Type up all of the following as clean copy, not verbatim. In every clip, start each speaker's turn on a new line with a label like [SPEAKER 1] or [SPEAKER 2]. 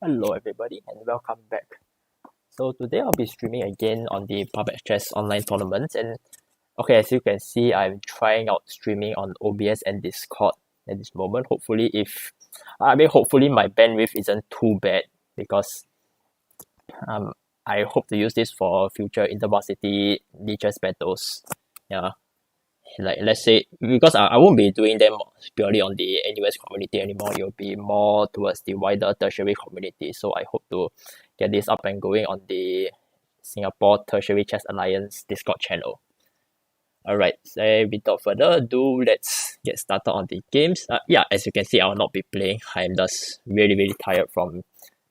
[SPEAKER 1] Hello everybody and welcome back. So today I'll be streaming again on the PubXChess online tournaments, and okay, as you can see, I'm trying out streaming on OBS and Discord at this moment. Hopefully my bandwidth isn't too bad because um I hope to use this for future intervarsity lichess battles. Yeah. Like let's say because I won't be doing them purely on the NUS community anymore. It'll be more towards the wider tertiary community. So I hope to get this up and going on the Singapore Tertiary Chess Alliance Discord channel. Alright, so without further ado, let's get started on the games. Yeah, as you can see, I will not be playing. I'm just really tired from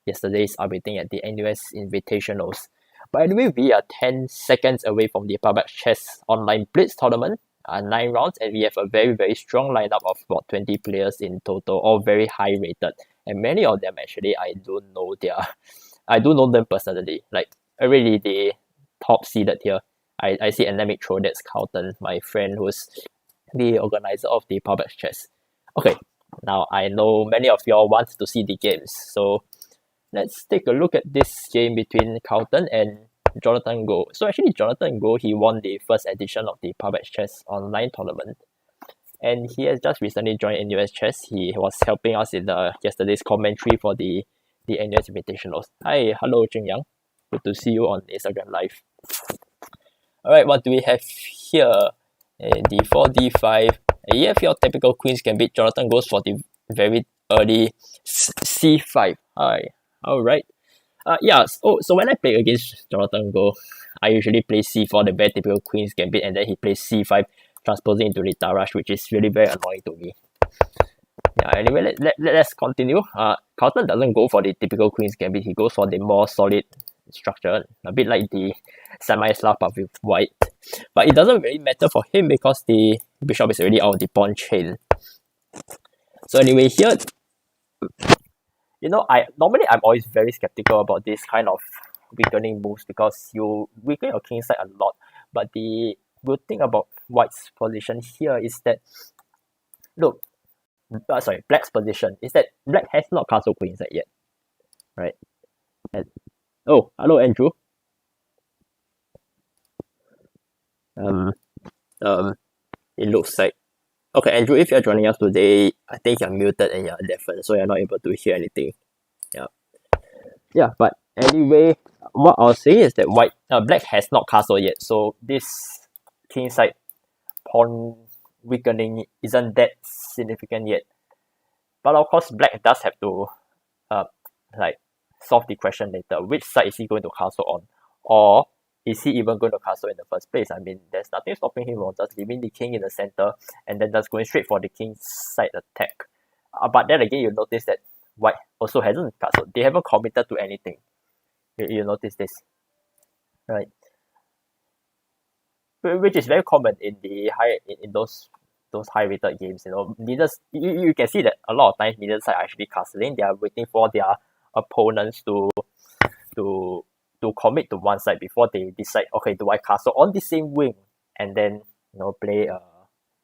[SPEAKER 1] yesterday's updating at the NUS Invitationals. By the way, we are 10 seconds away from the PubXChess Online Blitz tournament, 9 rounds, and we have a very strong lineup of about 20 players in total, all very high rated. And many of them actually, I do know them personally. Like, already the top seeded here. I see Endemic Troll, that's Carlton, my friend who's the organizer of the PubXChess. Okay, now I know many of y'all want to see the games, so let's take a look at this game between Carlton and Jonathan Goh. So actually Jonathan Goh, he won the first edition of the PubXChess online tournament. And he has just recently joined NUS Chess. He was helping us in yesterday's commentary for the NUS Invitationals. Hi, hello Jing Yang. Good to see you on Instagram Live. Alright, what do we have here? D4, D5. You have your typical queens gambit. Jonathan goes for the very early C5. Hi. Alright. So when I play against Jonathan Goh, I usually play C4, the very typical queen's gambit, and then he plays C5, transposing into Rita Rush, which is really very annoying to me. Yeah, anyway, let's continue. Carlton doesn't go for the typical queen's gambit, he goes for the more solid structure, a bit like the semi-slav but with white. But it doesn't really matter for him because the bishop is already out of the pawn chain. So anyway, here, I'm always very skeptical about this kind of weakening moves because you weaken your king side a lot. But the good thing about white's position here is that, black's position is that black has not castle queen side yet, right? Oh, hello Andrew. It looks like okay, Andrew, if you're joining us today, I think you're muted and you're deafened, so you're not able to hear anything. Yeah, but anyway, what I'll say is that black has not castle yet, so this king side pawn weakening isn't that significant yet. But of course, black does have to solve the question later. Which side is he going to castle on? Or is he even going to castle in the first place? I mean, there's nothing stopping him from just leaving the king in the center and then just going straight for the king side attack. But then again, you notice that white also hasn't castled. They haven't committed to anything. You notice this, right? Which is very common in the those high rated games. Leaders, you can see that a lot of times leaders are actually castling. They are waiting for their opponents to commit to one side before they decide, okay, do I castle on the same wing and then play a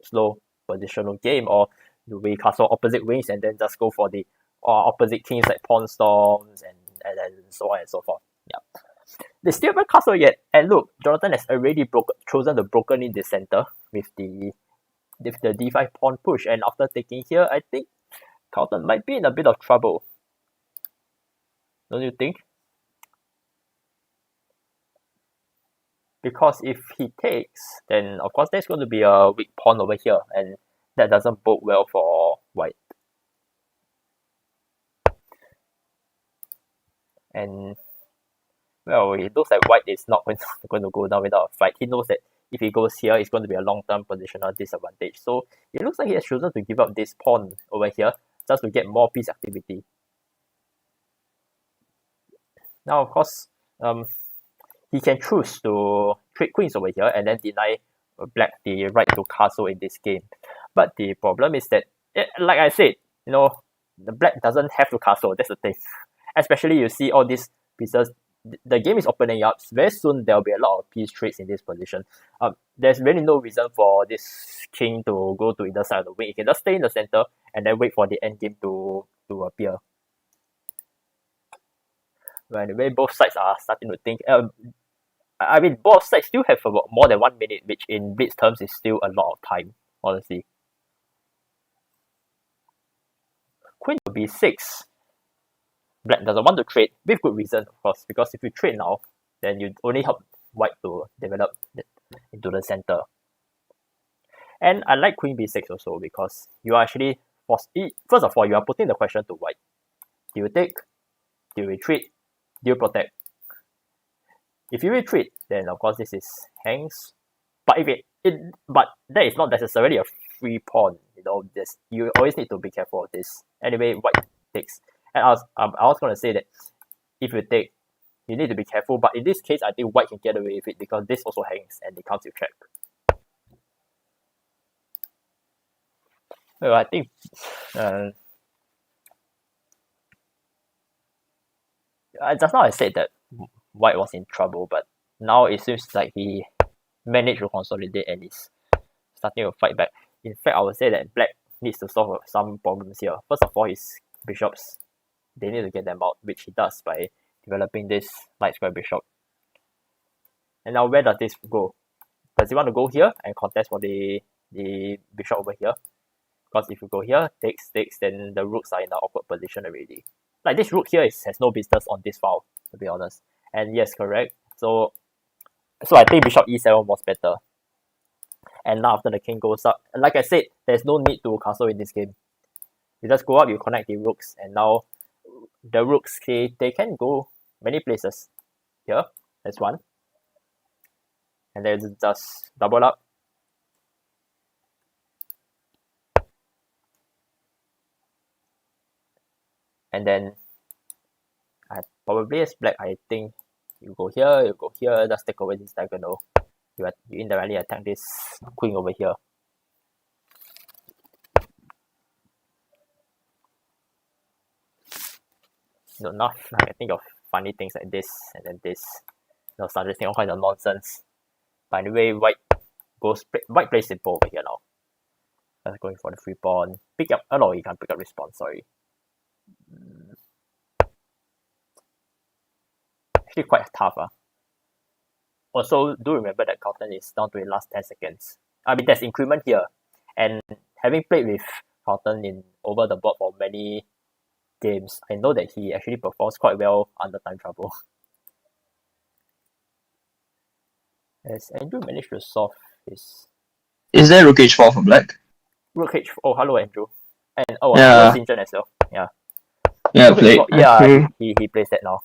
[SPEAKER 1] slow positional game, or do we castle opposite wings and then just go for the opposite kings like pawn storms and so on and so forth. Yeah. They still haven't castle yet. And look, Jonathan has already chosen to broken in the center with the d5 pawn push. And after taking here, I think Carlton might be in a bit of trouble. Don't you think? Because if he takes, then of course there's going to be a weak pawn over here, and that doesn't bode well for white. And well, it looks like white is not going to go down without a fight. He knows that if he goes here, it's going to be a long-term positional disadvantage. So it looks like he has chosen to give up this pawn over here just to get more piece activity. Now, of course, he can choose to trade queens over here and then deny black the right to castle in this game. But the problem is that, like I said, the black doesn't have to castle. That's the thing. Especially you see all these pieces. The game is opening up. Very soon there will be a lot of piece trades in this position. There's really no reason for this king to go to either side of the wing. He can just stay in the center and then wait for the endgame to appear. Anyway, both sides are starting to think. I mean, both sides still have about more than 1 minute, which in blitz terms is still a lot of time, honestly. Queen to b6. Black doesn't want to trade, with good reason, of course, because if you trade now, then you only help white to develop into the center. And I like queen b6 also because you are actually first of all, you are putting the question to white. Do you take? Do you retreat? Do you protect? If you retreat, then of course this is hangs. But if but that is not necessarily a free pawn. You always need to be careful of this. Anyway, white takes. And I was gonna say that if you take, you need to be careful. But in this case, I think white can get away with it because this also hangs and it counts with check. Well, I think just now I said that white was in trouble, but now it seems like he managed to consolidate and is starting to fight back. In fact, I would say that black needs to solve some problems here. First of all, his bishops, they need to get them out, which he does by developing this light square bishop. And now where does this go? Does he want to go here and contest for the bishop over here? Because if you go here, takes, then the rooks are in an awkward position already. Like this rook here has no business on this file, to be honest. And yes, correct. So I think bishop e7 was better. And now after the king goes up, like I said, there's no need to castle in this game. You just go up, you connect the rooks, and now the rooks, they can go many places. Here, that's one. And then just double up. And then probably as black, I think you go here, just take away this diagonal. You indirectly attack this queen over here. Now I can think of funny things like this and then this. Start just thinking all kinds of nonsense. By the way, white plays simple over here now. Just going for the free pawn. Pick up. Oh no, you can't pick up response. Sorry. Actually quite tough. Also, do remember that Carlton is down to the last 10 seconds. I mean, there's increment here. And having played with Carlton over the board for many games, I know that he actually performs quite well under time trouble. Has Andrew managed to solve his...
[SPEAKER 2] Is there rook h4 for black?
[SPEAKER 1] Rook h4. Oh, hello, Andrew. And
[SPEAKER 2] yeah.
[SPEAKER 1] Sinjun as well. Yeah.
[SPEAKER 2] Yeah, played.
[SPEAKER 1] Yeah, he plays that now.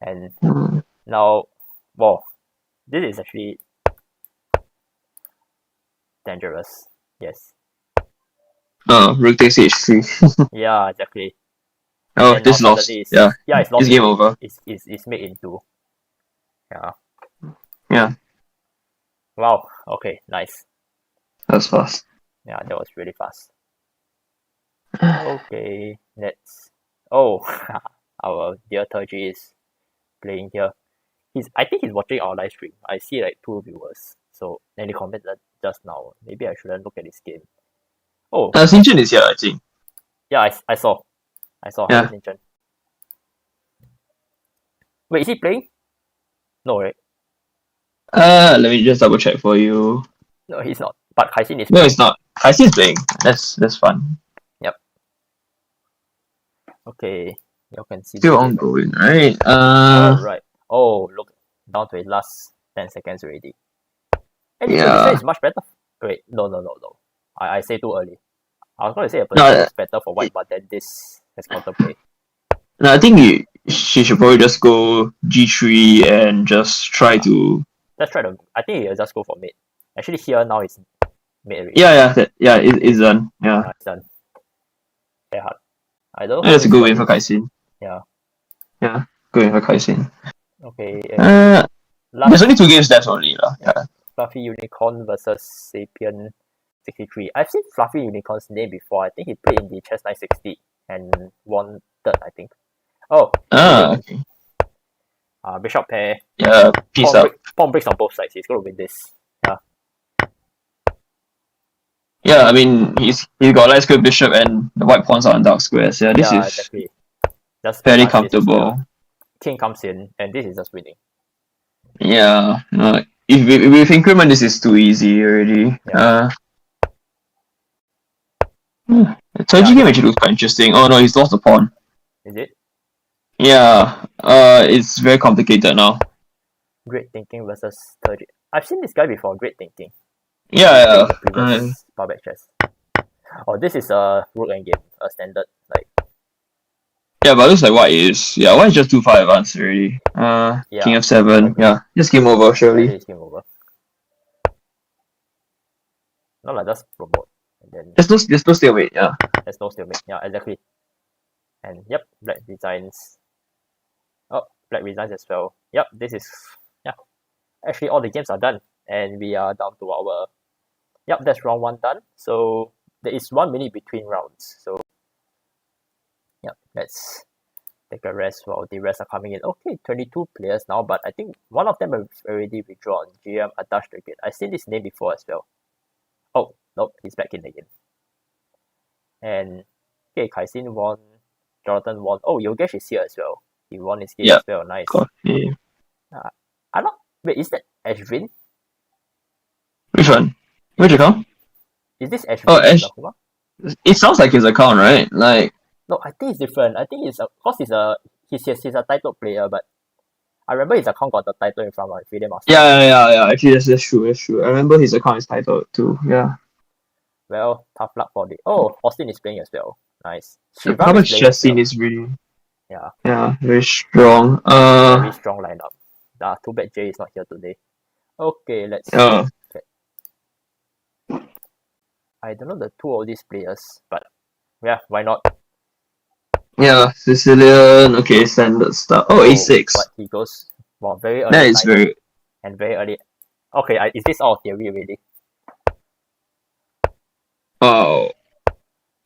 [SPEAKER 1] And now, well, this is actually dangerous. Yes.
[SPEAKER 2] Oh, rook takes h3.
[SPEAKER 1] Yeah, exactly.
[SPEAKER 2] Oh, this lost. It's lost. It's game over.
[SPEAKER 1] It's made into. Yeah.
[SPEAKER 2] Yeah.
[SPEAKER 1] Wow. Okay. Nice.
[SPEAKER 2] That's fast.
[SPEAKER 1] Yeah, that was really fast. Okay. Let's. Oh, our dear Turji is playing here. I think he's watching our live stream. I see like 2 viewers. So and he commented just now. Maybe I shouldn't look at this game. Oh.
[SPEAKER 2] Sinjun is here, I think.
[SPEAKER 1] Yeah, I saw.
[SPEAKER 2] Yeah.
[SPEAKER 1] Sinjun. Wait, is he playing? No, right?
[SPEAKER 2] Let me just double check for you.
[SPEAKER 1] No, he's not. But Kaisin is
[SPEAKER 2] playing. No, it's not. Kaisin is playing. That's fun.
[SPEAKER 1] Yep. Okay. You can see.
[SPEAKER 2] Still ongoing, right?
[SPEAKER 1] Right. Oh, look. Down to his last 10 seconds already. And yeah. It's much better. Wait, no. I say too early. I was going to say a position is better for white, but then this has counterplay.
[SPEAKER 2] No, I think she should probably just go g3 and just try to...
[SPEAKER 1] I think he'll just go for mid. Actually, here now it's mid already.
[SPEAKER 2] It's done. Yeah.
[SPEAKER 1] It's done. Very hard. I don't know.
[SPEAKER 2] That's a good win for Kaisin.
[SPEAKER 1] Yeah.
[SPEAKER 2] Yeah, good win for Kaisin.
[SPEAKER 1] Okay.
[SPEAKER 2] There's only 2 games left only. Yeah.
[SPEAKER 1] Fluffy Unicorn versus Sapien 63. I've seen Fluffy Unicorn's name before. I think he played in the Chess 960 and won third, I think. Oh.
[SPEAKER 2] Okay.
[SPEAKER 1] Bishop pair.
[SPEAKER 2] Yeah, peace out.
[SPEAKER 1] Pawn breaks on both sides. He's going to win this. Yeah.
[SPEAKER 2] Yeah, I mean, he's got light square bishop and the white pawns are on dark squares. Yeah, this is
[SPEAKER 1] exactly. Just
[SPEAKER 2] fairly comfortable.
[SPEAKER 1] king comes in, and this is just winning.
[SPEAKER 2] Yeah. If with increment, this is too easy already.
[SPEAKER 1] Yeah.
[SPEAKER 2] Third game actually looks quite interesting. Oh no, he's lost the pawn.
[SPEAKER 1] Is it?
[SPEAKER 2] Yeah. It's very complicated now.
[SPEAKER 1] Great thinking versus third. I've seen this guy before. Great thinking.
[SPEAKER 2] Yeah.
[SPEAKER 1] Previous PubXChess. Oh, this is a rook endgame, a standard like.
[SPEAKER 2] Yeah, but it looks like white is white is just too far advanced already. King f7. Yeah, just game over surely.
[SPEAKER 1] It's game over. Not like just promote. And then
[SPEAKER 2] there's no stalemate. Yeah.
[SPEAKER 1] There's no stalemate. Yeah, exactly. And yep, black resigns. Oh, black resigns as well. Yep, this is Actually, all the games are done, and we are down to our. Yep, that's round 1 done. So there is 1 minute between rounds. So yep, let's take a rest while the rest are coming in. Okay, 22 players now, but I think one of them have already withdrawn. GM Adash again. I've seen this name before as well. Oh, nope, he's back in again. And okay, Kaisin won, Jonathan won. Oh, Yogesh is here as well. He won his game as well. Nice.
[SPEAKER 2] Yeah.
[SPEAKER 1] I'm not. Wait, is that Ashvin?
[SPEAKER 2] Which one? Which account?
[SPEAKER 1] Is this Ashvin?
[SPEAKER 2] Oh, it sounds like his account, right? Like.
[SPEAKER 1] No, I think it's different. I think he's a title player, but I remember his account got the title in front of Freedom Master.
[SPEAKER 2] Yeah. Actually, that's true. I remember his account is titled too. Yeah.
[SPEAKER 1] Well, tough luck for the. Oh, Austin is playing as well. Nice.
[SPEAKER 2] The PubXChess scene is really.
[SPEAKER 1] Yeah,
[SPEAKER 2] very strong.
[SPEAKER 1] Very strong lineup. Too bad Jay is not here today. Okay, let's see. Okay. I don't know the two of these players, but yeah, why not?
[SPEAKER 2] Yeah, Sicilian. Okay, standard stuff. Oh, A6.
[SPEAKER 1] But he goes very early.
[SPEAKER 2] That is very.
[SPEAKER 1] And very early. Okay, is this all theory really?
[SPEAKER 2] Oh.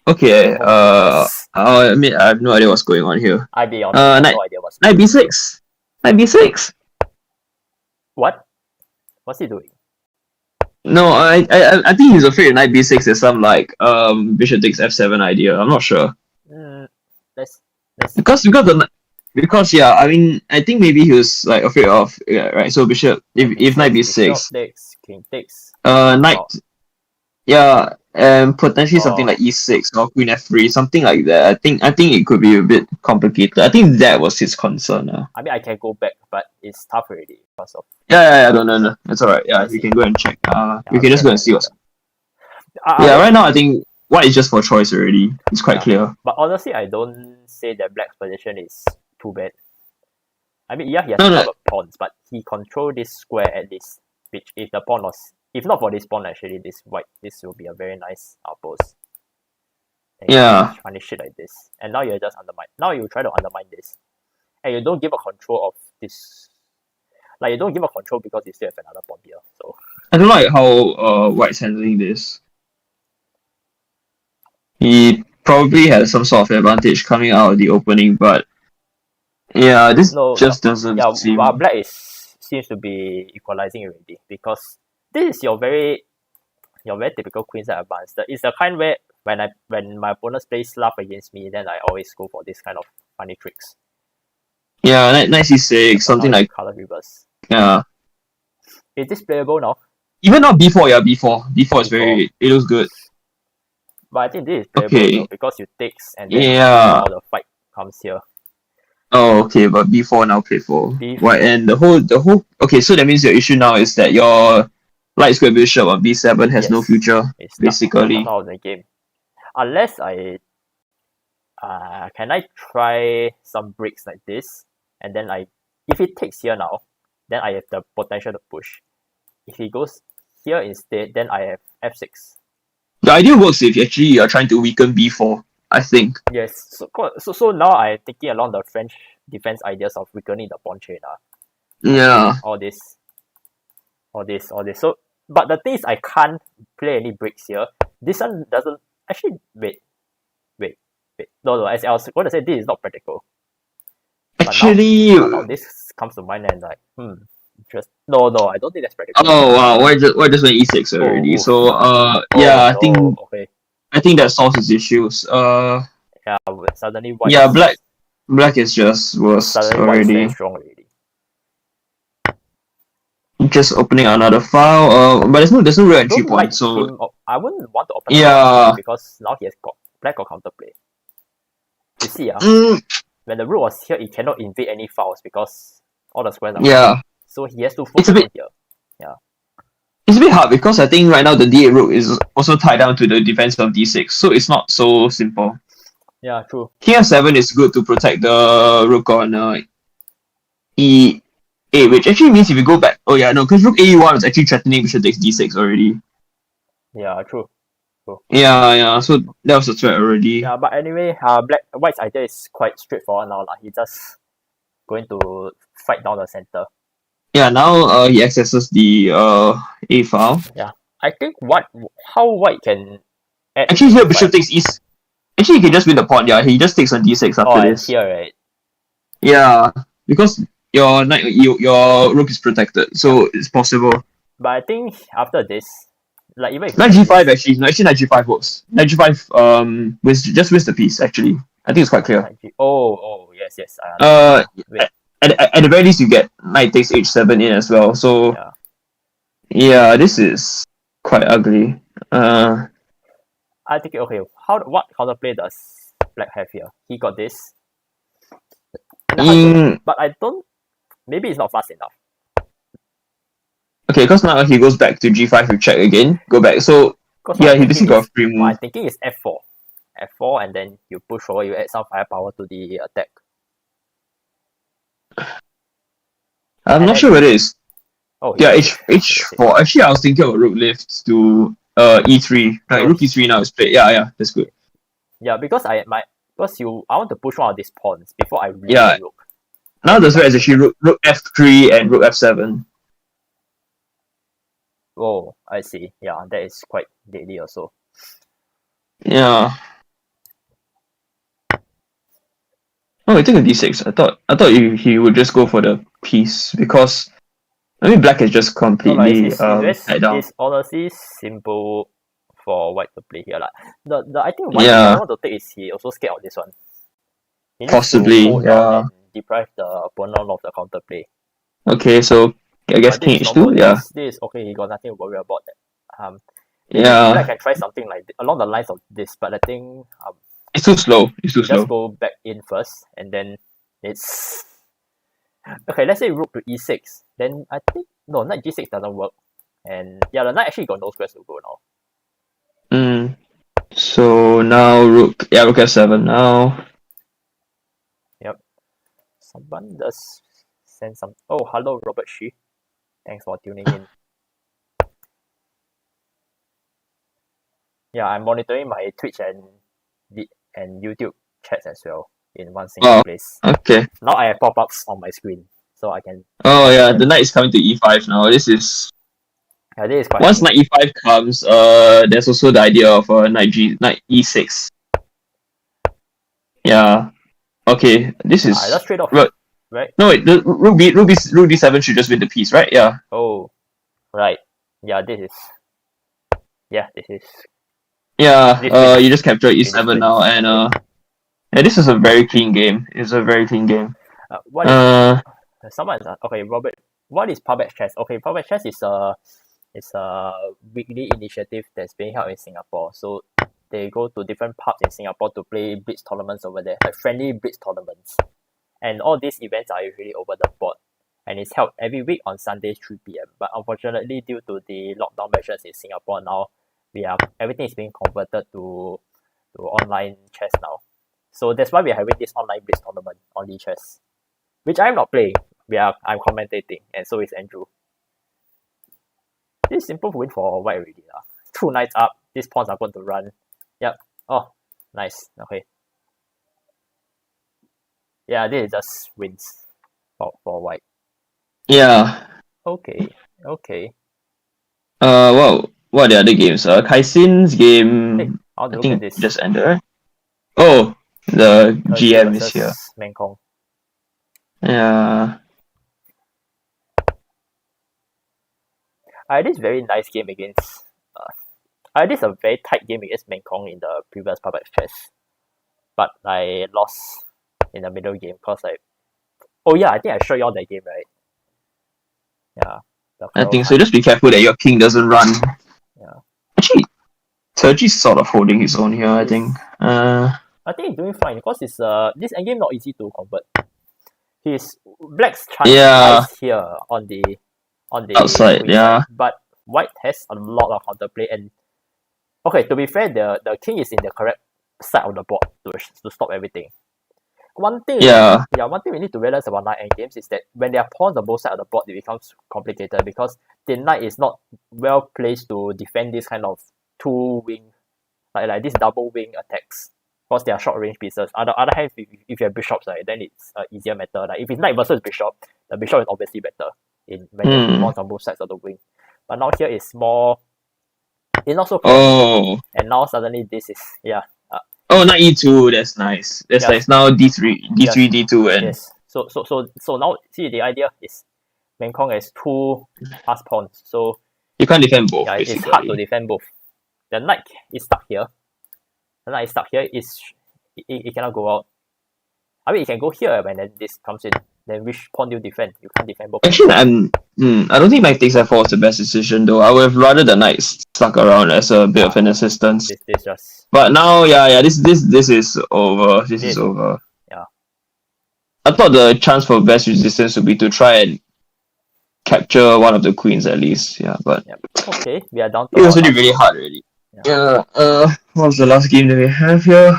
[SPEAKER 2] Okay. I mean, I have no idea what's going on here.
[SPEAKER 1] I be honest, I have no idea what's going on.
[SPEAKER 2] Knight B6. Knight B6.
[SPEAKER 1] What? What's he doing?
[SPEAKER 2] No, I think he's afraid Knight B6 is some like Bishop takes F7 idea. I'm not sure.
[SPEAKER 1] Let's
[SPEAKER 2] because yeah, I mean, I think maybe he was like afraid of right. So Bishop if Knight B6.
[SPEAKER 1] Takes, King takes.
[SPEAKER 2] Knight. Yeah, and potentially something like E6 or Queen F3, something like that. I think it could be a bit complicated. I think that was his concern.
[SPEAKER 1] I mean, I can go back, but it's tough already because of.
[SPEAKER 2] Yeah. No. It's alright. Yeah, you can go and check. You can just go and see what's. Right now I think white is just for choice already. It's quite clear.
[SPEAKER 1] But honestly, I don't say that black's position is too bad. I mean, yeah, he has a lot of pawns, but he controls this square at least. Which, if the pawn was, if not for this pawn, actually, this will be a very nice outpost. And punish it like this, and now you're just undermine. Now you try to undermine this, and you don't give a control of this. Like you don't give a control because you still have another pawn here. So
[SPEAKER 2] I don't like how white's handling this. He probably has some sort of advantage coming out of the opening, but yeah, this doesn't seem.
[SPEAKER 1] Yeah, black seems to be equalizing already because this is your very typical queenside advance. It's the kind where when my opponents play slap against me, then I always go for this kind of funny tricks.
[SPEAKER 2] Yeah, Knight C6, something like
[SPEAKER 1] color reverse.
[SPEAKER 2] Yeah.
[SPEAKER 1] Is this playable now?
[SPEAKER 2] Even not B4, B4 is very. It looks good.
[SPEAKER 1] But I think this is playable though, because you takes and then all the fight comes here.
[SPEAKER 2] Oh, okay, but B4 now play for white, and the whole. Okay, so that means your issue now is that your light square bishop on B7 has no future, basically.
[SPEAKER 1] Out of the game, unless I. Can I try some breaks like this, and then if he takes here now, then I have the potential to push. If he goes here instead, then I have F6.
[SPEAKER 2] The idea works if you are trying to weaken B4, I think.
[SPEAKER 1] Yes, so now I'm thinking along the French defense ideas of weakening the pawn chain.
[SPEAKER 2] Yeah.
[SPEAKER 1] All this. So, but the thing is, I can't play any breaks here. This one doesn't actually. Wait. No. As I was going to say, this is not practical.
[SPEAKER 2] Actually,
[SPEAKER 1] now this comes to mind and just no, I don't think that's practical.
[SPEAKER 2] Oh wow, why just went E6 already? I think that solves his issues.
[SPEAKER 1] Yeah, suddenly white.
[SPEAKER 2] Yeah, black. Black is just worse
[SPEAKER 1] Suddenly white is very
[SPEAKER 2] already.
[SPEAKER 1] strong already.
[SPEAKER 2] Just opening another file. But there's no real entry point. So
[SPEAKER 1] I wouldn't want to open
[SPEAKER 2] yeah.
[SPEAKER 1] because now he has got black got counterplay. You see,
[SPEAKER 2] Mm,
[SPEAKER 1] when the rook was here, he cannot invade any files because all the squares are
[SPEAKER 2] yeah.
[SPEAKER 1] white. So he has to focus on here. Yeah.
[SPEAKER 2] It's a bit hard because I think right now the D8 rook is also tied down to the defense of D6, so it's not so simple.
[SPEAKER 1] Yeah, true.
[SPEAKER 2] King F7 is good to protect the rook on E8, which actually means if you go back, because rook A1 is actually threatening bishop takes D6 already.
[SPEAKER 1] Yeah, true.
[SPEAKER 2] Yeah, so that was a threat already.
[SPEAKER 1] Yeah, but anyway, white's idea is quite straightforward now. He's just going to fight down the center.
[SPEAKER 2] Yeah, now he accesses the A file.
[SPEAKER 1] Yeah, I think how white can add
[SPEAKER 2] actually here bishop takes E6. Actually, he can just win the pawn. Yeah, he just takes on D6 after this.
[SPEAKER 1] Here, right?
[SPEAKER 2] Yeah, because your rook is protected, so it's possible.
[SPEAKER 1] But I think after this, like even if
[SPEAKER 2] knight G5 actually knight G5 works. Knight G5 wins the piece actually. I think it's quite clear.
[SPEAKER 1] Yes.
[SPEAKER 2] At the very least you get knight takes H7 in as well. So yeah, this is quite ugly.
[SPEAKER 1] I think what counterplay does black have here? He got this. But I don't. Maybe it's not fast enough.
[SPEAKER 2] Okay, because now he goes back to G5 to check again. Go back. So yeah, he basically got a free move.
[SPEAKER 1] My thinking is F4. F4 and then you push forward, you add some firepower to the attack.
[SPEAKER 2] I'm not sure whether it's H4. Actually, I was thinking of rook lifts to E3. Like rook E3 now is played. Yeah, that's good.
[SPEAKER 1] Yeah, because I want to push one of these pawns before I read the rook.
[SPEAKER 2] Now the threat is actually rook F3 and rook F7.
[SPEAKER 1] Oh, I see. Yeah, that is quite deadly also.
[SPEAKER 2] Yeah. Oh, he took a D6. I thought he would just go for the piece because black is just completely tied down.
[SPEAKER 1] It's honestly simple for white to play here. I think white want to take is he also scared of this one. He
[SPEAKER 2] possibly,
[SPEAKER 1] and deprive the opponent of the counterplay.
[SPEAKER 2] Okay, so I guess King H2,
[SPEAKER 1] This is okay, he got nothing to worry about that.
[SPEAKER 2] Black
[SPEAKER 1] can try something like along the lines of this, but I think
[SPEAKER 2] it's too slow. Just
[SPEAKER 1] go back in first, and then it's okay. Let's say rook to E6, then I think knight G6 doesn't work, and the knight actually got no squares to go
[SPEAKER 2] now. So now rook F7 now.
[SPEAKER 1] Yep. Someone does send some. Oh, hello, Robert Shi. Thanks for tuning in. Yeah, I'm monitoring my Twitch and YouTube chats as well in one single place.
[SPEAKER 2] Okay.
[SPEAKER 1] Now I have pop-ups on my screen, so I can.
[SPEAKER 2] Oh yeah, the knight is coming to E5 now. This is
[SPEAKER 1] quite.
[SPEAKER 2] Once knight E5 comes, there's also the idea of knight E6. Yeah. Okay, this is.
[SPEAKER 1] That's straight off. Right?
[SPEAKER 2] No wait, the rook D7 should just win the piece, right? Yeah.
[SPEAKER 1] Oh, right. Yeah, this is.
[SPEAKER 2] Yeah. You just capture E7 now, and this is a very clean game. It's a very clean game.
[SPEAKER 1] Someone is okay, Robert. What is PubXChess? Okay, PubXChess is a weekly initiative that's being held in Singapore. So they go to different pubs in Singapore to play blitz tournaments over there, like friendly blitz tournaments. And all these events are usually over the board, and it's held every week on Sundays 3 p.m. But unfortunately, due to the lockdown measures in Singapore now, everything is being converted to online chess now. So that's why we're having this online blitz tournament on lichess, which I'm not playing. I'm commentating, and so is Andrew. This is simple win for white already. 2 knights up. These pawns are going to run. Yep. Oh, nice. Okay. Yeah, this is just wins for white.
[SPEAKER 2] Yeah.
[SPEAKER 1] Okay.
[SPEAKER 2] Well, what are the other games? Kai Sin's game.
[SPEAKER 1] I think
[SPEAKER 2] this just ended, right? Oh, the GM is here.
[SPEAKER 1] Mengkong.
[SPEAKER 2] Yeah.
[SPEAKER 1] I had this very nice game against. I had this a very tight game against Mengkong in the previous PubXChess, but I lost in the middle game, because like, oh yeah, I think I showed you all that game, right? Yeah.
[SPEAKER 2] I think so. Just be careful that your king doesn't run.
[SPEAKER 1] Yeah.
[SPEAKER 2] Actually, Sergi's sort of holding his own here, I think.
[SPEAKER 1] I think he's doing fine because it's this endgame not easy to convert. His black's chance lies here on the
[SPEAKER 2] outside, yeah.
[SPEAKER 1] side, but white has a lot of counterplay, and okay, to be fair, the king is in the correct side of the board to stop everything. One thing we need to realize about knight endgames is that when there are pawns on both sides of the board, it becomes complicated because the knight is not well placed to defend this kind of two wing, like this double wing attacks, because they are short range pieces. On the other hand, if you have bishops, right, then it's an easier matter. Like if it's knight versus bishop, the bishop is obviously better when there's pawns on both sides of the wing. But now here it's more, it's not so clear.
[SPEAKER 2] Oh.
[SPEAKER 1] And now suddenly this is
[SPEAKER 2] oh, knight e2. That's nice. That's nice. Now d3, d2, and
[SPEAKER 1] yes. So now see the idea is Mengkong has two pass pawns, so
[SPEAKER 2] you can't defend both.
[SPEAKER 1] Yeah, it's hard to defend both. The knight is stuck here. It cannot go out. I mean, it can go here when then this comes in. Then which pawn do you defend? You can't defend both.
[SPEAKER 2] Actually, I don't think knight takes f4 is the best decision though. I would have rather the knight stuck around as a bit of an assistance.
[SPEAKER 1] This just.
[SPEAKER 2] But now, this is over. This is over.
[SPEAKER 1] Yeah.
[SPEAKER 2] I thought the chance for best resistance would be to try and capture one of the queens at least. Yeah, but
[SPEAKER 1] okay, we are down to.
[SPEAKER 2] It was really hard already. Yeah. What was the last game that we have here?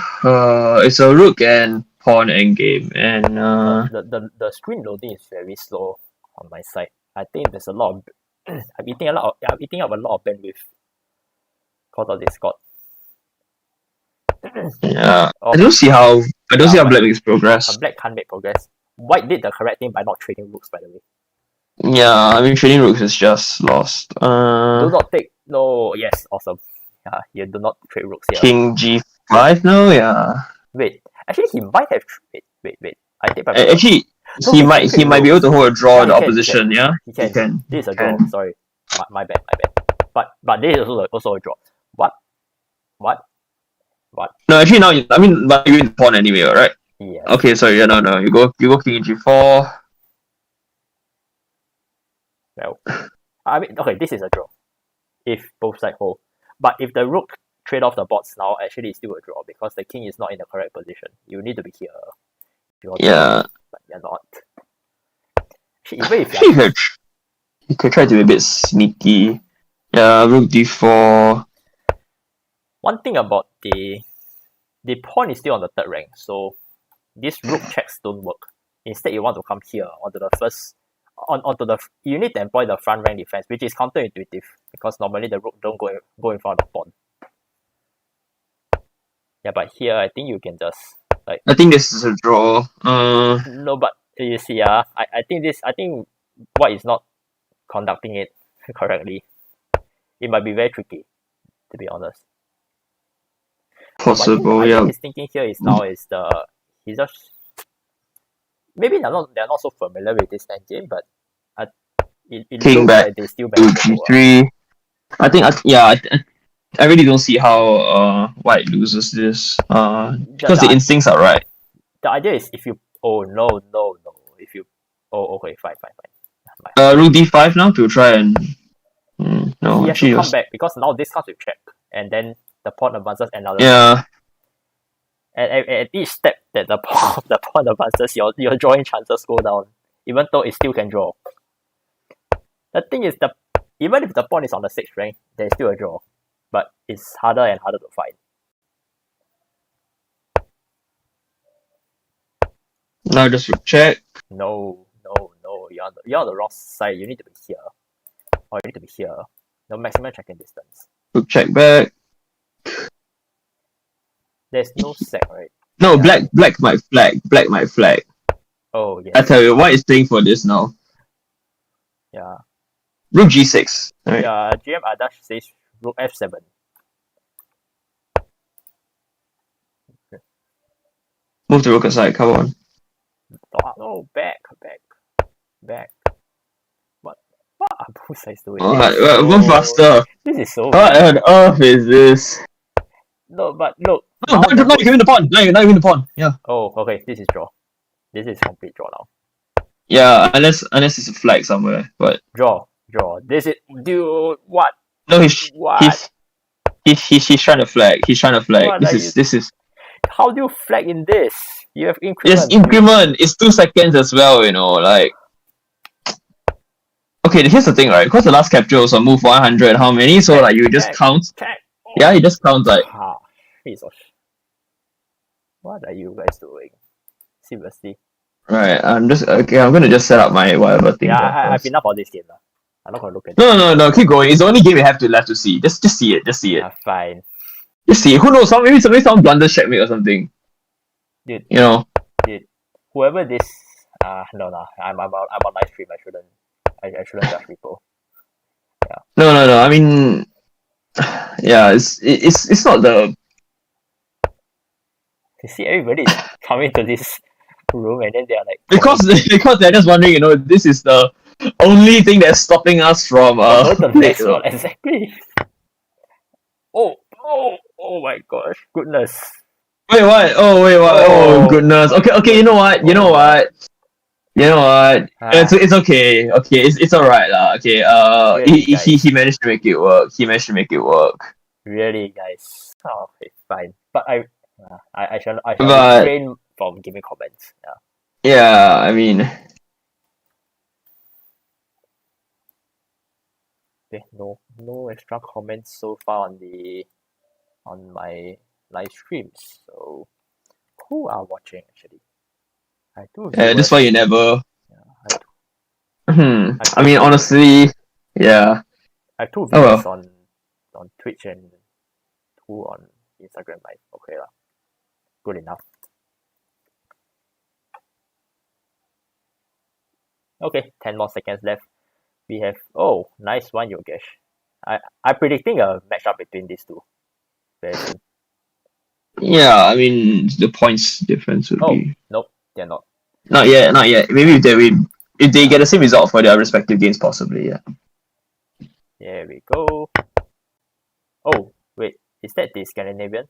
[SPEAKER 2] It's a rook and pawn endgame, and
[SPEAKER 1] the screen loading is very slow on my side. I think there's a lot of I'm eating up a lot of bandwidth because of Discord.
[SPEAKER 2] Yeah, I don't see how black makes progress.
[SPEAKER 1] Black can't make progress. White did the correct thing by not trading rooks, by the way.
[SPEAKER 2] Yeah, I mean trading rooks is just lost.
[SPEAKER 1] Do not take yes, awesome. Yeah, you do not trade rooks here.
[SPEAKER 2] King g5 now, yeah.
[SPEAKER 1] Wait, actually he might have wait. I think
[SPEAKER 2] actually he might be able to hold a draw in the opposition, yeah?
[SPEAKER 1] He can. This is a draw, sorry. My bad. But this is also a draw. What?
[SPEAKER 2] No, actually now you win the pawn anyway, right?
[SPEAKER 1] Yeah.
[SPEAKER 2] Okay, sorry, no. You go king g4.
[SPEAKER 1] Well, I mean, okay, this is a draw. If both sides hold. But if the rook trade off the boards now, actually it's still a draw because the king is not in the correct position. You need to be here.
[SPEAKER 2] Yeah.
[SPEAKER 1] But you're not. Even if
[SPEAKER 2] you could try to be a bit sneaky. Yeah, rook d4.
[SPEAKER 1] One thing about the pawn is still on the third rank, so these rook checks don't work. Instead, you want to come here onto the first. You need to employ the front rank defense, which is counterintuitive because normally the rook don't go in front of the pawn. Yeah, but here I think you can just like.
[SPEAKER 2] I think this is a draw.
[SPEAKER 1] No, but you see, I think white is not conducting it correctly. It might be very tricky, to be honest.
[SPEAKER 2] Possible,
[SPEAKER 1] I think his thinking here is he's just. Maybe they're not so familiar with this endgame, but it
[SPEAKER 2] king
[SPEAKER 1] looks
[SPEAKER 2] back
[SPEAKER 1] like they still
[SPEAKER 2] to g3. I really don't see how white loses this. Because the instincts are right.
[SPEAKER 1] The idea is if you if you okay fine.
[SPEAKER 2] Rook d5 now to try and no.
[SPEAKER 1] He has to come back because now this comes with check, and then the pawn advances another.
[SPEAKER 2] Yeah.
[SPEAKER 1] And at each step that the pawn advances, your drawing chances go down, even though it still can draw. The thing is, even if the pawn is on the 6th rank, there's still a draw, but it's harder and harder to find.
[SPEAKER 2] Now just check.
[SPEAKER 1] No, you're on the wrong side. You need to be here, or you need to be here. No maximum checking distance.
[SPEAKER 2] Rook check back.
[SPEAKER 1] There's no sec, right?
[SPEAKER 2] No, yeah. Black might flag.
[SPEAKER 1] Oh, yeah.
[SPEAKER 2] I tell you, white is playing for this now.
[SPEAKER 1] Yeah.
[SPEAKER 2] Rook g6. Right.
[SPEAKER 1] Yeah, GM Adash says rook f7. Okay.
[SPEAKER 2] Move the rook aside, come on.
[SPEAKER 1] No, back. What are both sides doing?
[SPEAKER 2] Go faster.
[SPEAKER 1] This is so
[SPEAKER 2] What on earth is this?
[SPEAKER 1] No, but look.
[SPEAKER 2] No, you win the pawn. Now you win the pawn. Yeah.
[SPEAKER 1] Oh, okay. This is draw. This is complete draw now.
[SPEAKER 2] Yeah, unless it's a flag somewhere, but
[SPEAKER 1] draw. This is dude. What?
[SPEAKER 2] No, he's trying to flag. He's trying to flag.
[SPEAKER 1] What
[SPEAKER 2] This is.
[SPEAKER 1] How do you flag in this? You have increment.
[SPEAKER 2] Yes, increment. It's 2 seconds as well. Like. Okay, here's the thing, right? Because the last capture was on move 100. How many? So like you just count. Yeah, you just count like.
[SPEAKER 1] What are you guys doing? Seriously.
[SPEAKER 2] Right, I'm gonna just set up my whatever thing.
[SPEAKER 1] Yeah, I've enough of this game now. I'm not gonna look at it.
[SPEAKER 2] No, keep going. It's the only game you have left to see. Just see it.
[SPEAKER 1] Fine.
[SPEAKER 2] Just see it. Who knows? Maybe some blunder checkmate or something.
[SPEAKER 1] Dude.
[SPEAKER 2] Dude,
[SPEAKER 1] whoever this no. I'm on live stream. I shouldn't judge people. Yeah.
[SPEAKER 2] No. I mean, yeah, it's not the.
[SPEAKER 1] You see, everybody's coming to this room and then they're like
[SPEAKER 2] because they're just wondering, this is the only thing that's stopping us from
[SPEAKER 1] the next one. Exactly. Oh my gosh, goodness.
[SPEAKER 2] Wait, what? Oh goodness. Okay, you know what? It's okay. Okay, it's alright lah. Okay,
[SPEAKER 1] really,
[SPEAKER 2] he managed to make it work.
[SPEAKER 1] Really, guys. Oh, okay, fine. But I shall refrain from giving comments.
[SPEAKER 2] Yeah, I mean.
[SPEAKER 1] Okay, no extra comments so far on my live streams. So who are watching actually?
[SPEAKER 2] That's why you never. I mean, honestly, yeah.
[SPEAKER 1] I have 2 viewers on Twitch and 2 on Instagram Live. Okay lah, good enough. Okay, 10 more seconds left. We have nice one, Yogesh. I'm predicting a matchup between these two. Very soon.
[SPEAKER 2] Yeah, I mean the points difference would be.
[SPEAKER 1] Nope, they're not.
[SPEAKER 2] Not yet. Maybe if they get the same result for their respective games, possibly, yeah.
[SPEAKER 1] There we go. Oh, wait, is that the Scandinavian?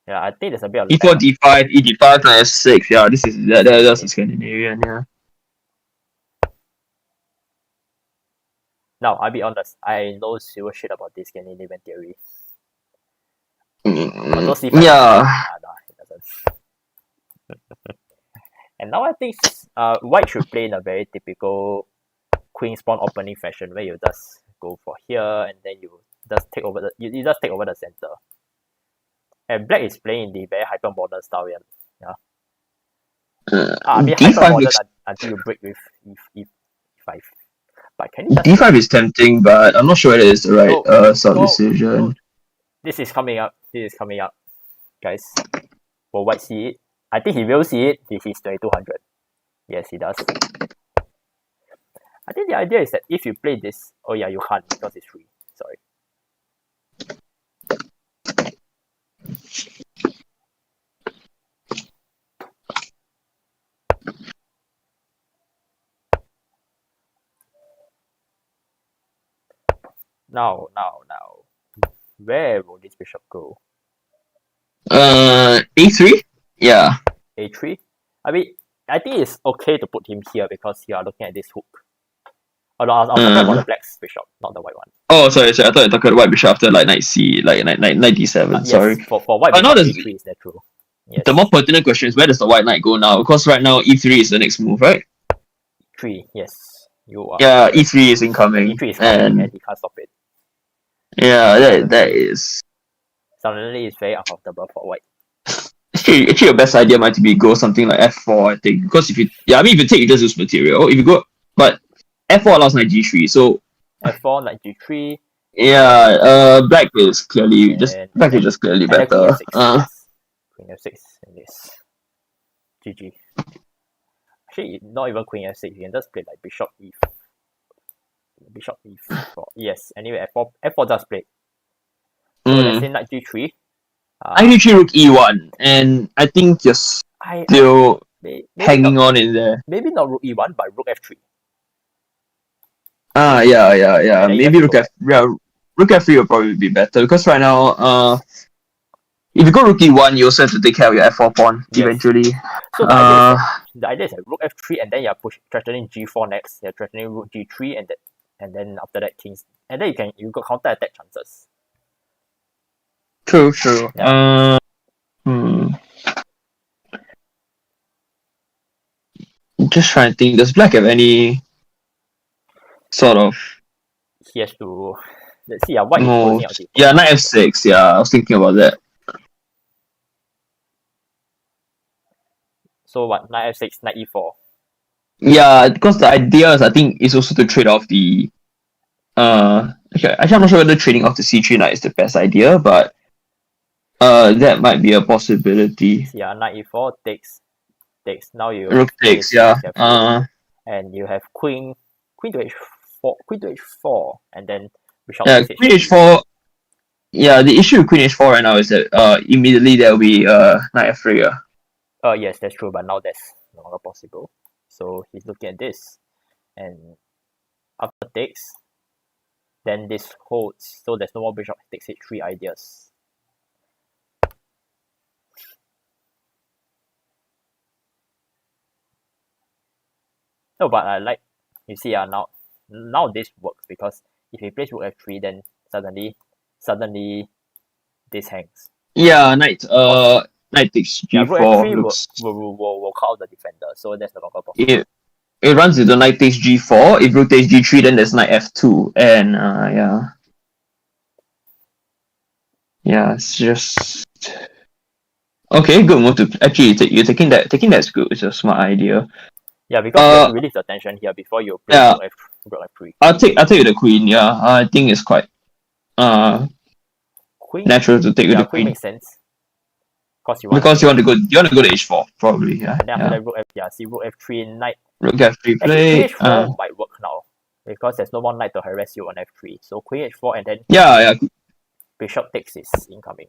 [SPEAKER 1] Yeah, I think there's a bit of
[SPEAKER 2] E4, D5, E5, F6. Yeah, that's the Scandinavian, yeah.
[SPEAKER 1] Now, I'll be honest, I know zero shit about this Scandinavian theory.
[SPEAKER 2] Yeah.
[SPEAKER 1] It doesn't. And now I think white should play in a very typical queen spawn opening fashion where you just go for here and then you just take over the center. And black is playing in the very hyper modern style. Yeah. I mean hyper modern until you break with E5. But can you
[SPEAKER 2] D5 is tempting, but I'm not sure whether it's the right sort of decision.
[SPEAKER 1] This is coming up, guys. Will white see it? I think he will see it. This is 2200. Yes, he does. I think the idea is that if you play this, you can't because it's free. Sorry. Now. Where will this bishop go?
[SPEAKER 2] A3? Yeah.
[SPEAKER 1] A3? I mean, I think it's okay to put him here because you are looking at this hook. Oh no, I was talking about the black bishop, not the white one.
[SPEAKER 2] Oh, sorry. I thought you were talking about white bishop after like knight C, like knight D7.
[SPEAKER 1] Yes,
[SPEAKER 2] sorry.
[SPEAKER 1] For white bishop, E3 is that true? Yes.
[SPEAKER 2] The more pertinent question is where does the white knight go now? Because right now E3 is the next move, right?
[SPEAKER 1] E3, yes. You are.
[SPEAKER 2] Yeah, E3 is incoming.
[SPEAKER 1] E3 is coming and he can't stop it.
[SPEAKER 2] Yeah, that is.
[SPEAKER 1] Suddenly, it's very uncomfortable for white.
[SPEAKER 2] Actually, your best idea might be go something like F4, I think. Because if you take, you just lose material. If you go, but F4 allows knight G3, so.
[SPEAKER 1] F4, knight G3.
[SPEAKER 2] Yeah, black is clearly better.
[SPEAKER 1] Queen F6 in this. GG. Actually, not even Queen F6. You can just play like Bishop E4. Bishop E4. Yes. Anyway, F4 does play. So let's say knight G3.
[SPEAKER 2] Knight G3, Rook E1, and I think you're still hanging on in there.
[SPEAKER 1] Maybe not Rook E1, but Rook F3.
[SPEAKER 2] Yeah. Maybe Rook F3 will probably be better because right now, if you go rook e1, you also have to take care of your f4 pawn eventually.
[SPEAKER 1] So the idea is that rook f3 and then you're threatening g4 next. You're threatening rook g3 and then after that kings, and then you got counter attack chances.
[SPEAKER 2] True.
[SPEAKER 1] Yeah.
[SPEAKER 2] Just trying to think. Does black have any sort of?
[SPEAKER 1] He has to. Let's see. White is closing out the.
[SPEAKER 2] Yeah, knight f6. Yeah, I was thinking about that.
[SPEAKER 1] So what? Knight f6, knight e4.
[SPEAKER 2] Yeah, because the idea is, I think, is also to trade off the. Actually, I'm not sure whether trading off the c3 knight is the best idea, but that might be a possibility.
[SPEAKER 1] Yeah, knight e4 takes. Now you
[SPEAKER 2] rook takes. Yeah.
[SPEAKER 1] And you have queen to h4, and then bishop
[SPEAKER 2] queen h4. Yeah, the issue with queen h4 right now is that immediately there will be knight f3.
[SPEAKER 1] Yes, that's true, but now that's no longer possible. So he's looking at this, and after takes, then this holds. So there's no more bishop takes h3 ideas. No, but I like, you see, now this works, because if he plays rook f3, then suddenly this hangs.
[SPEAKER 2] Yeah, knight takes g4.
[SPEAKER 1] Rook f3 will cut out the defender, so that's no longer possible.
[SPEAKER 2] It runs into knight takes g4. If rook takes g3, then there's knight f2, and yeah, it's just okay. Good move to actually you're taking that. Taking that's good. It's a smart idea.
[SPEAKER 1] Yeah, because you have to release the tension here before you play rook f3.
[SPEAKER 2] I'll take the queen. Yeah, I think it's quite natural to take with the queen.
[SPEAKER 1] Makes sense. Because you want to go
[SPEAKER 2] to h4 probably. Yeah.
[SPEAKER 1] And then after that rook rook f3 knight.
[SPEAKER 2] Rook f3 play.
[SPEAKER 1] Queen h4 might work now, because there's no more knight to harass you on f3. So queen h4 and then bishop takes is incoming.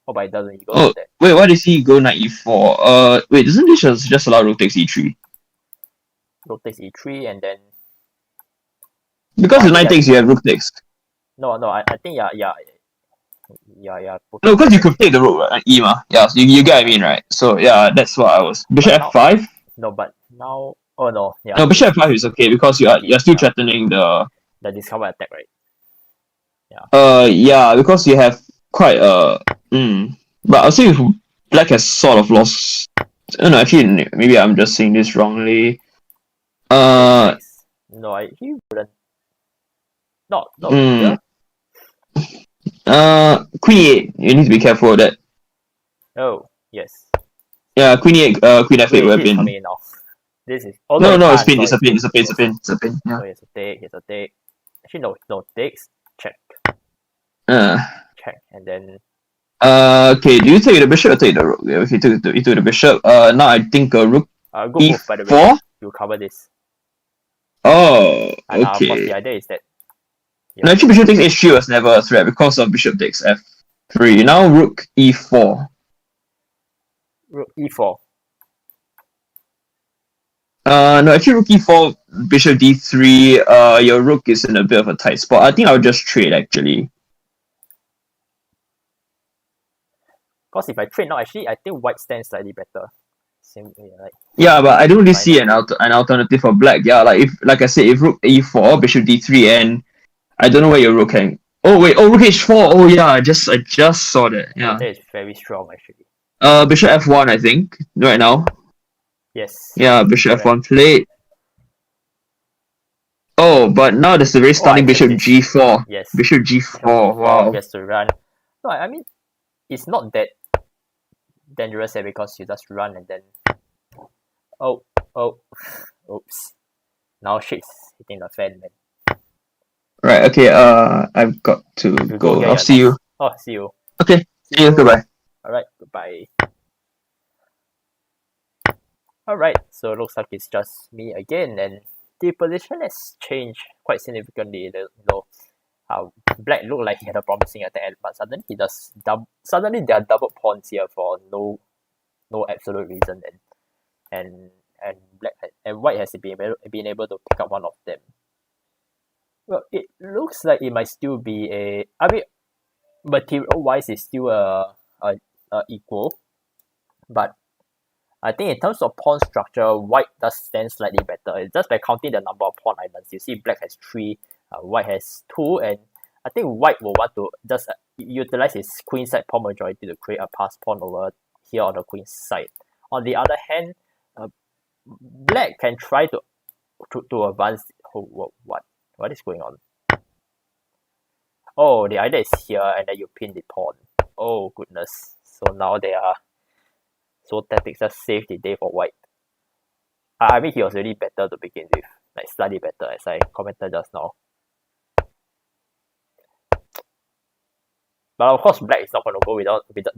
[SPEAKER 1] Oh, but it doesn't go that.
[SPEAKER 2] Wait, why does he go knight e4? Wait, doesn't this just allow rook takes e3?
[SPEAKER 1] Rook takes e3 and then.
[SPEAKER 2] Because the knight takes, you have rook takes.
[SPEAKER 1] No, I think yeah.
[SPEAKER 2] No, because you could take the rook at e ma. Yeah, so you get what I mean, right? So yeah, that's what I was. Bishop f5.
[SPEAKER 1] No, but now. Oh no, yeah.
[SPEAKER 2] No, bishop f5 is okay because you're still threatening the
[SPEAKER 1] discover attack, right?
[SPEAKER 2] Yeah. Yeah, because you have quite a. But I'll say if black has sort of lost. No, actually, maybe I'm just saying this wrongly.
[SPEAKER 1] No, he wouldn't. Not.
[SPEAKER 2] Queen e8. You need to be careful of that.
[SPEAKER 1] Oh yes.
[SPEAKER 2] Yeah, queen e8, queen f8 would have been.
[SPEAKER 1] Coming in now. This is.
[SPEAKER 2] No, it's pin. It's a pin. Yeah.
[SPEAKER 1] So it's a take. Actually, no takes. Check. Check and then.
[SPEAKER 2] Okay. Do you take the bishop or take the rook? Yeah, if you took the bishop. Now I think a rook.
[SPEAKER 1] Good move, by the way. You cover this.
[SPEAKER 2] Oh, okay.
[SPEAKER 1] And of course, the idea is that.
[SPEAKER 2] No, actually, bishop takes h3 was never a threat because of bishop takes f3. Now rook e4.
[SPEAKER 1] Rook e4.
[SPEAKER 2] No, actually rook e4, bishop d3. Your rook is in a bit of a tight spot. I think I'll just trade actually.
[SPEAKER 1] Because if I trade now, actually, I think white stands slightly better.
[SPEAKER 2] Yeah, but I don't really see an alternative for black. Yeah, like I said, if rook e4, bishop d3, and I don't know where your rook can. Oh wait, rook h4. Oh yeah, I just saw that. Yeah,
[SPEAKER 1] that is very strong actually.
[SPEAKER 2] Bishop f1, I think right now.
[SPEAKER 1] Yes.
[SPEAKER 2] Yeah, bishop f1 played. Oh, but now there's a very stunning bishop g4.
[SPEAKER 1] Yes.
[SPEAKER 2] Bishop g4. Wow.
[SPEAKER 1] Gets to run. No, I mean, it's not that dangerous because you just run and then. Oops. Now shit's hitting the fan, man.
[SPEAKER 2] Right. Okay. I've got to go. I'll see you.
[SPEAKER 1] Oh, see you.
[SPEAKER 2] Okay. See you. Goodbye.
[SPEAKER 1] Alright. Goodbye. Alright. So it looks like it's just me again, and the position has changed quite significantly. Black looked like he had a promising attack, but suddenly suddenly there are double pawns here for no absolute reason, and black and white has been able to pick up one of them. Well, it looks like it might still be material wise, it's still a equal, but I think in terms of pawn structure, white does stand slightly better. It's just by counting the number of pawn islands. You see black has 3, white has 2, and I think white will want to just utilize his queenside pawn majority to create a pass pawn over here on the queen side. On the other hand, black can try to advance. Oh, what is going on? Oh, the idea is here, and then you pin the pawn. Oh goodness! So now they are. So tactics just save the day for white. I mean, he was really better to begin with, like slightly better, as I commented just now. But of course, black is not going to go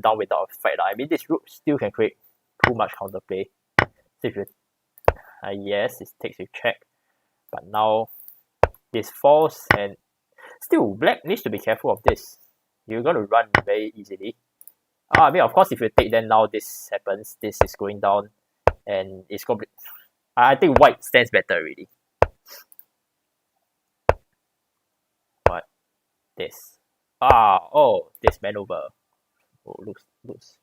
[SPEAKER 1] down without a fight. I mean, this rook still can create too much counterplay. So if you, yes, it takes you check, but now this falls, and still black needs to be careful of this. You're going to run very easily. I mean, of course, if you take, then now this happens. This is going down, and it's going to be. I think white stands better already. What? This. This maneuver. Oh, looks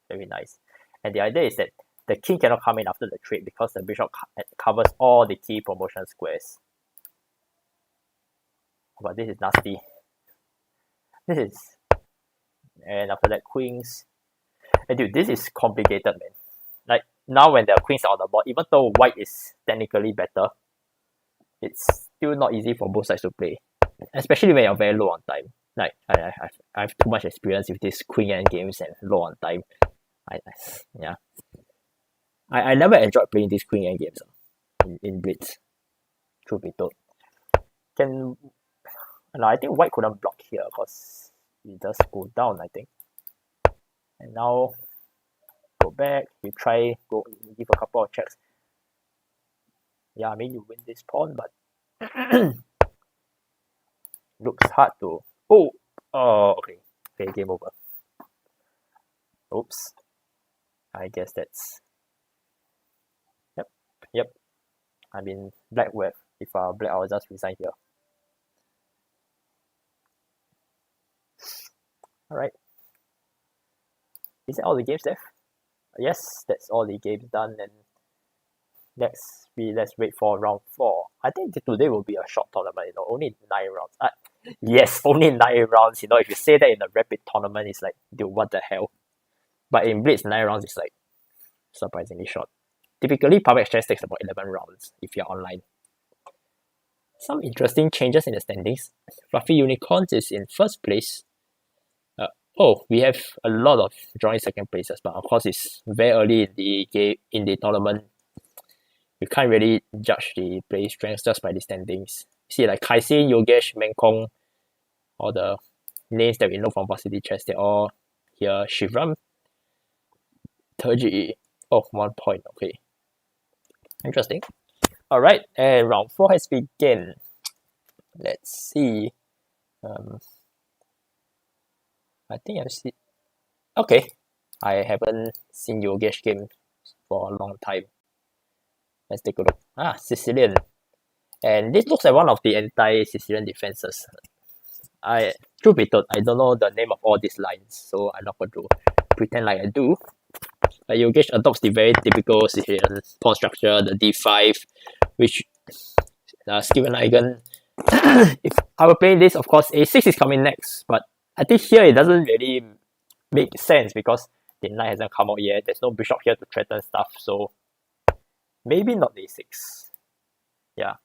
[SPEAKER 1] very nice. And the idea is that the king cannot come in after the trade because the bishop covers all the key promotion squares. But this is nasty. And after that, queens. And dude, this is complicated, man. Like, now when the queens are on the board, even though white is technically better, it's still not easy for both sides to play. Especially when you're very low on time. Like, I have too much experience with these queen end games and low on time. I never enjoyed playing these queen end games in Blitz. Truth be told. I think white couldn't block here because it does go down, I think. And now go back, you try, give a couple of checks. Yeah, I mean you win this pawn, but looks hard to. Okay, game over. Oops. I guess that's. Yep. I mean black would. If black, I will just resign here. All right. Is that all the games left? Yes, that's all the games done, and let's wait for round 4. I think today will be a short tournament, only 9 rounds. Yes, only 9 rounds. If you say that in a rapid tournament, it's like, dude, what the hell? But in Blitz, 9 rounds is like surprisingly short. Typically, PubXChess takes about 11 rounds if you're online. Some interesting changes in the standings. Fluffy Unicorns is in first place. We have a lot of joint second places, but of course it's very early in the game, in the tournament. You can't really judge the play strengths just by the standings. See, like Kaixin, Yogesh, Menkong, all the names that we know from Varsity Chess, they're all here. Shivram, Terji. 1 point. Okay. Interesting. Alright, and round 4 has begun. Let's see. I think I've seen. Okay, I haven't seen Yogesh game for a long time. Let's take a look. Sicilian. And this looks like one of the anti-Sicilian defenses. Truth be told, I don't know the name of all these lines, so I'm not going to pretend like I do. Yogesh adopts the very typical Sicilian pawn structure, the d5, which Steven Eigen. If I were playing this, of course, a6 is coming next, but I think here it doesn't really make sense because the knight hasn't come out yet. There's no bishop here to threaten stuff, so maybe not a6. Yeah.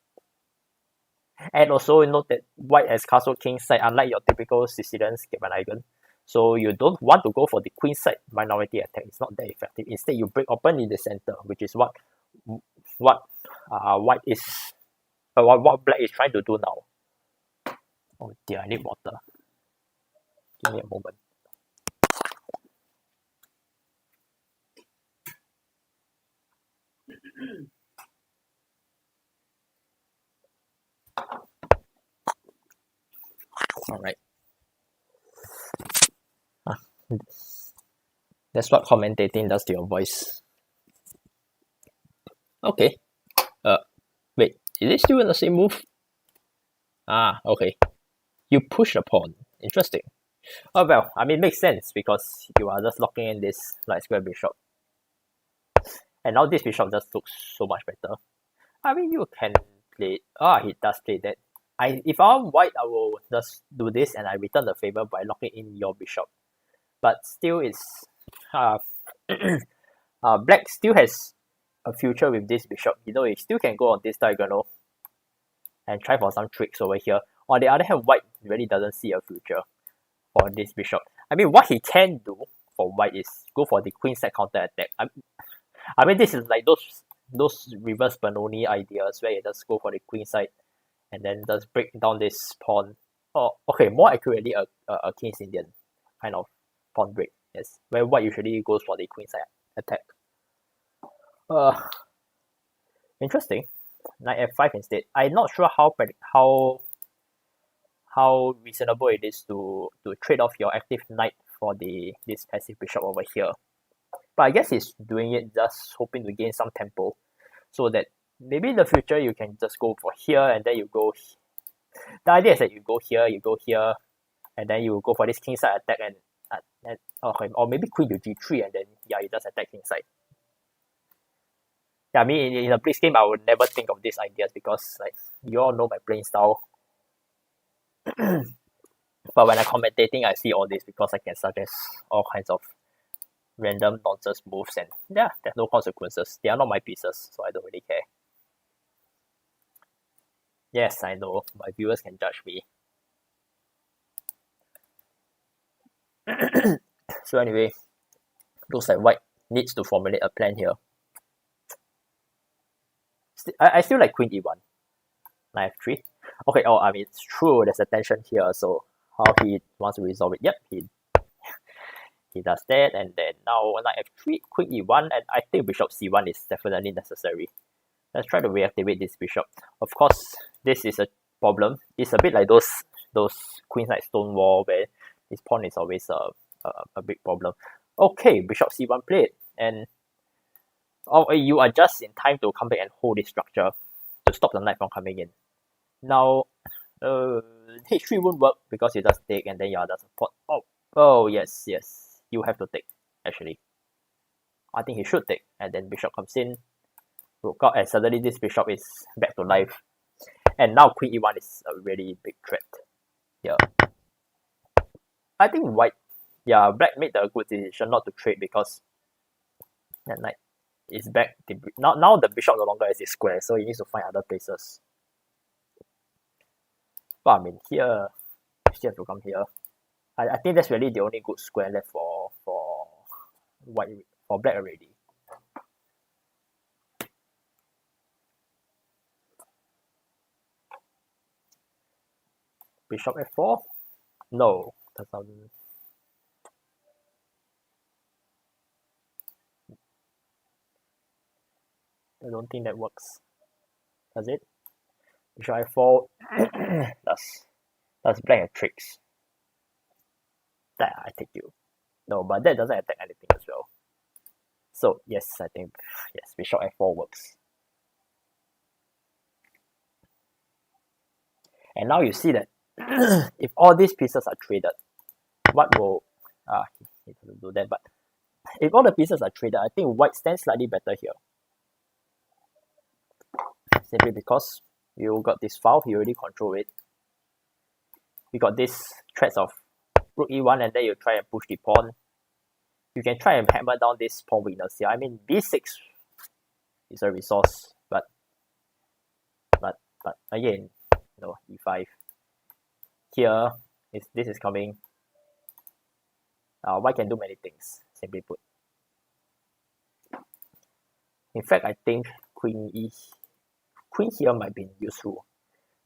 [SPEAKER 1] And also note that white has castle king side, unlike your typical Sicilian Scheveningen. So you don't want to go for the queen side minority attack. It's not that effective. Instead, you break open in the center, which is what white is, what black is trying to do now. Oh dear, I need water. Give me a moment. All right. That's what commentating does to your voice. Okay. Wait, is it still in the same move? Okay. You push the pawn. Interesting. Oh well, I mean, makes sense because you are just locking in this light square bishop. And now this bishop just looks so much better. I mean, you can play... he does play that. If I'm white, I will just do this and I return the favor by locking in your bishop. But still, it's... black still has a future with this bishop. You know, it still can go on this diagonal and try for some tricks over here. On the other hand, white really doesn't see a future for this bishop. I mean, what he can do for white is go for the queen side counter attack. I mean, this is like those reverse Benoni ideas where you just go for the queen side and then just break down this pawn. Or okay, more accurately, a King's Indian kind of pawn break. Yes, where white usually goes for the queen side attack. Interesting. Knight f5 instead. I'm not sure how reasonable it is to trade off your active knight for this passive bishop over here. But I guess he's doing it just hoping to gain some tempo, so that maybe in the future you can just go for here and then you go. The idea is that you go here, and then you go for this king side attack and or maybe queen to g3 and then you just attack king side. Yeah, I mean in a blitz game I would never think of these ideas because like you all know my playing style. But when I'm commentating, I see all this because I can suggest all kinds of random nonsense moves and yeah, there's no consequences. They are not my pieces, so I don't really care. Yes, I know, my viewers can judge me. So anyway, looks like white needs to formulate a plan here. I still like queen e1, knight f3. Okay, I mean, it's true, there's a tension here, so how he wants to resolve it. Yep, he does that, and then now knight f3, queen e1, and I think bishop c1 is definitely necessary. Let's try to reactivate this bishop. Of course, this is a problem. It's a bit like those queen side stone wall where this pawn is always a big problem. Okay, bishop c1 played, and you are just in time to come back and hold this structure to stop the knight from coming in. Now, h3 won't work because you just take and then you are just support. Oh yes, you have to take actually. I think he should take, and then bishop comes in, rook out, and suddenly this bishop is back to life. And now queen e1 is a really big threat. Yeah, I think black made the good decision not to trade because that knight is back. Now the bishop no longer has his square, so he needs to find other places. But I mean, here, you still have to come here. I think that's really the only good square left for white, for black already. Bishop f4? No, that doesn't. I don't think that works. Does it? Bishop f4 does black have tricks? That I take you. No, but that doesn't attack anything as well. So yes, I think yes, bishop f4 works. And now you see that if all these pieces are traded, what will he doesn't do that, but if all the pieces are traded, I think white stands slightly better here. Simply because you got this file, you already control it. You got this threats of rook e1 and then you try and push the pawn. You can try and hammer down this pawn weakness here. I mean, b6 is a resource, but again, e5. Here, this is coming. White can do many things, simply put. In fact, I think queen here might be useful.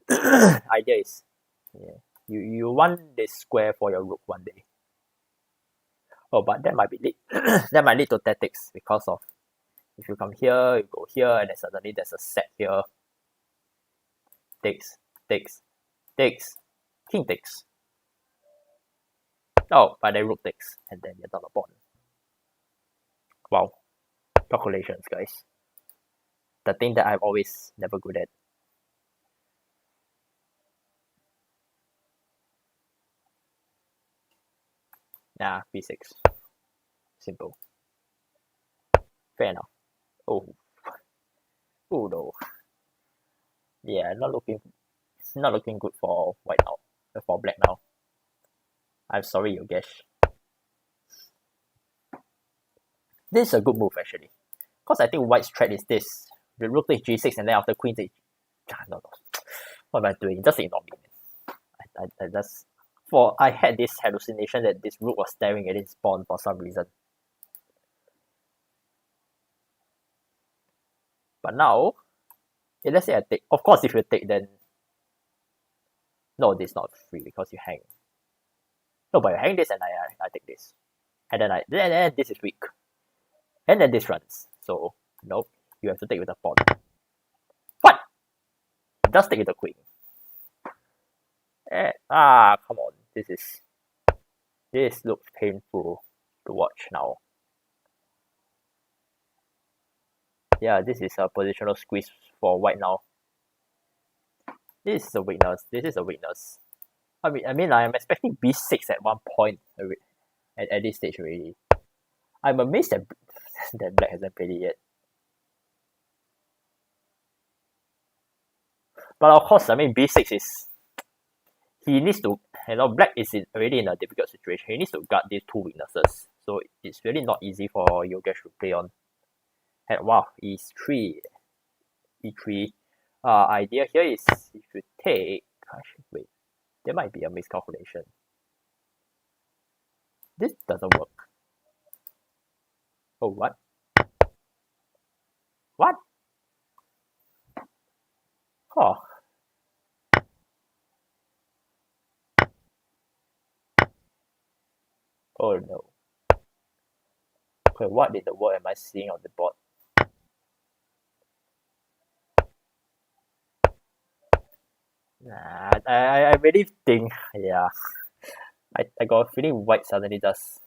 [SPEAKER 1] Idea is, you want this square for your rook one day. Oh, but that might be that might lead to tactics because of if you come here, you go here, and then suddenly there's a set here. Takes, king takes. Oh, but then rook takes, and then you're down a pawn. Wow, calculations, guys. The thing that I'm always never good at. Nah, b6. Simple. Fair enough. Oh. Oh no. Yeah, not looking good for white now. For black now. I'm sorry, Yogesh. This is a good move actually. Because I think white's threat is this. The rook takes g6 and then after queen takes... No. What am I doing? Just ignore me, man. I just... I had this hallucination that this rook was staring at its pawn for some reason. But now, okay, let's say I take... Of course, if you take, then... No, this is not free because you hang. No, but you hang this and I take this. And then this is weak. And then this runs. So, nope. You have to take with the pawn. What? Just take with the queen. Come on. This looks painful to watch now. Yeah, this is a positional squeeze for white now. This is a weakness. I mean, I'm expecting b6 at one point at this stage already. I'm amazed that black hasn't played it yet. But of course, I mean, b6 is... He needs to... black is already in a difficult situation. He needs to guard these two weaknesses. So it's really not easy for Yogesh to play on. And wow, e3. e3. Idea here is if you take... Wait, there might be a miscalculation. This doesn't work. Oh, what? What? Oh. Oh no. Okay, what in the world am I seeing on the board? Nah, I really think, yeah. I got a feeling white suddenly just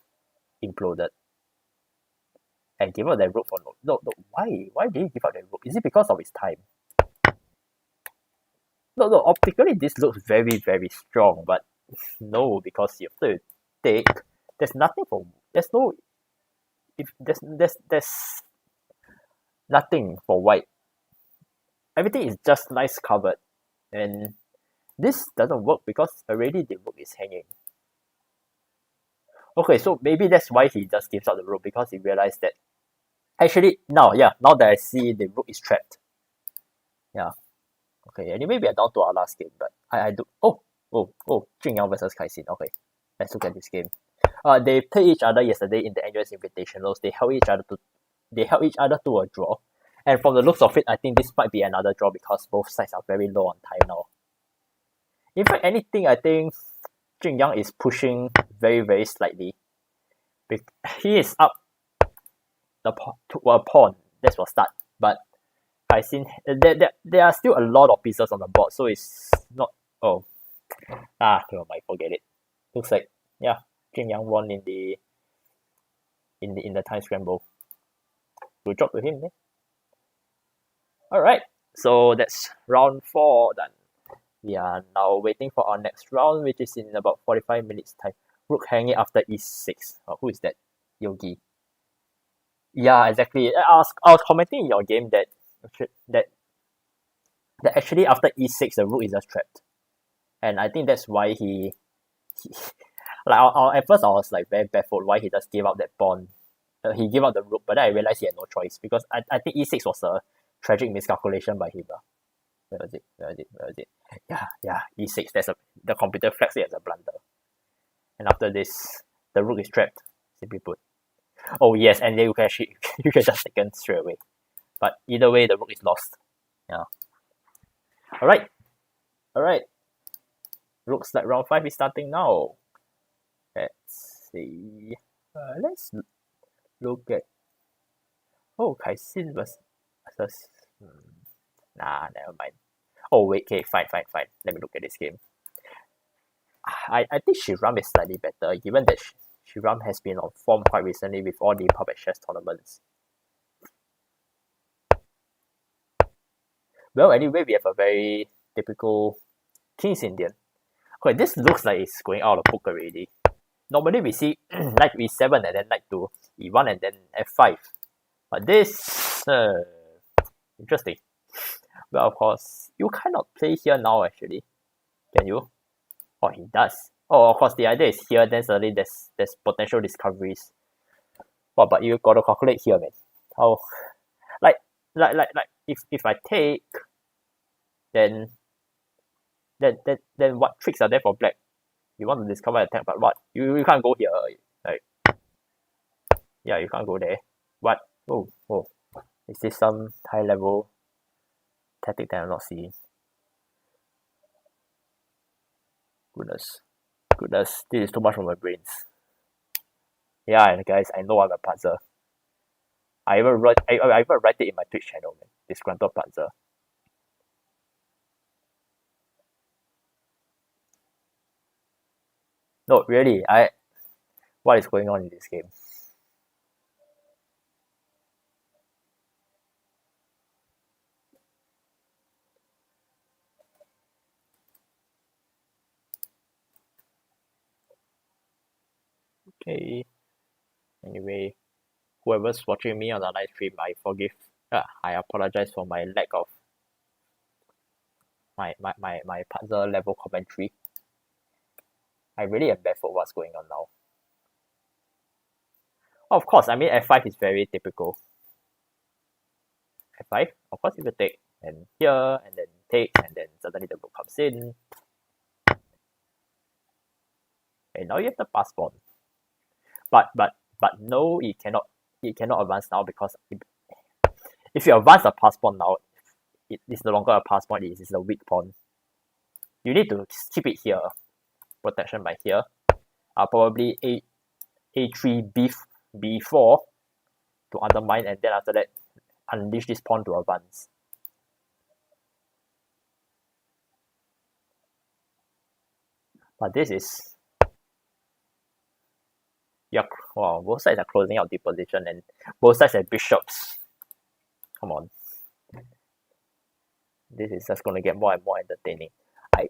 [SPEAKER 1] imploded. And give up that rook for no. Why did he give up that rook? Is it because of his time? No, optically this looks very, very strong, but no, because you have to take, there's nothing for, there's nothing for white. Everything is just nice covered. And this doesn't work because already the rook is hanging. Okay, so maybe that's why he just gives out the rook, because he realized that actually now that I see the rook is trapped. Yeah. Okay, anyway, we are down to our last game, but I do... Jing Yang versus Kai Xin. Okay, let's look at this game. They played each other yesterday in the NUS Invitationals. They held each other to a draw. And from the looks of it, I think this might be another draw because both sides are very low on time now. In fact, anything, I think Jing Yang is pushing very, very slightly. He is up to a pawn. That's for start. But Kai Xin, there are still a lot of pieces on the board, so it's not... never mind, forget it. Looks like, Jing Yang won in the time scramble. Good job to him, eh? Alright, so that's round 4 done. We are now waiting for our next round, which is in about 45 minutes time. Rook hanging after e6. Who is that? Yogi. Yeah, exactly. I was commenting in your game that actually after e6 the rook is just trapped. And I think that's why he at first I was like very baffled why he just gave up that pawn. He gave up the rook, but then I realized he had no choice because I think e6 was a tragic miscalculation by him. Where was it? Yeah, e6. The computer flags it as a blunder. And after this, the rook is trapped, simply put. Oh yes, and then you can just take it straight away. But either way, the rook is lost. Yeah. Alright. Looks like round 5 is starting now. Let's see. Let's look at... Kai Xin versus... never mind. Oh wait, okay, fine. Let me look at this game. I think Shiram is slightly better, given that Shiram has been on form quite recently with all the PubXChess tournaments. Well, anyway, we have a very typical King's Indian. Okay, this looks like it's going out of book already. normally we see knight e7 and then knight to e1 and then f5. But this, interesting. Well, of course, you cannot play here now actually. Can you? Oh, he does. Oh, of course, the idea is here, then suddenly there's potential discoveries. Oh, but you gotta calculate here, man. How, like, if I take, then what tricks are there for black? You want to discover attack, but what? You can't go here. Like, yeah, you can't go there. What? Oh, is this some high level tactic that I'm not seeing? Goodness, this is too much for my brains. Yeah, and guys, I know I'm a puzzler. I even write it in my Twitch channel, man. Disgruntled puzzler. No, really, what is going on in this game? Okay. Anyway, whoever's watching me on the live stream, I apologize for my lack of my puzzle level commentary. I really am baffled what's going on now. Of course, I mean f5 is very typical. f5, of course, if you take and here and then take and then suddenly the rook comes in. And now you have the pass pawn. But no, it cannot advance now because if you advance the pass pawn now, it is no longer a pass pawn, it is a weak pawn. You need to keep it here. Protection by here. Probably a3 b4 to undermine, and then after that unleash this pawn to advance. But this is, yeah, wow, both sides are closing out the position and both sides have bishops. Come on. This is just going to get more and more entertaining.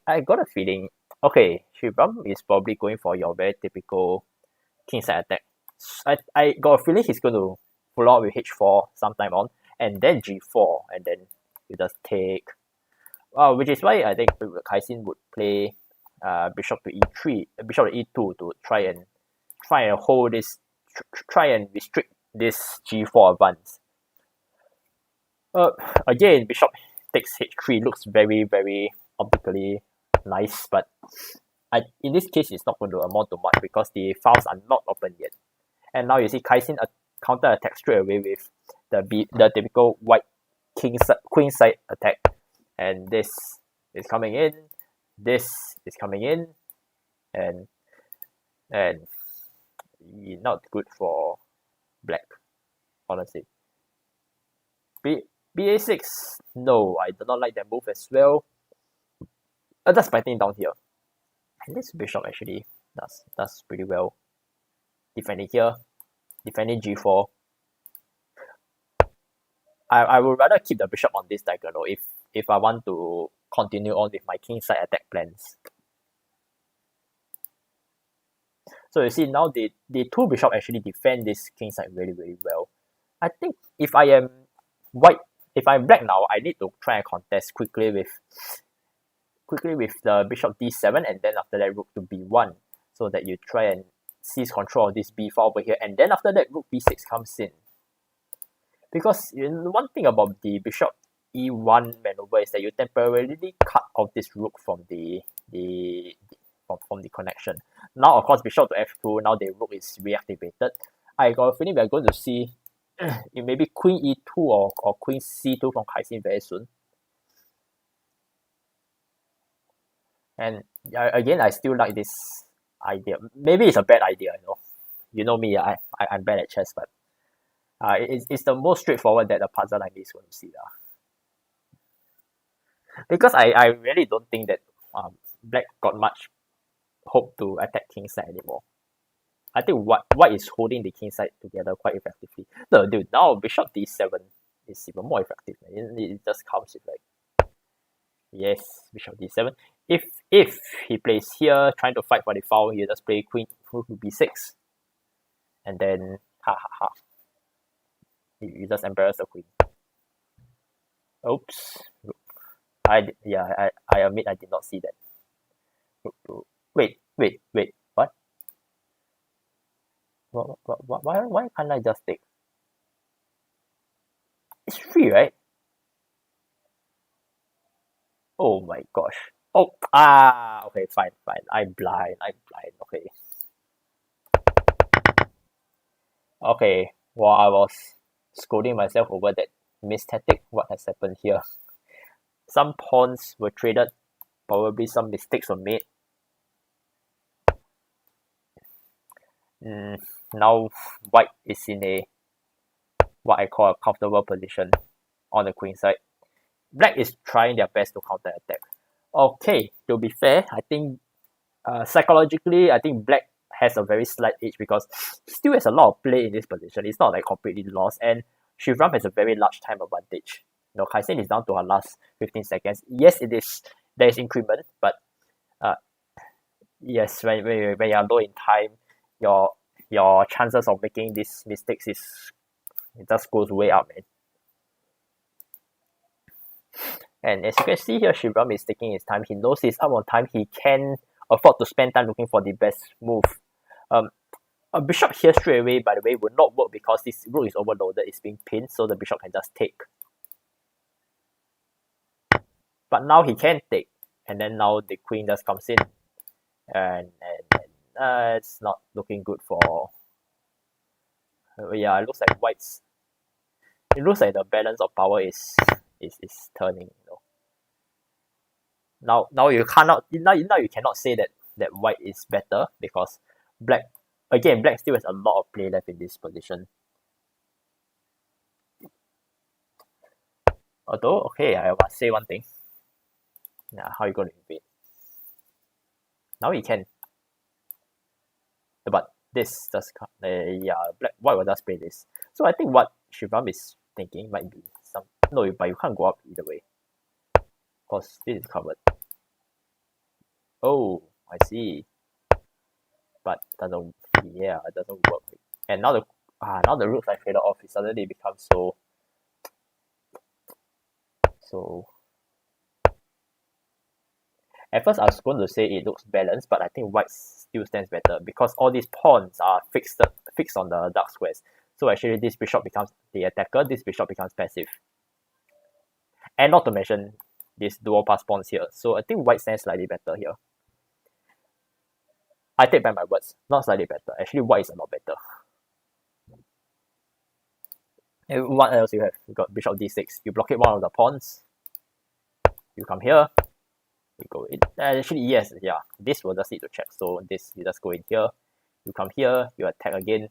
[SPEAKER 1] I got a feeling, okay, Shriram is probably going for your very typical kingside attack. I got a feeling he's going to follow up with h4 sometime on, and then g4, and then you just take. Which is why I think Kaisin would play bishop to e3, bishop to e2 to try and hold this, try and restrict this g4 advance. Again, bishop takes h3 looks very, very optically nice, but in this case it's not going to amount to much because the files are not open yet. And now you see Kaisin counter attack straight away with the typical white queen side attack, and this is coming in, this is coming in, and not good for black, honestly. ba6, no, I do not like that move as well. That's fighting down here, and this bishop actually does pretty well. Defending here, defending g4. I would rather keep the bishop on this diagonal if I want to continue on with my kingside attack plans. So you see now the two bishop actually defend this kingside really, really well. I think if I am white, if I'm black now, I need to try and contest quickly with the bishop d7, and then after that rook to b1, so that you try and seize control of this b4 over here, and then after that rook b6 comes in. Because one thing about the bishop e1 maneuver is that you temporarily cut off this rook from the connection. Now of course bishop to f2, now the rook is reactivated. I got a feeling we are going to see maybe queen e2 or queen c2 from Kaisin very soon. And again, I still like this idea. Maybe it's a bad idea, you know me, I'm bad at chess, but it's the most straightforward that a puzzle like this is going to see. Because I really don't think that black got much hope to attack kingside anymore. I think white is holding the kingside together quite effectively. No, dude, now bishop d7 is even more effective. It just comes with like, yes, bishop d7. If he plays here trying to fight for the foul, he just play queen rook to b6. And then, ha ha ha. You just embarrass the queen. Oops. I admit I did not see that. Wait. What? Why can't I just take? It's free, right? Oh my gosh. Oh, okay, fine. I'm blind. Okay. Okay, while I was scolding myself over that mistake, what has happened here? Some pawns were traded, probably some mistakes were made. Now white is in a what I call a comfortable position on the queen side. Black is trying their best to counter attack. Okay, to be fair, I think psychologically, I think black has a very slight edge because he still has a lot of play in this position. It's not like completely lost, and Shivram has a very large time advantage. Kaisen is down to her last 15 seconds. Yes, there is increment, but yes, when you are low in time, your chances of making these mistakes it just goes way up, man. And as you can see here, Shivram is taking his time. He knows he's up on time. He can afford to spend time looking for the best move. A bishop here straight away, by the way, would not work because this rook is overloaded. It's being pinned, so the bishop can just take. But now he can take, and then now the queen just comes in, and it's not looking good for. Yeah, it looks like white's. It looks like the balance of power is turning. Now you cannot say that white is better because black still has a lot of play left in this position. Although, okay, I must say one thing. Now, how are you going to invade? Now you can. But this just white will just play this. So I think what Shivram is thinking might be but you can't go up either way. Because this is covered. Oh, I see. But it doesn't work. And now the rooks are faded off. It suddenly becomes so. At first, I was going to say it looks balanced, but I think white still stands better because all these pawns are fixed on the dark squares. So actually, this bishop becomes the attacker. This bishop becomes passive. And not to mention this dual pass pawns here. So I think white stands slightly better here. I take back my words. Not slightly better. Actually, white is a lot better. And what else you have? You got bishop d6. You blockade one of the pawns. You come here. You go in. Actually, yes, yeah. This will just need to check. So this, you just go in here. You come here. You attack again.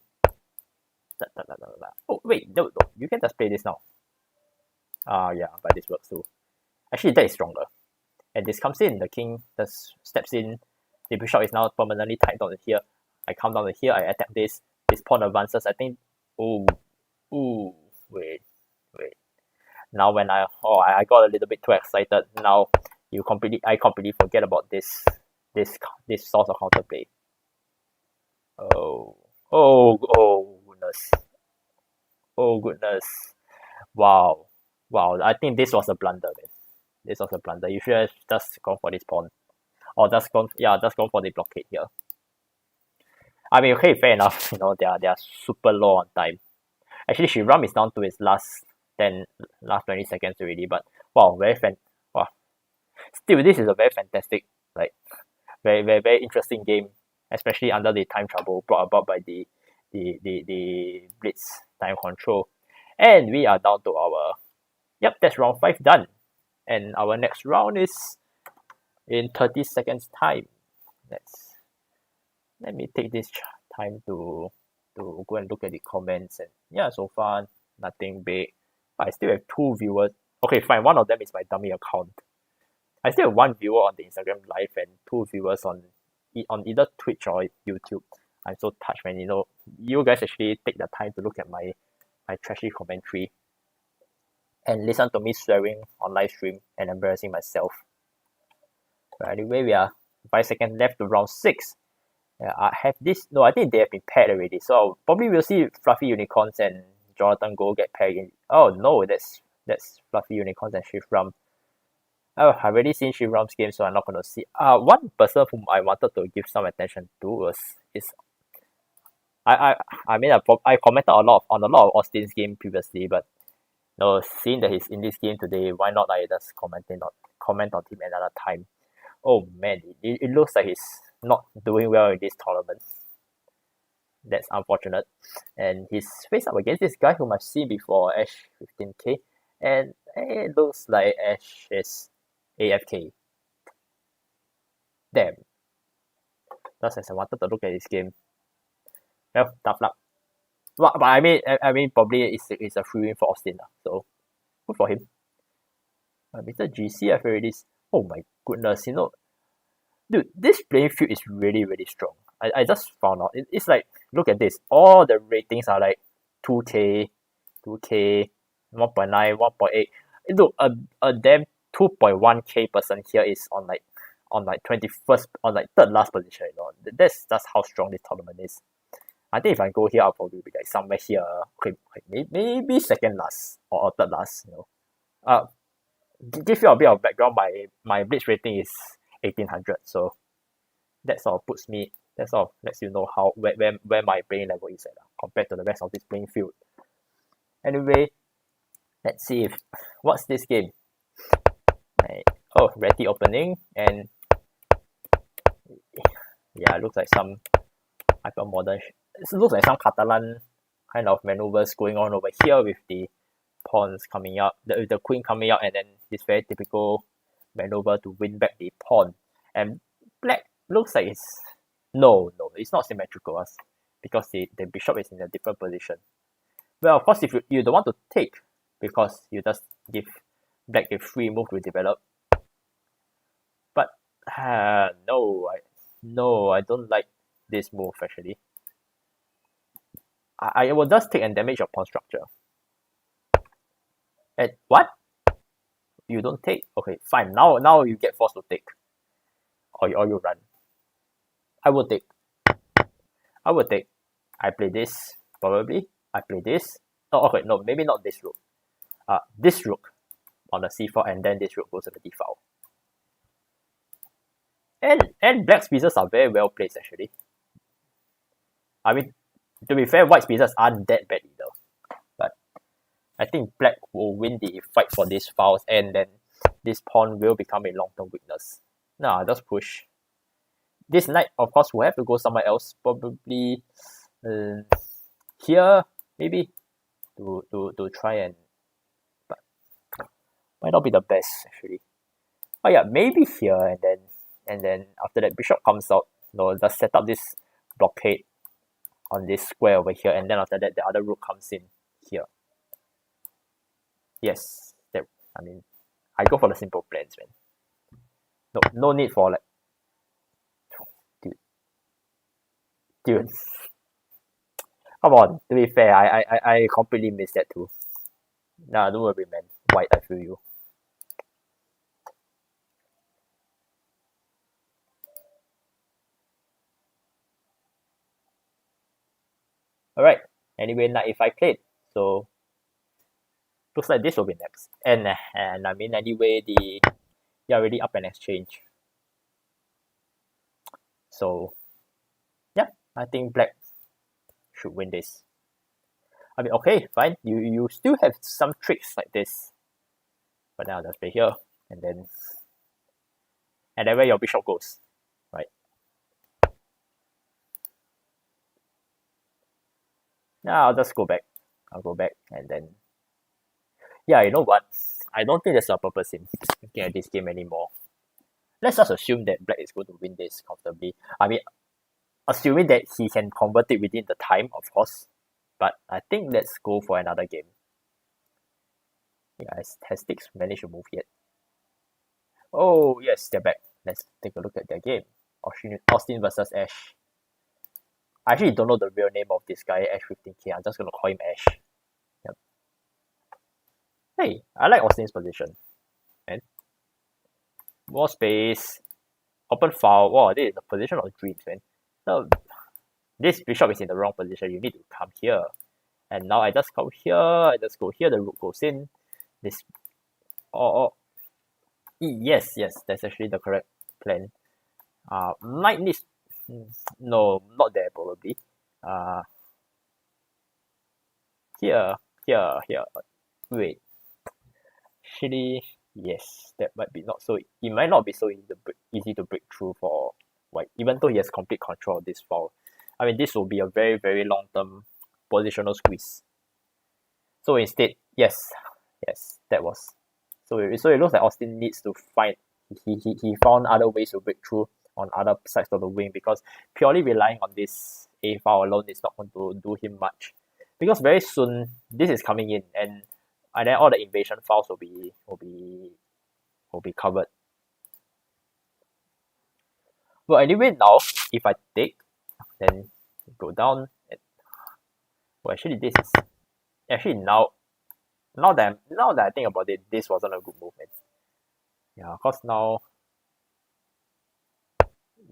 [SPEAKER 1] Oh wait, no. You can just play this now. Yeah, but this works too. Actually, that is stronger. And this comes in. The king just steps in. The bishop is now permanently tied down to here. I come down to here. I attack this. This pawn advances. I think. Wait. Now when I got a little bit too excited. Now I completely forget about this source of counterplay. Oh goodness. Wow. I think this was a blunder, man. This was a blunder. You should have just gone for this pawn. Or just gone for the blockade here. I mean, okay, fair enough. They are super low on time. Actually, Shivram is down to his last 20 seconds already. But wow, still, this is a very fantastic, very, very, very interesting game, especially under the time trouble brought about by the blitz time control. And we are down to that's round 5 done. And our next round is in 30 seconds time. Let me take this time to go and look at the comments. And yeah, so far nothing big. But I still have 2 viewers. Okay, fine. One of them is my dummy account. I still have 1 viewer on the Instagram live and 2 viewers on either Twitch or YouTube. I'm so touched when you guys actually take the time to look at my trashy commentary and listen to me swearing on live stream and embarrassing myself. But anyway, we are 5 seconds left to round 6. Yeah, I have this. No, I think they have been paired already. So probably we'll see Fluffy Unicorns and Jonathan Go get paired in. Oh no, that's Fluffy Unicorns and Shift Rum. Oh, I've already seen Shift Rum's game, so I'm not gonna see. One person whom I wanted to give some attention to is I mean I commented on a lot of Austin's game previously, but no, seeing that he's in this game today, why not I just comment on him another time? Oh man, it looks like he's not doing well in this tournament. That's unfortunate. And he's faced up against this guy whom I've seen before, Ash 15k, and it looks like Ash is AFK. Damn. Just as I wanted to look at this game. Well, tough luck. But I mean, probably it's a free win for Austin, so good for him. Mr. GC, I've already. Oh my goodness, dude, this playing field is really, really strong. I just found out. It's like, look at this. All the ratings are like 2K, 1.9, 1.8. Look, a damn 2.1K person here is on like 21st, on like third last position. That's how strong this tournament is. I think if I go here, I'll probably be like somewhere here. Okay, maybe second last or third last. Give you a bit of background. My blitz rating is 1800, so that sort of lets you know how where my playing level is at compared to the rest of this playing field. Anyway, let's see if what's this game. Oh, ready opening, and yeah, it looks like some hyper modern. It looks like some Catalan kind of maneuvers going on over here with the pawns coming up, the queen coming out, and then this very typical maneuver to win back the pawn. And black looks like it's not symmetrical because the bishop is in a different position. Well, of course, if you don't want to take, because you just give black a free move to develop. But no, I don't like this move actually. I will just take and damage your pawn structure. And what? You don't take? Okay, fine. Now you get forced to take. Or you run. I will take. I play this, probably. I play this. Oh, okay, no, maybe not this rook. This rook on the c4, and then this rook goes to the d-file. And black's pieces are very well placed actually. I mean, to be fair, white's pieces aren't that bad either. But I think black will win the fight for these files, and then this pawn will become a long-term weakness. Nah, just push. This knight, of course, will have to go somewhere else. Probably here, maybe, to try and... But might not be the best, actually. Oh yeah, maybe here, and then after that, bishop comes out. Just set up this blockade on this square over here, and then after that, the other rook comes in here. Yes, I mean, I go for the simple plans, man. No need for like, dude. Come on, to be fair, I completely missed that too. Nah, don't worry, man. White, I feel you. Alright, anyway, knight if I played, so looks like this will be next. And I mean, anyway, you're already up an exchange. So, yeah, I think black should win this. I mean, okay, fine. You still have some tricks like this. But now just play here, and then where your bishop goes, right? Now I'll just go back. I'll go back, and then yeah, you know what? I don't think there's a purpose in looking at this game anymore. Let's just assume that black is going to win this comfortably. I mean, assuming that he can convert it within the time, of course. But I think let's go for another game. Yeah, has Sticks managed to move yet? Oh, yes, they're back. Let's take a look at their game. Austin versus Ash. I actually don't know the real name of this guy, Ash 15k. I'm just going to call him Ash. Yep. Hey, I like Austin's position. And more space. Open file. Wow, this is the position of dreams, man. So this bishop is in the wrong position. You need to come here. And now I just come here. I just go here. The rook goes in. This. Yes, that's actually the correct plan. Knight needs. No, not there probably. Here. Wait. Actually, yes, that might be not so. It might not be so easy to break through for white, even though he has complete control of this file. I mean, this will be a very, very long-term positional squeeze. So instead, yes, that was. So it looks like Austin needs to find. He found other ways to break through on other sides of the wing, because purely relying on this A file alone is not going to do him much. Because very soon this is coming in, and then all the invasion files will be covered. Well, anyway, now if I take, then go down. And, well, actually, this is actually now that I think about it, this wasn't a good movement. Yeah, cause now,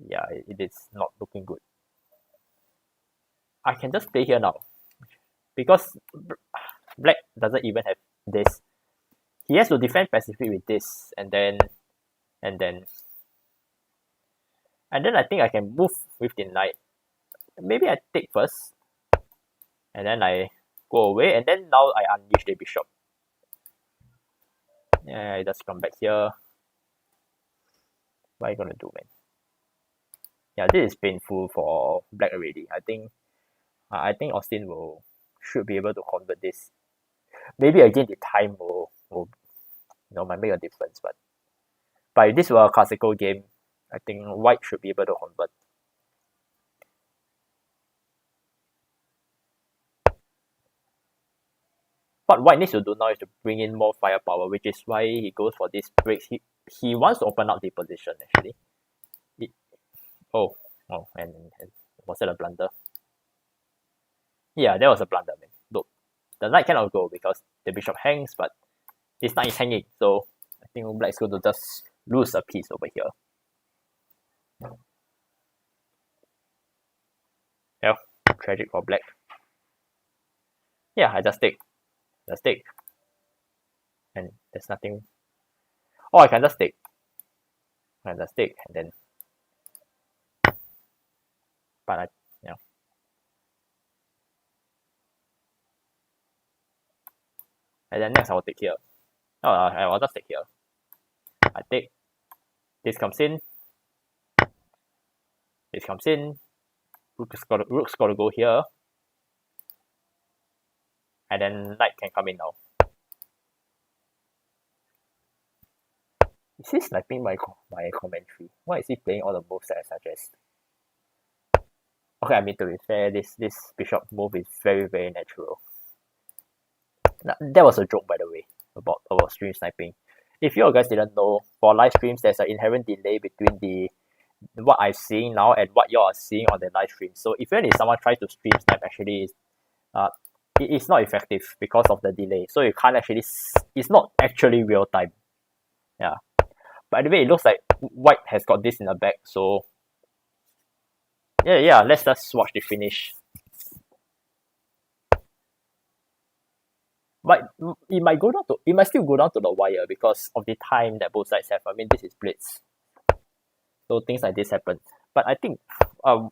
[SPEAKER 1] yeah, it is not looking good. I can just play here now, because black doesn't even have this. He has to defend passively with this, and then I think I can move with the knight. Maybe I take first, and then I go away, and then now I unleash the bishop. Yeah, I just come back here. What are you gonna do, man? Yeah, this is painful for black already. I think Austin should be able to convert this. Maybe again the time will might make a difference, but if this were a classical game, I think white should be able to convert. What white needs to do now is to bring in more firepower, which is why he goes for this breaks. He wants to open up the position actually. And was that a blunder? Yeah, that was a blunder, man. Look, the knight cannot go because the bishop hangs, but this knight is hanging, so I think black is going to just lose a piece over here. Yeah, tragic for black. Yeah, I just take. And there's nothing. Oh, I can just take. And then. But and then next I will take here. Oh, I will just take here. I take. This comes in. Rook's got to go here. And then knight can come in now. Is he sniping my commentary? Why is he playing all the moves that I suggest? Okay, I mean, to be fair, this bishop move is very, very natural. That was a joke, by the way, about stream sniping. If you guys didn't know, for live streams, there's an inherent delay between what I'm seeing now and what you are seeing on the live stream. So even if someone tries to stream snipe, actually, it is not effective because of the delay. So you can't actually. It's not actually real time. Yeah. By the way, it looks like white has got this in the back. So yeah. Let's just watch the finish. But it might still go down to the wire because of the time that both sides have. I mean, this is blitz, so things like this happen. But I think,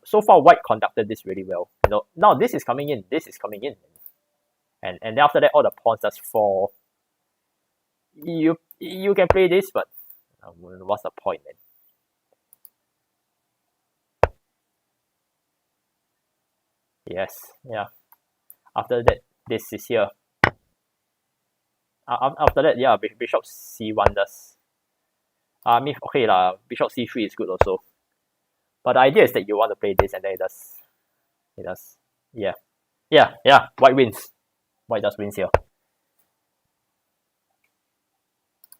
[SPEAKER 1] so far white conducted this really well. Now this is coming in, and then after that all the pawns just fall. You can play this, but what's the point, man? Yes, yeah. After that, this is here. After that, yeah, bishop c1 does. I mean, okay lah, bishop c3 is good also. But the idea is that you want to play this, and then it does. Yeah. White wins. White just wins here.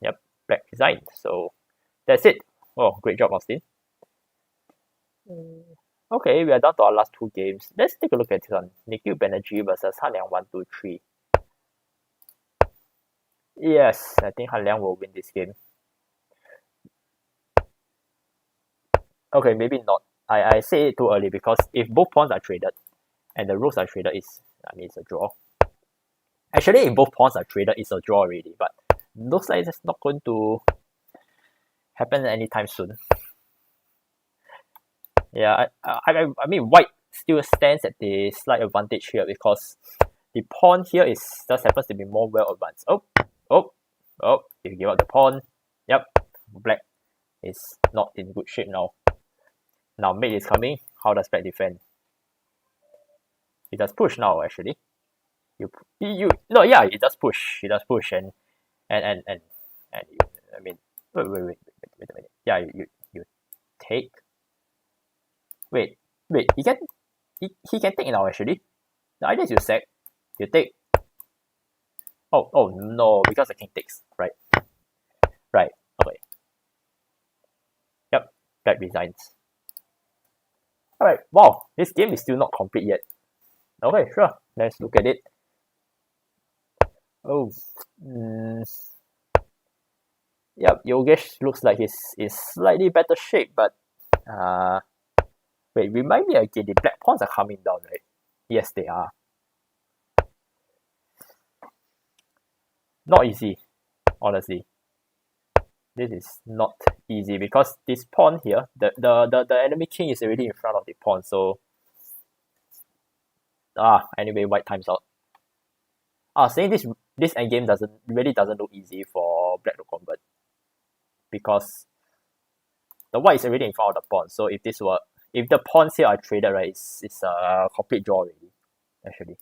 [SPEAKER 1] Yep, black resigned. So that's it. Oh, great job, Austin. Okay, we are down to our last two games. Let's take a look at this one. Nikhil Banerjee versus Han Liang 123. Yes, I think Han Liang will win this game. Okay, maybe not. I say it too early because if both pawns are traded and the rook are traded, it's a draw. Actually, if both pawns are traded, it's a draw already, but looks like it's not going to happen anytime soon. Yeah, I mean, white still stands at the slight advantage here because the pawn here just happens to be more well advanced. Oh, you give up the pawn. Yep, black is not in good shape now. Now mate is coming. How does black defend? He does push now actually. It does push. He does push and you, I mean wait a minute. Yeah, you take. Wait, he can take now actually. The idea is you sack, you take. Oh no, because the king takes, right? Okay. Yep, black resigns. Alright, wow, this game is still not complete yet. Okay, sure, let's look at it. Oh, yep, Yogesh looks like he's slightly better shape, but wait, remind me again, the black pawns are coming down, right? Yes, they are. Not easy, honestly. This is not easy because this pawn here, the enemy king is already in front of the pawn, so anyway, white times out. Saying this endgame really doesn't look easy for black to convert because the white is already in front of the pawn. So if the pawns here are traded, right, it's a complete draw already, actually.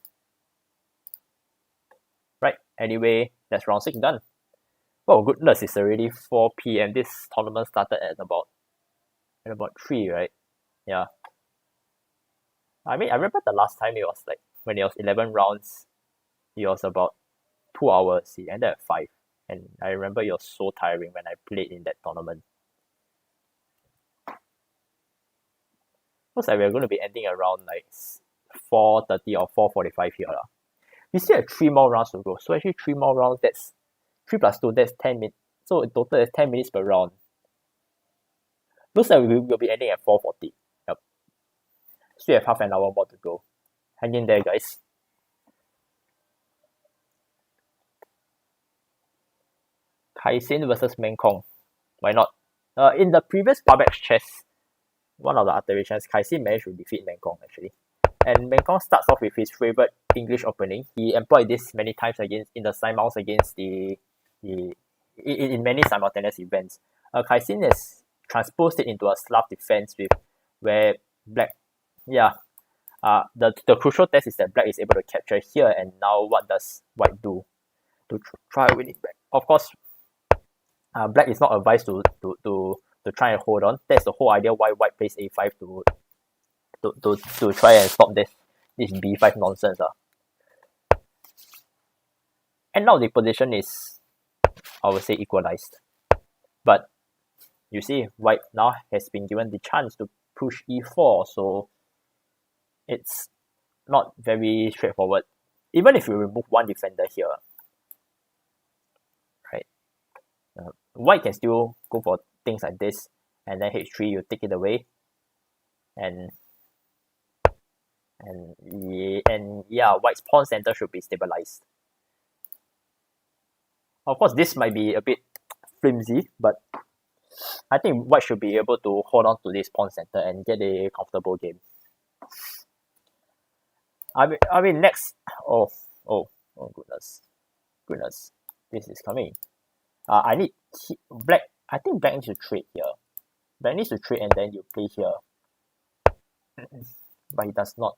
[SPEAKER 1] Right. Anyway, that's round 6 done. Oh goodness, it's already 4 p.m. This tournament started at about 3, right? Yeah. I mean, I remember the last time it was like when it was 11 rounds, it was about 2 hours. It ended at 5, and I remember it was so tiring when I played in that tournament. Looks like we're going to be ending around like 4:30 or 4:45 here. We still have 3 more rounds to go. So actually 3 more rounds, that's 3 plus 2, that's 10 minutes. So in total, that's 10 minutes per round. Looks like we'll be ending at 4:40. Yep. Still have half an hour more to go. Hang in there, guys. Kaisin versus Mengkong. Why not? In the previous PubXChess, one of the iterations, Kaisin managed to defeat Mengkong actually. And Mengkong starts off with his favorite English opening. He employed this many times in the simultaneous against in many simultaneous events. Kaisin has transposed it into a Slav defense where black, the crucial test is that black is able to capture here, and now what does white do to try winning back? Of course, black is not advised to try and hold on. That's the whole idea why white plays a5 to try and stop this b5 nonsense. And now the position is, I would say, equalized. But you see, white now has been given the chance to push e4, so it's not very straightforward. Even if you remove one defender here, right? White can still go for things like this, and then h3 you take it away, and white's pawn center should be stabilized. Of course, this might be a bit flimsy, but I think white should be able to hold on to this pawn center and get a comfortable game. I mean next. Oh goodness, this is coming. I need black. I think black needs to trade here. Black needs to trade and then you play here, but he does not.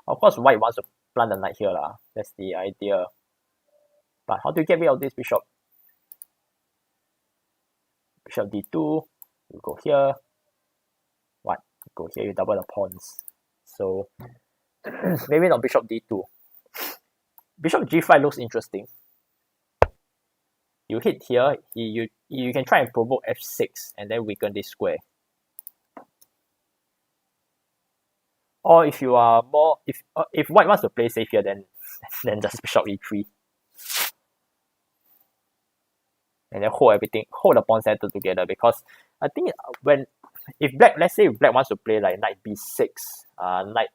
[SPEAKER 1] Of course, white wants to plant the knight here lah. That's the idea. But how do you get rid of this bishop? Bishop d2. You go here. What? You go here. You double the pawns. So maybe not bishop d2. Bishop g5 looks interesting. You hit here. You can try and provoke f6 and then weaken this square. Or if you are more, if white wants to play safe here, then just bishop e3. and then hold the pawn center together, because I think let's say if black wants to play like knight b6, knight,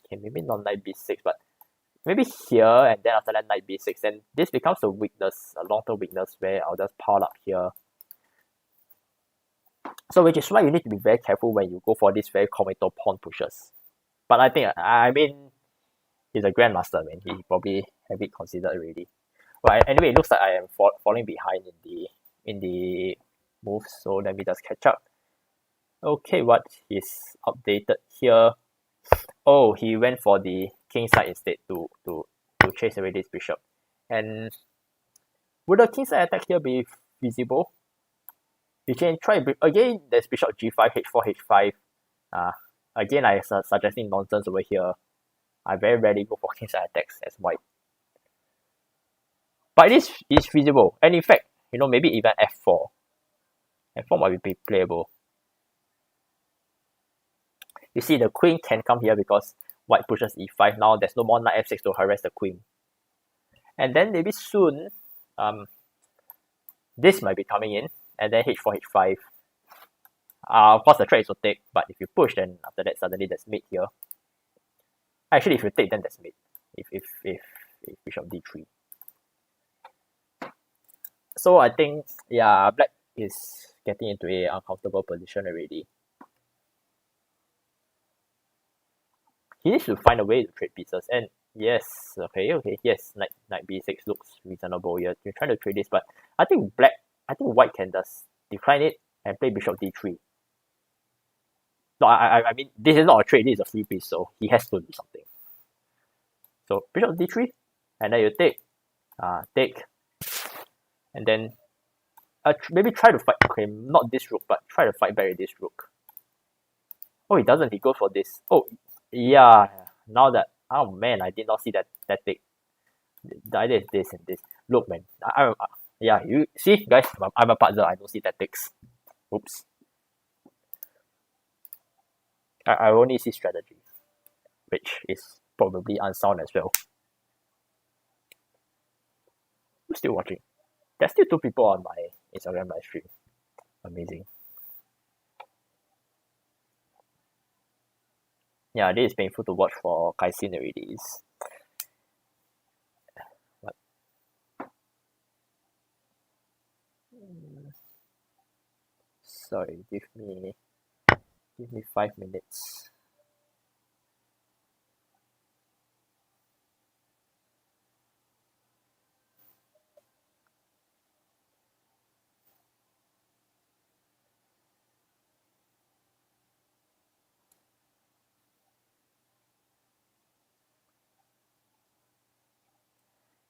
[SPEAKER 1] okay, maybe not knight b6, but maybe here, and then after that knight b6, then this becomes a weakness, a long-term weakness, where I'll just pile up here. So which is why you need to be very careful when you go for these very committal pawn pushes. But I mean, he's a grandmaster, man. He probably have it considered already. But anyway, it looks like I am falling behind in the moves, so let me just catch up. Okay, what is updated here? Oh, he went for the king side instead to chase away this bishop. And would the king side attack here be feasible? You can try again. There's bishop g5, h4, h5. Again, I suggesting nonsense over here. I very rarely go for king side attacks as white. But it is feasible. And in fact, maybe even f4. f4 might be playable. You see, the queen can come here because white pushes e5. Now there's no more knight f6 to harass the queen. And then maybe soon, this might be coming in, and then h4, h5. Of course, the threat is to take, but if you push, then after that, suddenly there's mate here. Actually, if you take, then there's mate. If bishop d3. So I think, yeah, black is getting into a uncomfortable position already. He needs to find a way to trade pieces, and yes, okay, yes, knight b6 looks reasonable. You're trying to trade this, but I think white can just decline it and play bishop d3. No, I mean, this is not a trade, this is a free piece, so he has to do something. So bishop d3, and then you take, and then maybe try to fight. Okay, not this rook, but try to fight back with this rook. Oh, he doesn't. He goes for this. Oh, yeah. Now that, oh man, I did not see that tactic. The idea is this and this. Look, man. Yeah, you see, guys. I'm a puzzler. I don't see tactics. Oops. I only see strategy, which is probably unsound as well. Who's still watching? There's still 2 people on my Instagram live stream. Amazing. Yeah, this is painful to watch for Kaisin already. What? Sorry, give me 5 minutes.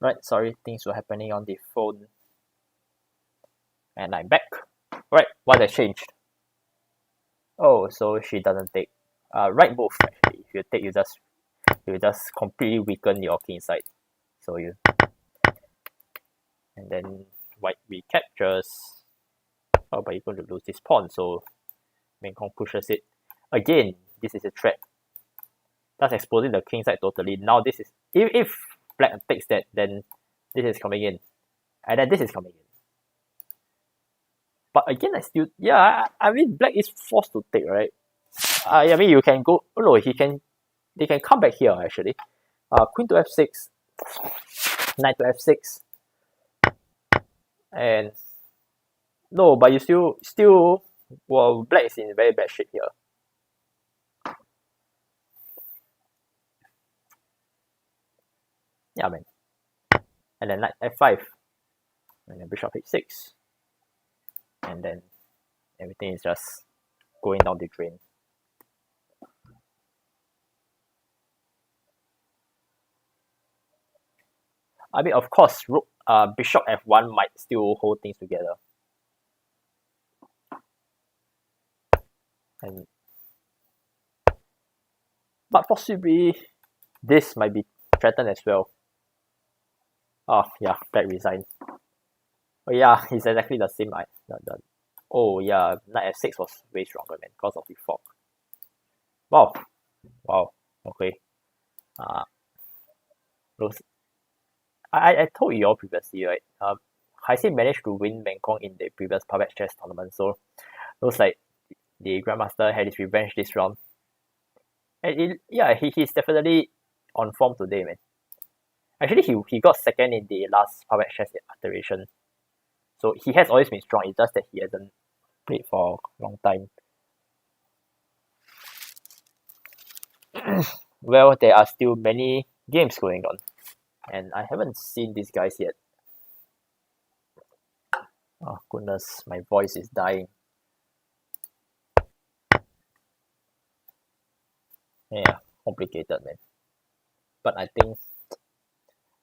[SPEAKER 1] Right, sorry, things were happening on the phone. And I'm back. Right, what has changed? Oh, so she doesn't take. Right move, actually. If you take, you just completely weaken your king side. So and then white recaptures. Oh, but you're going to lose this pawn, so Meng Kong pushes it. Again, this is a threat. That's exposing the king side totally. Now this is, if black takes that, then this is coming in. And then this is coming in. But again, I mean, black is forced to take, right? I mean, you can go, oh no, they can come back here, actually. Queen to f6, knight to f6. And, no, but you still, well, black is in very bad shape here. Yeah, man. And then knight f5. And then bishop h6. And then everything is just going down the drain. I mean, of course, bishop f1 might still hold things together. But possibly, this might be threatened as well. Oh, yeah, black resigned. Oh, yeah, it's exactly the same. Oh, yeah, knight f6 was way stronger, man, because of the fork. Wow, okay. I told you all previously, right? Haisi managed to win Mengkong in the previous PubXChess tournament, so looks like the Grandmaster had his revenge this round. And he's definitely on form today, man. Actually, he got second in the last PubXChess iteration, so he has always been strong. It's just that he hasn't played for a long time. Well, there are still many games going on, and I haven't seen these guys yet. Oh goodness, my voice is dying. Yeah, complicated, man. But I think,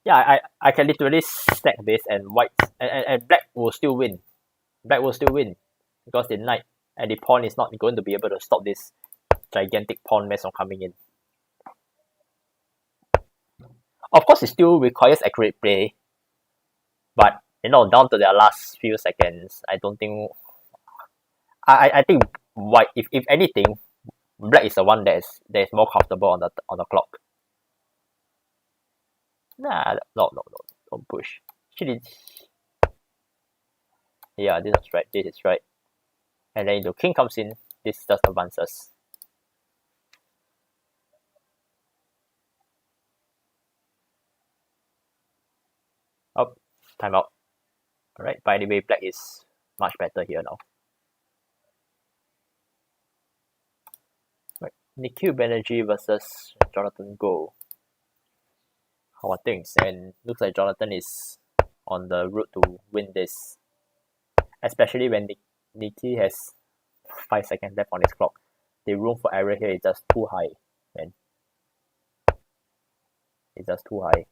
[SPEAKER 1] yeah, I can literally stack this, and white and black will still win. Black will still win because the knight and the pawn is not going to be able to stop this gigantic pawn mess from coming in. Of course, it still requires accurate play, but down to their last few seconds, I don't think. I think white, if anything, black is the one that is more comfortable on the clock. Nah, no, don't push. Actually, yeah, this is right. This is right. And then the king comes in. This just advances. Oh, timeout. Alright, by the way, black is much better here now. Right, Nikhil Banerjee versus Jonathan Goh. How are things? And looks like Jonathan is on the route to win this. Especially when Nikhil has 5 seconds left on his clock. The room for error here is just too high, man. It's just too high.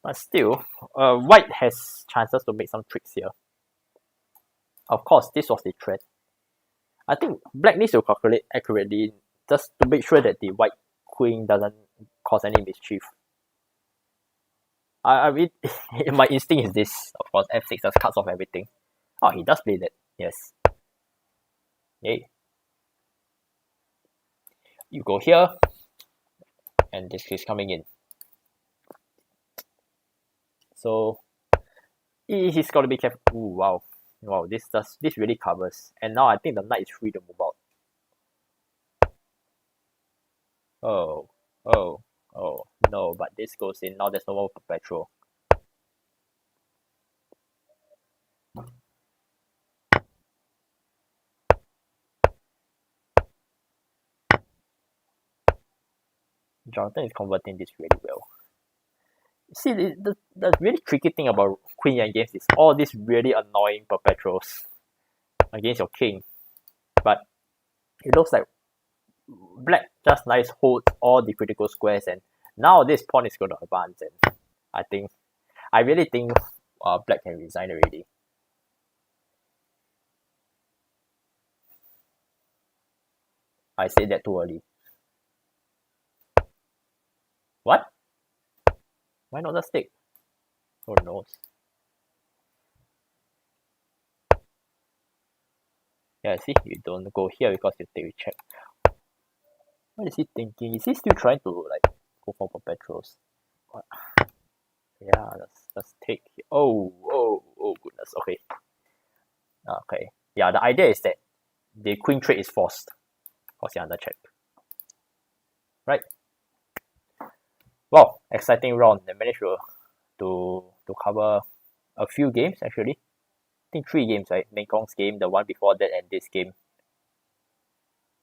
[SPEAKER 1] But still, white has chances to make some tricks here. Of course, this was the threat. I think black needs to calculate accurately just to make sure that the white queen doesn't cause any mischief. I mean, my instinct is this. Of course, f6 just cuts off everything. Oh, he does play that. Yes. Yay. You go here, and this is coming in. So he's got to be careful. Ooh, wow, this really covers. And now I think the knight is free to move out. Oh no, but this goes in. Now there's no more perpetual. Jonathan is converting this really well. See, the really tricky thing about Queen Yan games is all these really annoying perpetuals against your king. But it looks like black just nice holds all the critical squares, and now this pawn is going to advance, and I really think black can resign already. I said that too early. What? Why not just take? Who knows? Yeah, see, you don't go here because you take a check. What is he thinking? Is he still trying to like go for perpetuals? What? Yeah, let's take. Oh goodness. Okay. Yeah, the idea is that the queen trade is forced because you're under check. Right. Wow, exciting round. They managed to cover a few games actually. I think 3 games, right? Mengkong's game, the one before that, and this game.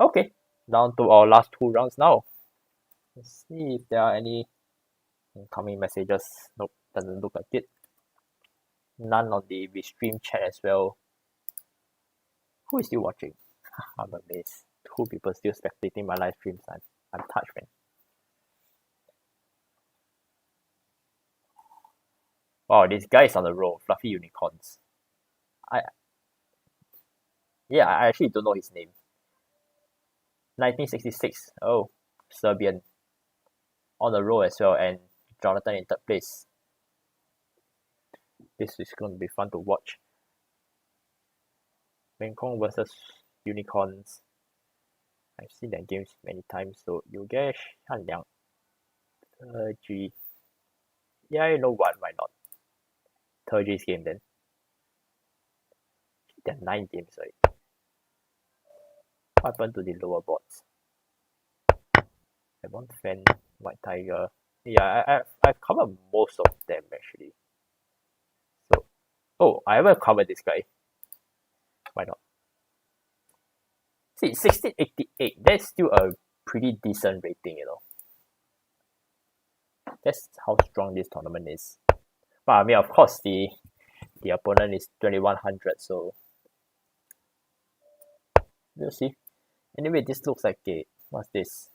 [SPEAKER 1] Okay, down to our last 2 rounds now. Let's see if there are any incoming messages. Nope, doesn't look like it. None on the restream chat as well. Who is still watching? I'm amazed. 2 people still spectating my live streams. I'm touched, man. Wow, this guy is on the roll. Fluffy Unicorns. I actually don't know his name. 1966. Oh, Serbian. On the roll as well, and Jonathan in 3rd place. This is going to be fun to watch. Mengkong versus Unicorns. I've seen their games many times. So Yogesh Hanliang. G. Yeah, you know what? Why not? Third G's game then. There are 9 games, right? What happened to the lower boards? I want Fan, White Tiger. Yeah, I've covered most of them actually. So, oh, I haven't covered this guy. Why not? See, 1688. That's still a pretty decent rating, you know. That's how strong this tournament is. But I mean, of course, the opponent is 2100, so we'll see. Anyway, this looks like a what's this?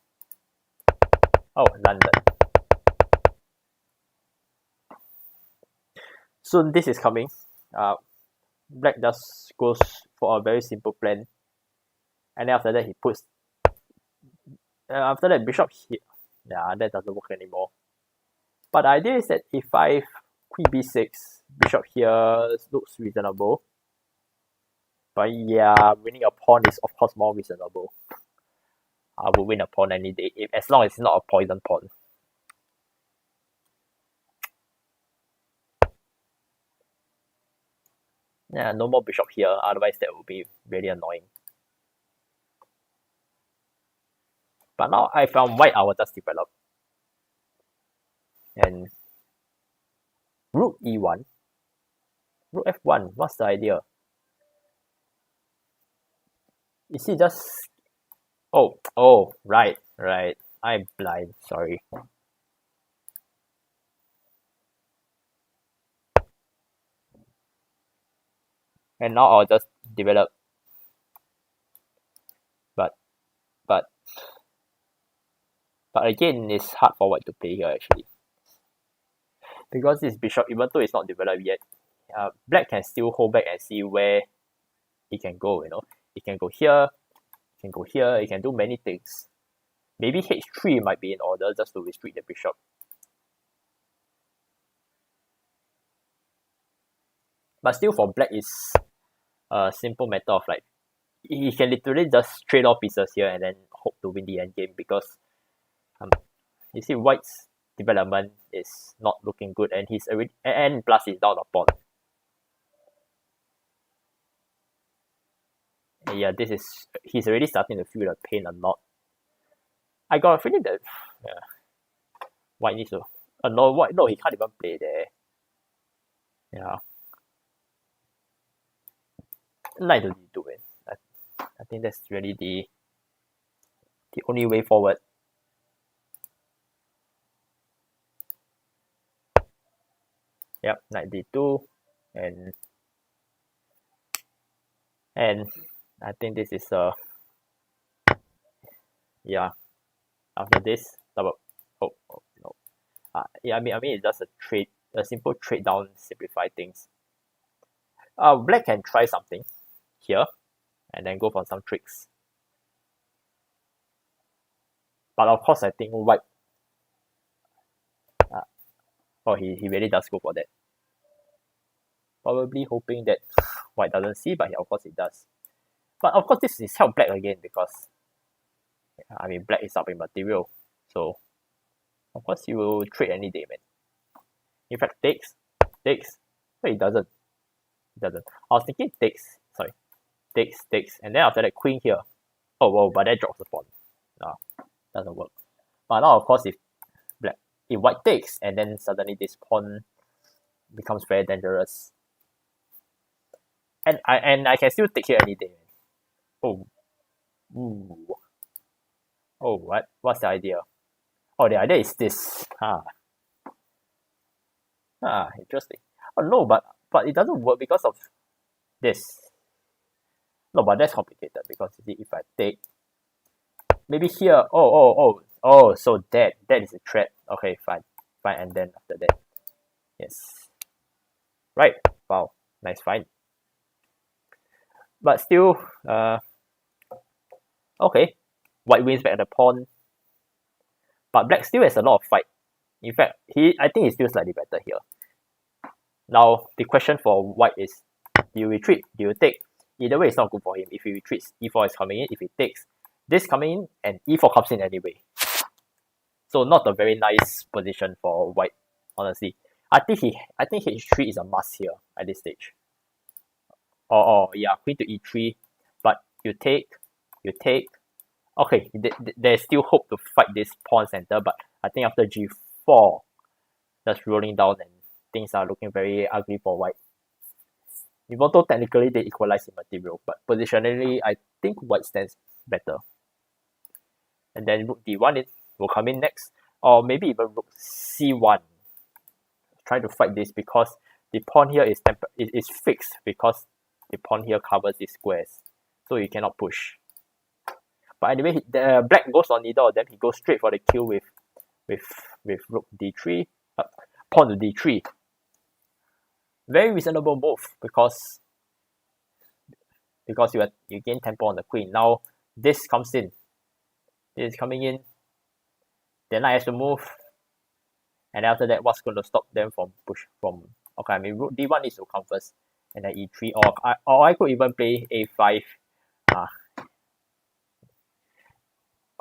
[SPEAKER 1] Oh, London. Soon this is coming. Black just goes for a very simple plan, and then after that he puts. After that, bishop here. Yeah, that doesn't work anymore. But the idea is that e5, queen b6, bishop here looks reasonable. But yeah, winning a pawn is of course more reasonable. I will win a pawn any day, as long as it's not a poison pawn. Yeah, no more bishop here, otherwise that would be really annoying. But now I found white, I will just develop. And rook e1, rook f1, what's the idea? Is he just... Oh, right, I'm blind, sorry. And now I'll just develop. But again, it's hard for white to play here actually. Because this bishop, even though it's not developed yet, black can still hold back and see where it can go, you know. It can go here, it can go here, it can do many things. Maybe h3 might be in order just to restrict the bishop. But still for black, it's a simple matter of like, he can literally just trade off pieces here and then hope to win the endgame because you see white's development is not looking good and he's already, and plus he's down a pawn. And yeah, he's already starting to feel the pain a lot. I got a feeling that white needs to no, he can't even play there. Yeah. Knight to d2, man. I think that's really the only way forward. Yep, knight d2, and I think this is yeah. After this, double. Oh no. Yeah, I mean it's just a simple trade down, simplify things. Black can try something here, and then go for some tricks. But of course, I think white. He really does go for that. Probably hoping that white doesn't see, but of course it does. But of course, this is help black again because I mean black is up in material, so of course he will trade any day, man. In fact, takes. No, he doesn't. I was thinking takes, and then after that queen here. Oh whoa, but that drops the pawn. Doesn't work. But now of course if white takes and then suddenly this pawn becomes very dangerous. And I can still take here any day. Oh. Ooh. Oh, what's the idea? Oh, the idea is this. Interesting. Oh no, but it doesn't work because of this. No, but that's complicated because you see, if I take maybe here, so that is a threat. Okay, fine, and then after that, yes, right. Wow, nice find. But still, okay, white wins back the pawn, but black still has a lot of fight. In fact, I think he's still slightly better here. Now the question for white is: do you retreat? Do you take? Either way, it's not good for him. If he retreats, e4 is coming in. If he takes, this coming in, and e4 comes in anyway. So not a very nice position for white, honestly. I think h3 is a must here at this stage. Or yeah, queen to e3, but you take. Okay, there's still hope to fight this pawn center, but I think after g4, that's rolling down and things are looking very ugly for white. Even though technically they equalize in material, but positionally, I think white stands better. And then rook d1 will come in next, or maybe even rook c1. Try to fight this because the pawn here is fixed because the pawn here covers the squares, so you cannot push. But anyway, the black goes on neither of them. He goes straight for the kill with rook d3, pawn to d3. Very reasonable move because you gain tempo on the queen. Now this comes in. This is coming in. Then I have to move. And after that, what's going to stop them from okay, I mean rook d1 needs to come first, and then e3, or I could even play a5.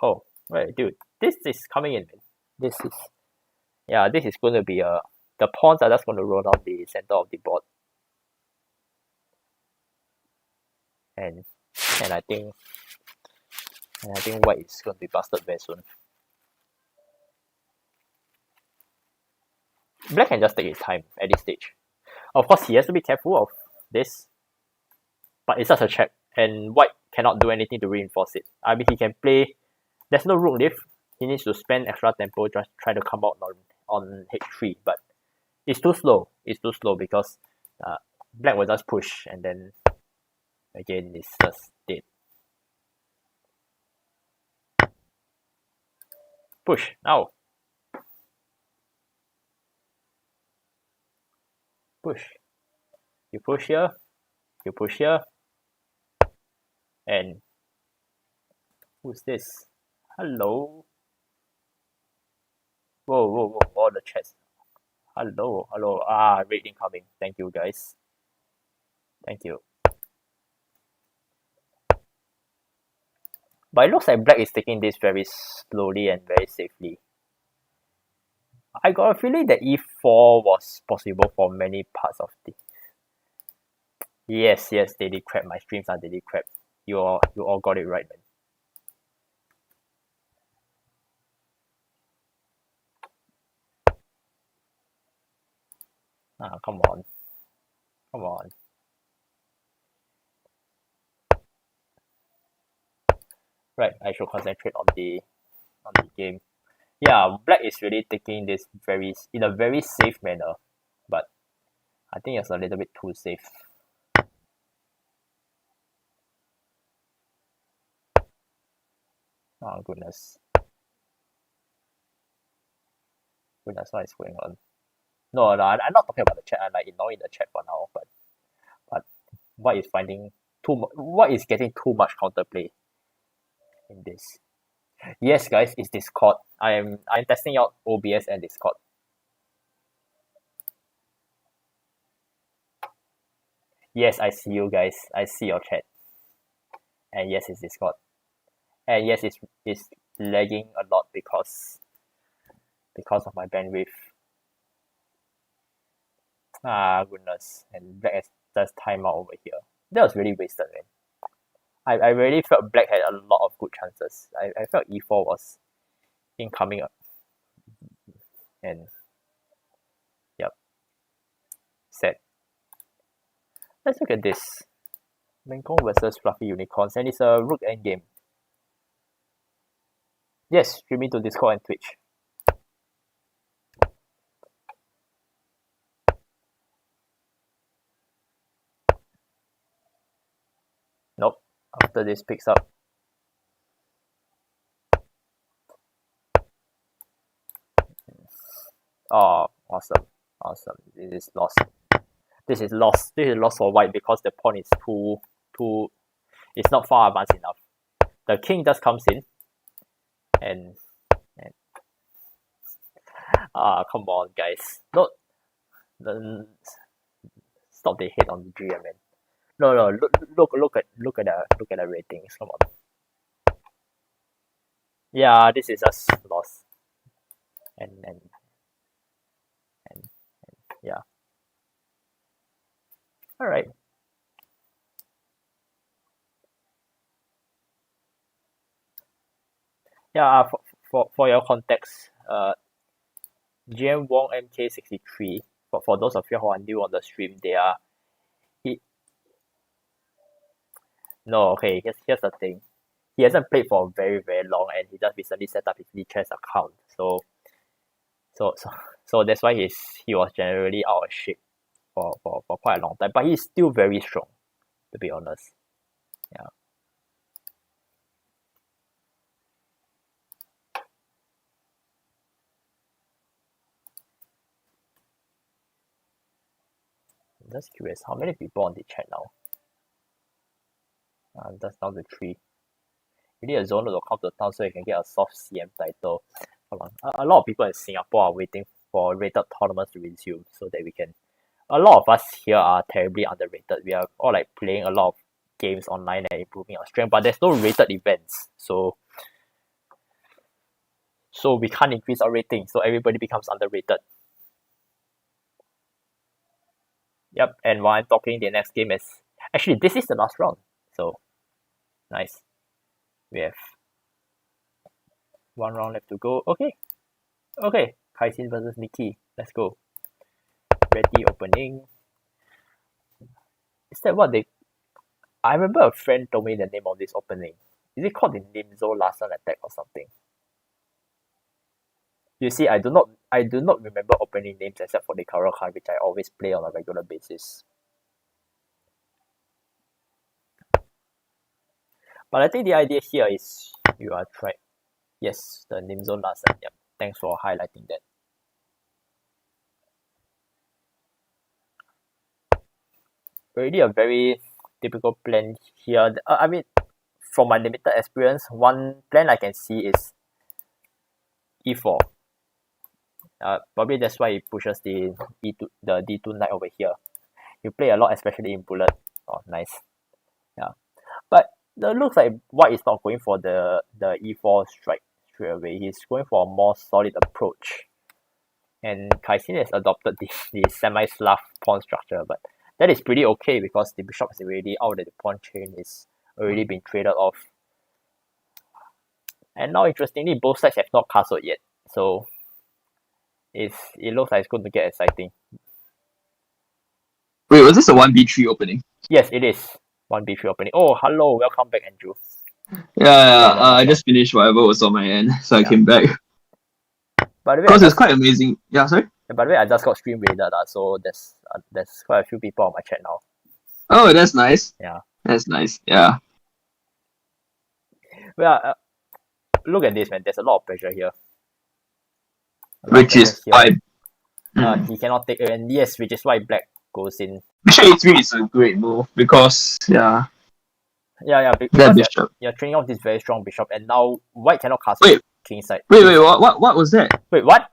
[SPEAKER 1] Oh, wait, dude, this is coming in, man. This is going to be the pawns are just going to roll down the center of the board, and I think white is going to be busted very soon. Black can just take his time at this stage. Of course, he has to be careful of this, but it's just a check, and white cannot do anything to reinforce it. I mean, he can play. There's no rook lift. He needs to spend extra tempo just try to come out on h3, but it's too slow. It's too slow because black will just push, and then again it's just dead. Push now. Push. You push here. You push here. And who's this? Hello. Whoa, all the chats. Hello. Raid incoming. Thank you, guys. Thank you. But it looks like black is taking this very slowly and very safely. I got a feeling that e4 was possible for many parts of the... Yes, daily crap. My streams are daily crap. You all got it right, man. Come on. Right, I should concentrate on the game. Yeah, black is really taking this in a very safe manner, but I think it's a little bit too safe. Oh goodness, what is going on? No, I'm not talking about the chat. I'm like ignoring the chat for now. But what is getting too much counterplay in this? Yes, guys, it's Discord. I'm testing out OBS and Discord. Yes, I see you guys. I see your chat. And yes, it's Discord. And yes, it's lagging a lot because of my bandwidth. Goodness. And black has just time out over here. That was really wasted, man. I really felt black had a lot of good chances. I felt e4 was incoming up. And yep. Sad. Let's look at this. Mengkong versus Fluffy Unicorns, and it's a rook endgame. Yes, streaming to Discord and Twitch. Nope. After this picks up. Oh, awesome. This is lost. This is lost for white because the pawn is too it's not far advanced enough. The king just comes in and come on, guys. Stop the hate on the GM, man. No, look at the ratings. Come on. Yeah, this is just lost. and yeah. All right. Yeah. For your context, GM Wong MK63. For those of you who are new on the stream, they are he. No, okay. Here's the thing. He hasn't played for very very long, and he just recently set up his lichess account. So so that's why he was generally out of shape for quite a long time. But he's still very strong, to be honest. Yeah. I'm just curious, how many people on the chat now? That's down to 3. You need a zone to come to town so you can get a soft CM title. Hold on. A lot of people in Singapore are waiting for rated tournaments to resume so that we can. A lot of us here are terribly underrated. We are all like playing a lot of games online and improving our strength, but there's no rated events, so we can't increase our rating, so everybody becomes underrated. Yep, and while I'm talking, the next game is actually this is the last round, so nice. We have 1 round left to go. Okay, Kaisin versus Nikki. Let's go. Ready, opening. Is that what they? I remember a friend told me the name of this opening. Is it called the Nimzo Larsen attack or something? You see, I do not remember opening names except for the Karo card, which I always play on a regular basis. But I think the idea here is you are trying. Yes, the Nimzo Larsen. Yep. Thanks for highlighting that. Already a very typical plan here. I mean, from my limited experience, one plan I can see is e4. Probably that's why he pushes the d2 knight over here. You play a lot, especially in bullet. Oh, nice. Yeah, but it looks like white is not going for the e4 strike straight away. He's going for a more solid approach. And Kaisin has adopted the semi-Slav pawn structure, but that is pretty okay because the bishop is already out and the pawn chain is already been traded off. And now, interestingly, both sides have not castled yet, so it looks like it's going to get exciting.
[SPEAKER 2] Wait, was this a 1b3 opening?
[SPEAKER 1] Yes, it is 1b3 opening. Oh, hello, welcome back, Andrew.
[SPEAKER 2] Yeah, I just finished whatever was on my end, so I came back.
[SPEAKER 1] By the way,
[SPEAKER 2] because it's quite amazing. Yeah, sorry?
[SPEAKER 1] By the way, I just got stream raided, so there's quite a few people on my chat now.
[SPEAKER 2] Oh, that's nice.
[SPEAKER 1] Yeah.
[SPEAKER 2] That's nice, yeah.
[SPEAKER 1] Well, look at this, man. There's a lot of pressure here.
[SPEAKER 2] Which is why...
[SPEAKER 1] he cannot take it, and yes, which is why black goes in.
[SPEAKER 2] Bishop a3 is a great move because, yeah.
[SPEAKER 1] Yeah, because you're training off this very strong bishop, and now white cannot castle king side.
[SPEAKER 2] Wait, what was that?
[SPEAKER 1] Wait, what?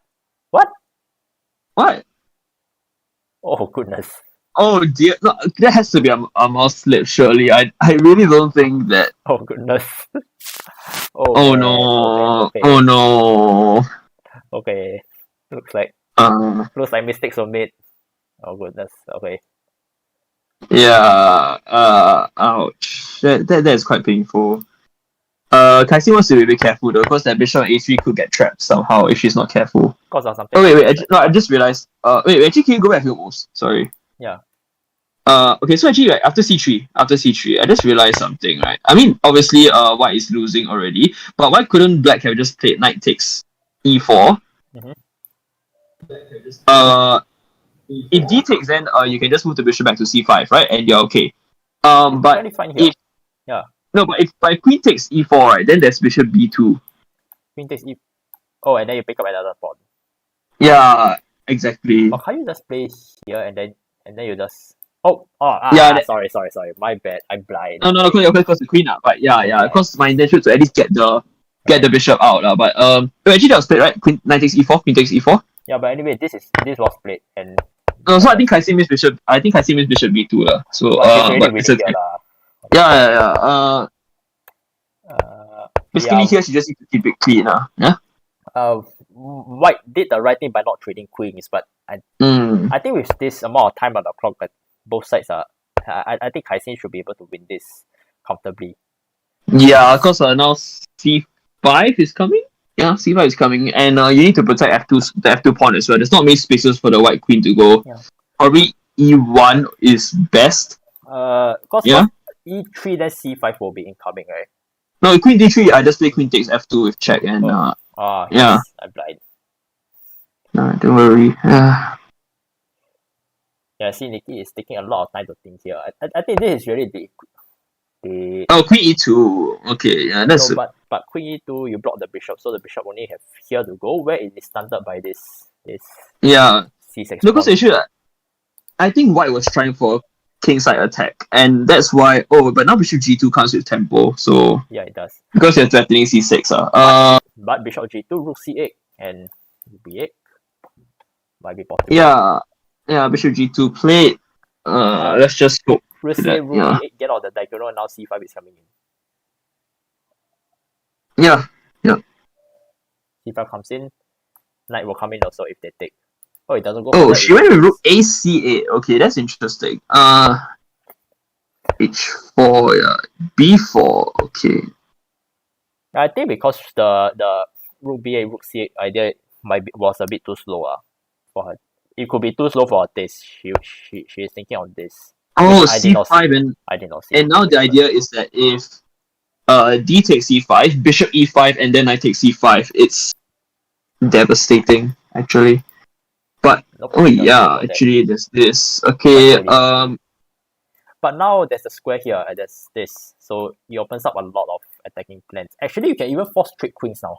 [SPEAKER 2] What?
[SPEAKER 1] Oh, goodness.
[SPEAKER 2] Oh, dear. No, that has to be a mouse slip, surely. I really don't think that...
[SPEAKER 1] Oh, goodness.
[SPEAKER 2] Oh, no.
[SPEAKER 1] Okay.
[SPEAKER 2] Oh, no.
[SPEAKER 1] Okay. Looks like mistakes were made. Oh, goodness. Okay.
[SPEAKER 2] Yeah. Ouch. That is quite painful. Kaisin wants to be a bit careful though, because that bishop a3 could get trapped somehow if she's not careful.
[SPEAKER 1] Because of something.
[SPEAKER 2] Oh wait, I just realized. Wait, actually, can you go back a few moves? Sorry.
[SPEAKER 1] Yeah.
[SPEAKER 2] Okay, so actually, right, after c3, I just realized something, right? I mean, obviously, white is losing already, but why couldn't black have just played knight takes e4?
[SPEAKER 1] Mm-hmm.
[SPEAKER 2] If d takes, then you can just move the bishop back to c5, right? And you're okay. But if no, but if by queen takes e4, right, then there's bishop b2.
[SPEAKER 1] Queen takes e. Oh, and then you pick up another pawn.
[SPEAKER 2] Yeah, exactly.
[SPEAKER 1] But can't you just play here and then you just... sorry. My bad. I'm blind.
[SPEAKER 2] No, because the queen up. But yeah. Because my intention is to at least get the bishop out. But actually that was played, right? Queen knight takes e4, queen takes e4.
[SPEAKER 1] Yeah, but anyway, this was played and...
[SPEAKER 2] No, so I think Kaisin missed bishop. I think Kaisin missed bishop b2 So
[SPEAKER 1] but it's okay.
[SPEAKER 2] Yeah. Basically here she just needs to keep it clean. Yeah.
[SPEAKER 1] white did the right thing by not trading queens, but I think with this amount of time on the clock, that both sides are. I think Kai Xin should be able to win this comfortably.
[SPEAKER 2] Yeah, because now c5 is coming. Yeah, c5 is coming, and you need to protect the f2 pawn as well. There's not many spaces for the white queen to go.
[SPEAKER 1] Yeah.
[SPEAKER 2] Probably e1 is best.
[SPEAKER 1] Because
[SPEAKER 2] Yeah.
[SPEAKER 1] e3 then c5 will be incoming, right?
[SPEAKER 2] No, queen d3. I just play queen takes f2 with check, and
[SPEAKER 1] yes,
[SPEAKER 2] yeah.
[SPEAKER 1] I'm blind.
[SPEAKER 2] No, don't worry.
[SPEAKER 1] Yeah, see, Nikki is taking a lot of time to think here. I think this is really the
[SPEAKER 2] queen e2. Okay, yeah, that's
[SPEAKER 1] no, but queen e2 you block the bishop, so the bishop only have here to go. Where it is stunted by this
[SPEAKER 2] yeah.
[SPEAKER 1] c6
[SPEAKER 2] Because
[SPEAKER 1] pawn.
[SPEAKER 2] actually, I think white was trying for kingside attack, and that's why. Oh, but now bishop g2 comes with tempo, so
[SPEAKER 1] Yeah, it does.
[SPEAKER 2] because you're threatening c6.
[SPEAKER 1] But bishop g2, rook c8, and b8 might be possible.
[SPEAKER 2] Yeah, bishop g2 played. Let's just hope.
[SPEAKER 1] Rook
[SPEAKER 2] that,
[SPEAKER 1] c8, rook
[SPEAKER 2] yeah.
[SPEAKER 1] e8, get out the diagonal, and now c5 is coming in.
[SPEAKER 2] Yeah.
[SPEAKER 1] c5 comes in, knight will come in also if they take. Oh, it doesn't go.
[SPEAKER 2] Oh, she went with rook a c8. Okay, that's interesting. h4, yeah, b4. Okay.
[SPEAKER 1] I think because the rook b8, rook c8 idea was a bit too slow for her. It could be too slow for her taste. She is thinking of this.
[SPEAKER 2] Oh,
[SPEAKER 1] I did not see.
[SPEAKER 2] c5
[SPEAKER 1] I did not see.
[SPEAKER 2] and now the idea is that if d takes c5, bishop e5, and then I take c5, it's devastating actually. But
[SPEAKER 1] Nope,
[SPEAKER 2] oh
[SPEAKER 1] it doesn't
[SPEAKER 2] yeah,
[SPEAKER 1] go there.
[SPEAKER 2] actually there's this. Okay,
[SPEAKER 1] But now there's a square here, and there's this, so it opens up a lot of attacking plans. Actually, you can even force trade queens now.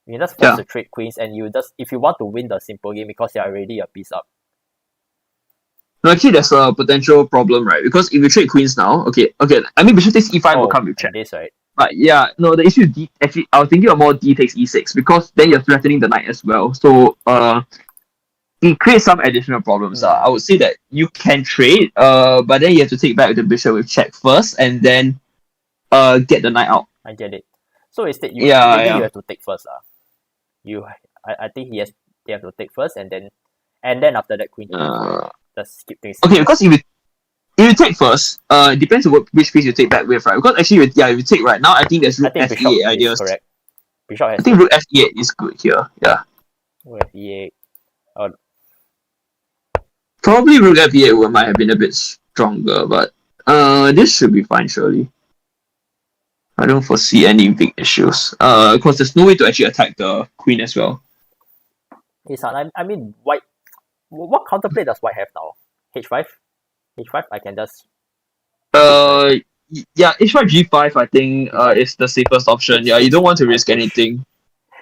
[SPEAKER 1] You can just force the trade queens, and you just, if you want to win the simple game because you're already a piece up.
[SPEAKER 2] no, actually there's a potential problem, right? Because if you trade queens now, okay, I mean bishop takes e5 will come with check.
[SPEAKER 1] This, right?
[SPEAKER 2] But yeah, no, the issue is d. Actually, I was thinking of more d takes e6 because then you're threatening the knight as well. So it creates some additional problems. I would say that you can trade, but then you have to take back the bishop with check first, and then get the knight out.
[SPEAKER 1] I get it. So instead, you have to take first. I think they have to take first, and then after that queen. Just skip things.
[SPEAKER 2] Okay, because if you take first, it depends on which piece you take back with, right? Because actually, if you take right now, I think there's rook f8 ideas.
[SPEAKER 1] Correct. Bishop has.
[SPEAKER 2] I think rook f8 is good here. Yeah.
[SPEAKER 1] Rook f8.
[SPEAKER 2] Probably rook f8 might have been a bit stronger, but this should be fine surely. I don't foresee any big issues. Because there's no way to actually attack the queen as well.
[SPEAKER 1] It's hard. I mean, white. What counterplay does white have now? h5. h5. I can just.
[SPEAKER 2] Yeah, h5 g5 I think is the safest option. Yeah, you don't want to risk anything.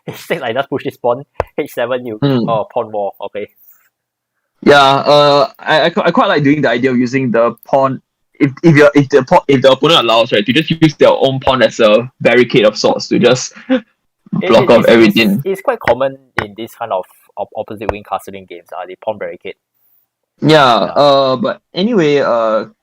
[SPEAKER 1] h6 I just push this pawn. h7 you pawn more. Okay.
[SPEAKER 2] Yeah, I quite like doing the idea of using the pawn. If the opponent allows, right, to just use their own pawn as a barricade of sorts to just block off everything.
[SPEAKER 1] It's quite common in this kind of opposite wing castling games. The pawn barricade.
[SPEAKER 2] Yeah. But anyway,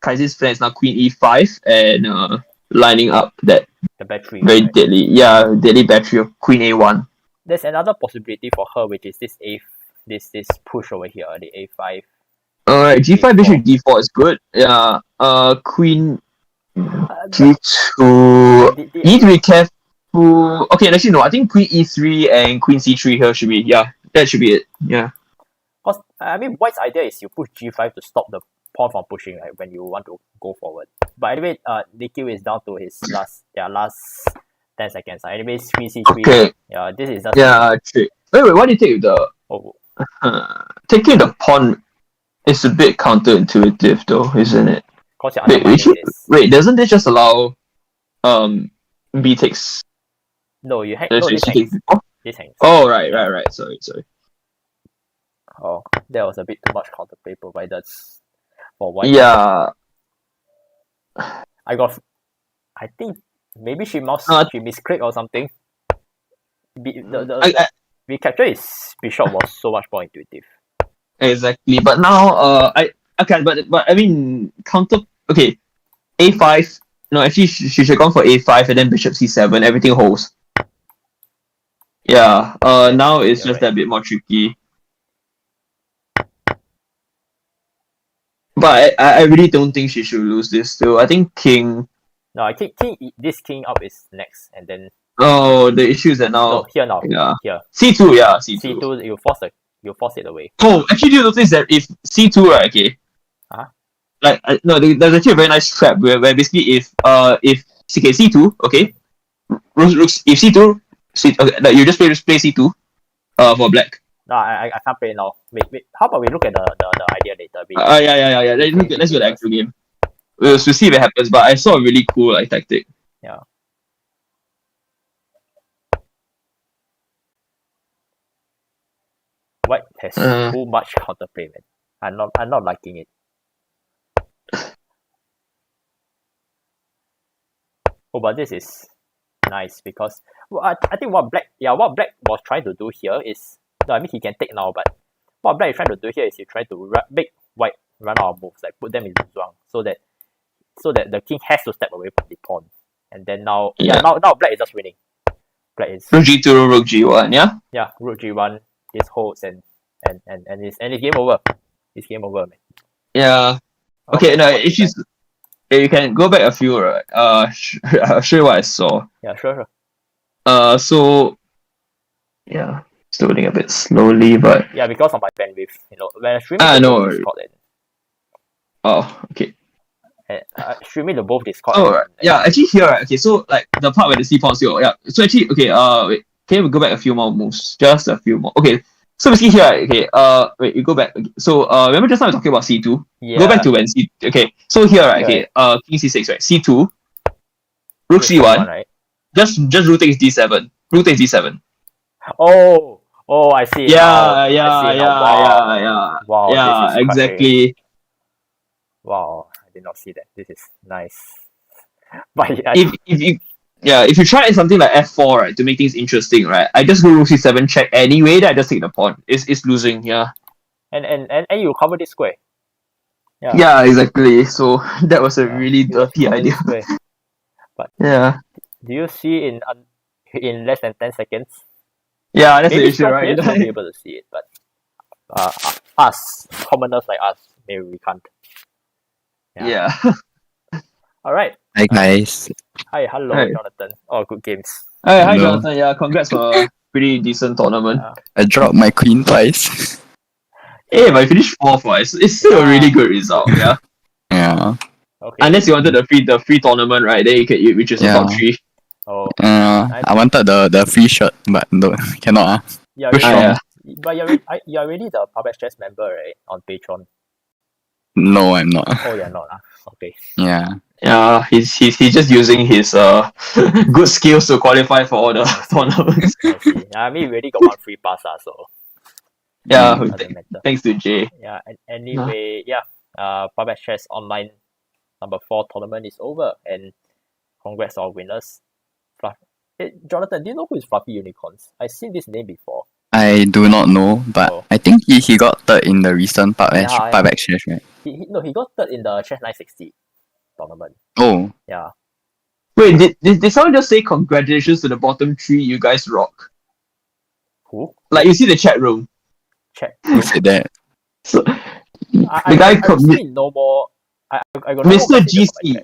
[SPEAKER 2] Kaiser's plan is now queen e5 and lining up the
[SPEAKER 1] battery.
[SPEAKER 2] Very deadly. Yeah, deadly battery of queen a1.
[SPEAKER 1] There's another possibility for her, which is this this push over here, the a5.
[SPEAKER 2] Alright, g5 bishop d4 is good. Yeah. Queen g2. You need to be careful. Okay, actually no. I think queen e3 and queen c3 here should be. Yeah, that should be it. Yeah.
[SPEAKER 1] Because I mean, white's idea is you push g5 to stop the pawn from pushing, right? When you want to go forward. But anyway, DQ is down to his last 10 seconds. Anyways, queen c3.
[SPEAKER 2] Okay.
[SPEAKER 1] Yeah, this is just.
[SPEAKER 2] Yeah, true. Wait, why do you take the? Taking the pawn is a bit counterintuitive, though, isn't it?
[SPEAKER 1] Because you're undermining this.
[SPEAKER 2] Wait, doesn't this just allow b takes?
[SPEAKER 1] No, you hang.
[SPEAKER 2] No,
[SPEAKER 1] this hangs. This hangs.
[SPEAKER 2] Oh, right. Sorry.
[SPEAKER 1] Oh, that was a bit too much counterplay provided for white.
[SPEAKER 2] Yeah.
[SPEAKER 1] I think maybe she misclicked or something. The recapture his bishop was so much more intuitive.
[SPEAKER 2] Exactly, but now but I mean counter. Okay, a5. No, actually she should have gone for a5 and then bishop c7. Everything holds. Yeah. Now it's
[SPEAKER 1] You're
[SPEAKER 2] just
[SPEAKER 1] right.
[SPEAKER 2] a bit more tricky. But I really don't think she should lose this still. I think king.
[SPEAKER 1] No, this king up is next, and then
[SPEAKER 2] Oh, the issue is that
[SPEAKER 1] no,
[SPEAKER 2] now.
[SPEAKER 1] here now.
[SPEAKER 2] Yeah.
[SPEAKER 1] Here.
[SPEAKER 2] C2, yeah, C2.
[SPEAKER 1] C2, you force it away.
[SPEAKER 2] Oh, actually, do you notice that if C2, right, okay,
[SPEAKER 1] Huh?
[SPEAKER 2] like no, there's actually a very nice trap where basically if okay, C2, okay, rooks if C2, okay, like you just play C2 for black.
[SPEAKER 1] No, I can't play now. Wait. How about we look at the idea later?
[SPEAKER 2] Yeah. Let's go to the actual game. We'll see what happens. But I saw a really cool like tactic.
[SPEAKER 1] Yeah. White has too much counterplay, man. I'm not liking it. Oh, but this is nice because I think what black was trying to do here is, no, I mean he can take now, but what black is trying to do here is he trying to make white run out of moves, like put them in zhuang, so that the king has to step away from the pawn, and then now now black is just winning. Black is
[SPEAKER 2] rook G2, rook G1, yeah.
[SPEAKER 1] Yeah, rook G1, this holds and it's game over. It's game over, man.
[SPEAKER 2] Yeah. Okay, no, if you can go back a few, right? I'll show you what I saw.
[SPEAKER 1] Yeah, sure.
[SPEAKER 2] So yeah, still loading a bit slowly, but
[SPEAKER 1] yeah, because of my bandwidth, when I stream
[SPEAKER 2] no.
[SPEAKER 1] Discord
[SPEAKER 2] okay.
[SPEAKER 1] Streaming to both Discord.
[SPEAKER 2] Oh, right. Yeah, actually here, right, okay, so like the part where the C pawn still, yeah. So actually, okay, wait, can we go back a few more moves? Just a few more. Okay, so basically here, right, okay, wait, you go back. Okay. So remember just now we were talking about C2?
[SPEAKER 1] Yeah.
[SPEAKER 2] Go back to when C. Okay, so here, right, okay, king C6, right, C2, rook C1,
[SPEAKER 1] right?
[SPEAKER 2] Just rook takes D7. Rook takes D7.
[SPEAKER 1] Oh, I see.
[SPEAKER 2] Yeah.
[SPEAKER 1] Wow,
[SPEAKER 2] Yeah,
[SPEAKER 1] this is
[SPEAKER 2] exactly.
[SPEAKER 1] Wow, I did not see that. This is nice. But
[SPEAKER 2] if you try something like F4, right, to make things interesting, right, I just go rook C7 check anyway, then I just take the pawn. It's losing, yeah.
[SPEAKER 1] And you cover this square.
[SPEAKER 2] Yeah, exactly. So that was a really dirty idea.
[SPEAKER 1] But
[SPEAKER 2] yeah.
[SPEAKER 1] Do you see in less than 10 seconds?
[SPEAKER 2] Yeah, that's the issue, right?
[SPEAKER 1] Maybe be able to see it, but us, commoners like us, maybe we can't.
[SPEAKER 2] Yeah.
[SPEAKER 1] All right.
[SPEAKER 3] Hi guys.
[SPEAKER 1] Hi, hello,
[SPEAKER 2] Hi.
[SPEAKER 1] Jonathan. Oh, good games.
[SPEAKER 2] Hi, Jonathan. Yeah, congrats for a pretty decent tournament.
[SPEAKER 3] I dropped my queen twice.
[SPEAKER 2] Hey, but you finished 4th, right? It's still a really good result, yeah.
[SPEAKER 3] Yeah.
[SPEAKER 1] Okay.
[SPEAKER 2] Unless you wanted the free tournament, right? Then you can which is the top 3.
[SPEAKER 1] Oh.
[SPEAKER 3] I wanted the free shirt, but no, cannot.
[SPEAKER 1] Yeah, but you're already the PubXChess member, right? On Patreon.
[SPEAKER 3] No, I'm not.
[SPEAKER 1] Oh, you're not. Okay.
[SPEAKER 3] Yeah.
[SPEAKER 2] Yeah, he's just using his good skills to qualify for all the tournaments.
[SPEAKER 1] I see. I mean, we already got one free pass, so.
[SPEAKER 2] Yeah,
[SPEAKER 1] doesn't matter.
[SPEAKER 2] Thanks to Jay.
[SPEAKER 1] Yeah, and anyway, PubXChess Online number 4 tournament is over, and congrats to our winners. Hey, Jonathan, do you know who is Fluffy Unicorns? I've seen this name before.
[SPEAKER 3] I do not know, but I think he got third in the recent PubXChess, right?
[SPEAKER 1] He got third in the Chess 960 tournament.
[SPEAKER 3] Oh.
[SPEAKER 1] Yeah.
[SPEAKER 2] Wait, did someone just say congratulations to the bottom 3? You guys rock.
[SPEAKER 1] Who?
[SPEAKER 2] Like you see the chat room.
[SPEAKER 3] Who said that?
[SPEAKER 2] So,
[SPEAKER 1] the guy no more. I got
[SPEAKER 2] Mr. GC.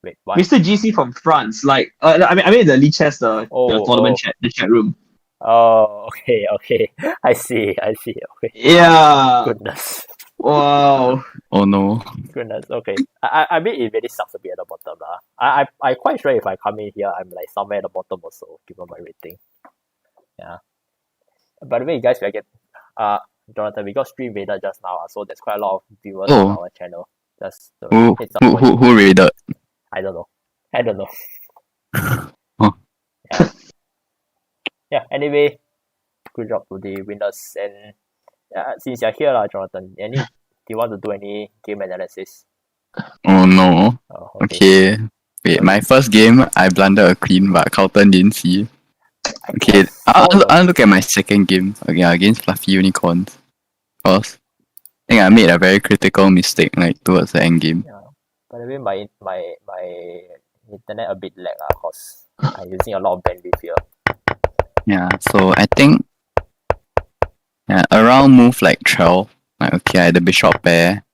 [SPEAKER 1] Wait, what?
[SPEAKER 2] Mr. GC from France. Like I mean the lichess the tournament chat, the chat room.
[SPEAKER 1] Oh, okay. I see. Okay.
[SPEAKER 2] Yeah.
[SPEAKER 1] Goodness.
[SPEAKER 2] Wow.
[SPEAKER 3] Oh no.
[SPEAKER 1] Goodness. Okay. I mean, it really sucks to be at the bottom, lah. I quite sure if I come in here, I'm like somewhere at the bottom also, given my rating. Yeah. By the way, guys, we get Jonathan, we got stream raided just now, so there's quite a lot of viewers on our channel. Just
[SPEAKER 3] who raided?
[SPEAKER 1] I don't know.
[SPEAKER 3] Oh.
[SPEAKER 1] Yeah. Anyway, good job to the winners. And since you're here, Jonathan, do you want to do any game analysis?
[SPEAKER 3] Oh no.
[SPEAKER 1] Oh,
[SPEAKER 3] okay. Wait, my first game I blundered a queen, but Carlton didn't see. Okay, I'll look at my second game against Fluffy Unicorns. Cause I think I made a very critical mistake towards the end game.
[SPEAKER 1] Yeah. By the way, my internet a bit lag cause I'm using a lot of bandwidth here.
[SPEAKER 3] Yeah, so I think around move like 12. Like okay, I had the bishop pair.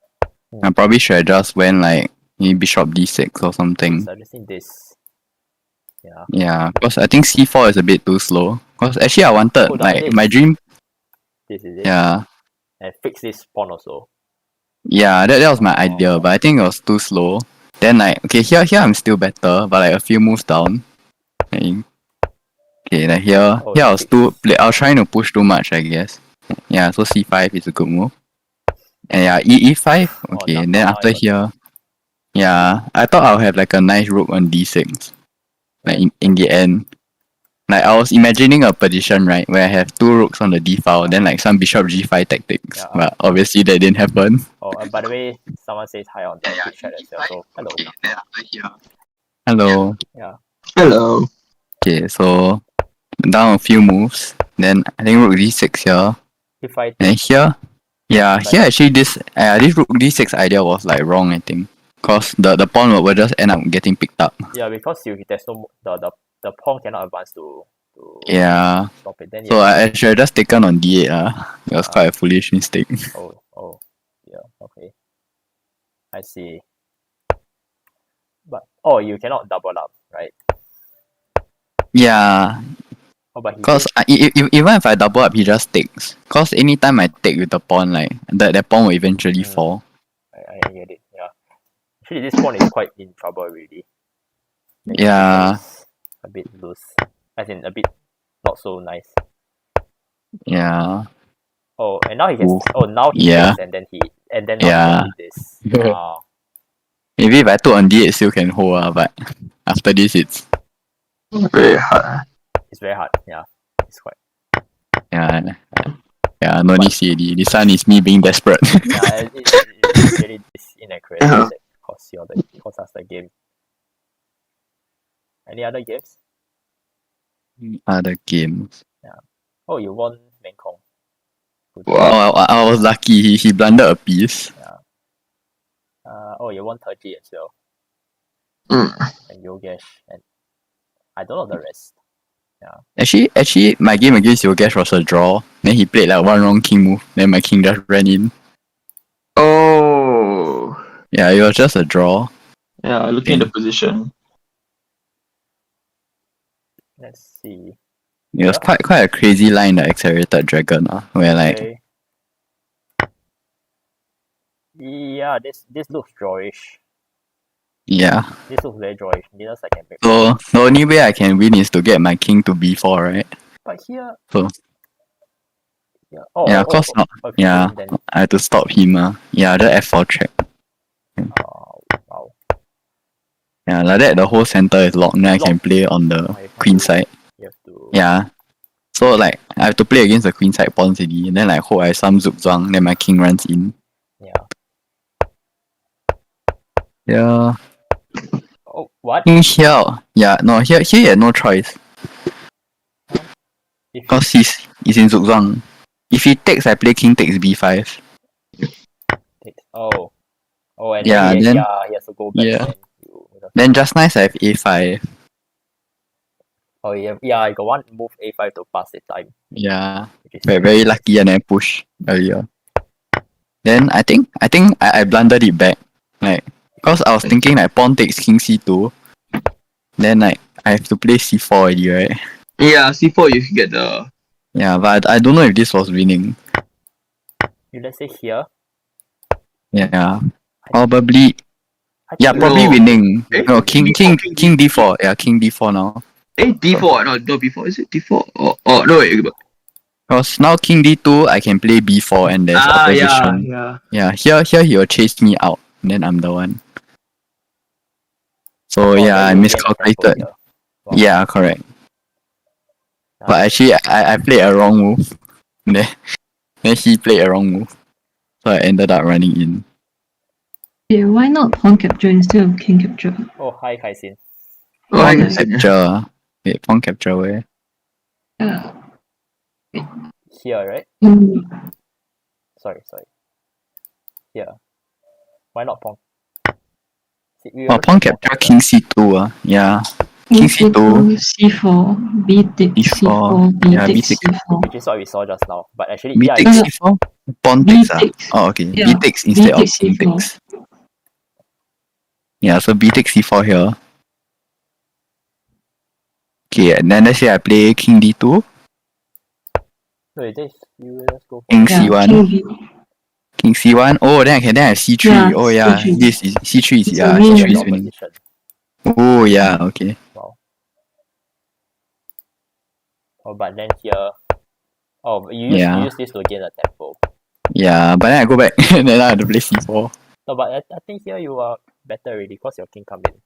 [SPEAKER 3] I probably should have just went like maybe bishop d6 or something.
[SPEAKER 1] Suggesting this. Yeah.
[SPEAKER 3] Yeah, because I think c4 is a bit too slow. Because actually I wanted
[SPEAKER 1] Oh,
[SPEAKER 3] like
[SPEAKER 1] this.
[SPEAKER 3] my dream.
[SPEAKER 1] This is it.
[SPEAKER 3] Yeah,
[SPEAKER 1] And fix this pawn also.
[SPEAKER 3] yeah, that was my idea, but I think it was too slow. Then like okay, here I'm still better, but like a few moves down. Like, okay, like here I was I was trying to push too much, I guess. Yeah, so c5 is a good move. And yeah, e5. Okay, and then after here, yeah, I thought I'll have like a nice rook on d6. Like in the end, like I was imagining a position right where I have two rooks on the d file, then like some bishop g5 tactics. But obviously that didn't happen.
[SPEAKER 1] Oh, by the way, someone says hi on the chat as well. So hello.
[SPEAKER 3] Hello.
[SPEAKER 1] Yeah.
[SPEAKER 2] Hello.
[SPEAKER 3] Okay, so down a few moves. Then I think rook d6 here.
[SPEAKER 1] If I
[SPEAKER 3] and here, yeah, here actually this rook d6 idea was like wrong, I think, cause the pawn will just end up getting picked up.
[SPEAKER 1] Yeah, because there's no the pawn cannot advance to
[SPEAKER 3] yeah.
[SPEAKER 1] Stop it. Then
[SPEAKER 3] so I should have just taken on d8. It was quite a foolish mistake.
[SPEAKER 1] Oh, yeah, okay. I see. But you cannot double up, right?
[SPEAKER 3] Yeah.
[SPEAKER 1] Oh, but
[SPEAKER 3] cause even if I double up, he just takes. Cause anytime I take with the pawn, like that pawn will eventually fall.
[SPEAKER 1] I get it. Yeah. Actually, this pawn is quite in trouble already.
[SPEAKER 3] Yeah.
[SPEAKER 1] A bit loose, as in a bit not so nice.
[SPEAKER 3] Yeah.
[SPEAKER 1] Oh, and now he can. Now he takes, and then now he did this.
[SPEAKER 3] Maybe if I took on d8, still can hold, but after this, it's
[SPEAKER 2] very hard.
[SPEAKER 1] It's very hard. Yeah, it's quite.
[SPEAKER 3] Yeah. No need CAD. This one is me being desperate.
[SPEAKER 1] Yeah, it's really inaccurate. That cost us the game. Any other games?
[SPEAKER 3] Other games.
[SPEAKER 1] Yeah. Oh, you won Mengkong.
[SPEAKER 3] Wow. I was lucky. He blundered a piece.
[SPEAKER 1] Yeah. You won Turkey as well. And Yogesh, and I don't know the rest. Yeah.
[SPEAKER 3] Actually, my game against Yogesh was a draw. Then he played like one wrong king move. Then my king just ran in.
[SPEAKER 2] Oh.
[SPEAKER 3] Yeah, it was just a draw.
[SPEAKER 2] Yeah, looking at the position.
[SPEAKER 1] Let's see.
[SPEAKER 3] It was quite a crazy line, the accelerated dragon, where like.
[SPEAKER 1] Okay. Yeah, this looks drawish.
[SPEAKER 3] Yeah.
[SPEAKER 1] This looks very drawish. Needless I can make.
[SPEAKER 3] So the only way I can win is to get my king to b4, right?
[SPEAKER 1] But here.
[SPEAKER 3] So.
[SPEAKER 1] Yeah.
[SPEAKER 3] Yeah. I had to stop him. Yeah, the f4 check.
[SPEAKER 1] Wow.
[SPEAKER 3] Yeah, like that the whole center is locked. Then I can play on the queen side. Yeah. So like I have to play against the queen side pawns already, and then like hope I have some zouk zhuang, then my king runs in. Yeah.
[SPEAKER 1] Oh, what?
[SPEAKER 3] King here. Yeah, no, here you had no choice. Because he's in zouk zhuang. If he takes, I play king takes b5.
[SPEAKER 1] And
[SPEAKER 3] yeah,
[SPEAKER 1] then he has to go back.
[SPEAKER 3] Yeah. Then just nice I have a5.
[SPEAKER 1] Oh yeah, I got one move a5 to pass the time.
[SPEAKER 3] Yeah. Very lucky and I push earlier. Then I think I blundered it back. Like, cause I was thinking like pawn takes king c2. Then like I have to play c4 already, right?
[SPEAKER 2] Yeah, c4 you can get the.
[SPEAKER 3] Yeah, but I don't know if this was winning.
[SPEAKER 1] Let's say here.
[SPEAKER 3] Yeah. Probably. Yeah, probably winning. No, king d4. Yeah, king d4 now.
[SPEAKER 2] D4, no b4. Is it d4? No wait.
[SPEAKER 3] Because now king d2, I can play b4 and there's opposition. Yeah. Here he will chase me out, and then I'm the one. So I miscalculated. Wow. Yeah, correct. But actually, I played a wrong move. Then he played a wrong move. So I ended up running in.
[SPEAKER 4] Yeah, why not pawn capture instead of king capture?
[SPEAKER 1] Oh, hi Kaisin.
[SPEAKER 3] Pawn capture. Wait, pawn capture where?
[SPEAKER 1] Here, right? Sorry. Here. Why not pawn?
[SPEAKER 3] Pawn capture king c2. Yeah. King
[SPEAKER 4] C2,
[SPEAKER 3] C2,
[SPEAKER 4] C4, B takes
[SPEAKER 3] E4,
[SPEAKER 4] C4, B
[SPEAKER 3] yeah,
[SPEAKER 4] takes
[SPEAKER 3] B6.
[SPEAKER 4] C4.
[SPEAKER 1] which is what we saw just now. But actually,
[SPEAKER 3] B
[SPEAKER 1] yeah,
[SPEAKER 3] takes
[SPEAKER 4] Yeah.
[SPEAKER 3] C4? Pawn
[SPEAKER 4] B
[SPEAKER 3] takes ah?
[SPEAKER 4] takes.
[SPEAKER 3] Oh, okay. B
[SPEAKER 4] Yeah.
[SPEAKER 3] takes
[SPEAKER 4] B
[SPEAKER 3] instead of
[SPEAKER 4] takes
[SPEAKER 3] King
[SPEAKER 4] C4.
[SPEAKER 3] takes. Yeah, so B takes C4 here. Okay, and then let's say I play King D2,
[SPEAKER 1] wait, this you just go for
[SPEAKER 3] King
[SPEAKER 1] it.
[SPEAKER 4] Yeah,
[SPEAKER 3] C1,
[SPEAKER 4] King B.
[SPEAKER 3] King C1. Oh, then I have C3.
[SPEAKER 4] Yeah,
[SPEAKER 3] Oh yeah,
[SPEAKER 4] C3.
[SPEAKER 3] this is C3 is
[SPEAKER 4] It's
[SPEAKER 3] yeah,
[SPEAKER 4] a win.
[SPEAKER 3] C3 is
[SPEAKER 1] Your
[SPEAKER 3] winning.
[SPEAKER 1] position.
[SPEAKER 3] Oh yeah, okay.
[SPEAKER 1] Wow. Oh, but then here. Oh, you
[SPEAKER 3] Yeah.
[SPEAKER 1] use this to gain a tempo.
[SPEAKER 3] Yeah, but then I go back and then I have to play C4.
[SPEAKER 1] No, but I think here you are better already because your king come in.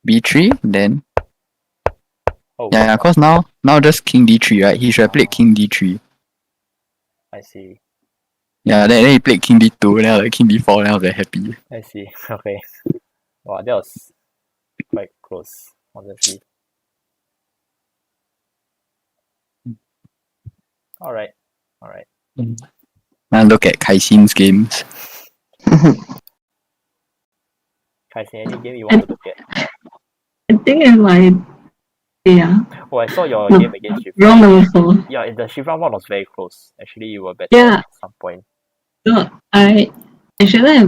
[SPEAKER 3] B3, then
[SPEAKER 1] Oh,
[SPEAKER 3] yeah, cause now just King D3, right? He should have played King D3.
[SPEAKER 1] I see.
[SPEAKER 3] Yeah, then he played King D2, then I was like King D4, then I was very happy.
[SPEAKER 1] I see. Okay. Wow, that was quite close, honestly. Alright.
[SPEAKER 3] Now look at Kai Xin's games.
[SPEAKER 1] Kai, any game you want to look at?
[SPEAKER 4] I think it's like, yeah,
[SPEAKER 1] Oh, I saw your
[SPEAKER 4] No.
[SPEAKER 1] game against Shifra.
[SPEAKER 4] round number 4.
[SPEAKER 1] Yeah, the Shifra one was very close. Actually, you were better
[SPEAKER 4] Yeah.
[SPEAKER 1] at some point.
[SPEAKER 4] So should I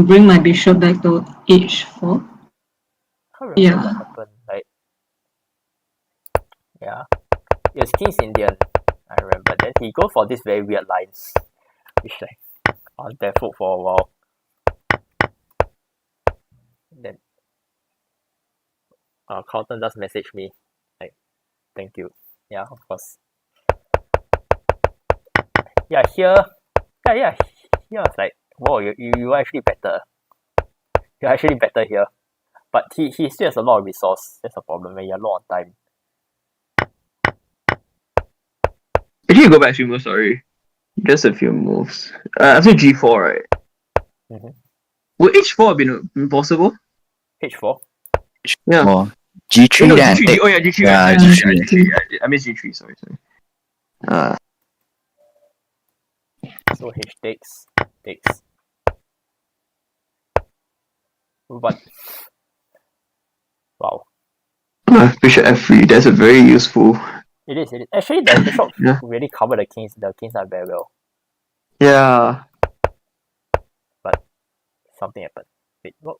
[SPEAKER 4] bring my bishop back to H4?
[SPEAKER 1] I can't remember
[SPEAKER 4] Yeah.
[SPEAKER 1] what happened. Like, yeah, it was King's Indian. I remember. Then he go for this very weird lines, which like I was barefoot for a while. Then, Carlton just messaged me, like, thank you. Yeah, of course. Yeah, here, here it's like, whoa, you are actually better. You're actually better here. But he still has a lot of resource. That's a problem when you're low on time.
[SPEAKER 2] Actually, you go back a few moves, sorry. Just a few moves. After G4, right?
[SPEAKER 1] Mhm.
[SPEAKER 2] Would H4 have been impossible?
[SPEAKER 1] H4.
[SPEAKER 2] Yeah.
[SPEAKER 3] Oh, G3
[SPEAKER 2] No,
[SPEAKER 3] then
[SPEAKER 2] G3.
[SPEAKER 3] take.
[SPEAKER 2] Oh yeah, G3.
[SPEAKER 3] Yeah,
[SPEAKER 2] right,
[SPEAKER 3] G3.
[SPEAKER 2] I missed G3, sorry.
[SPEAKER 1] So H takes. But wow.
[SPEAKER 2] Bishop F3, that's a very useful.
[SPEAKER 1] It is. Actually, the bishop
[SPEAKER 2] Yeah.
[SPEAKER 1] really covered the kings. The kings are very well.
[SPEAKER 2] Yeah.
[SPEAKER 1] Something happened. Wait, what?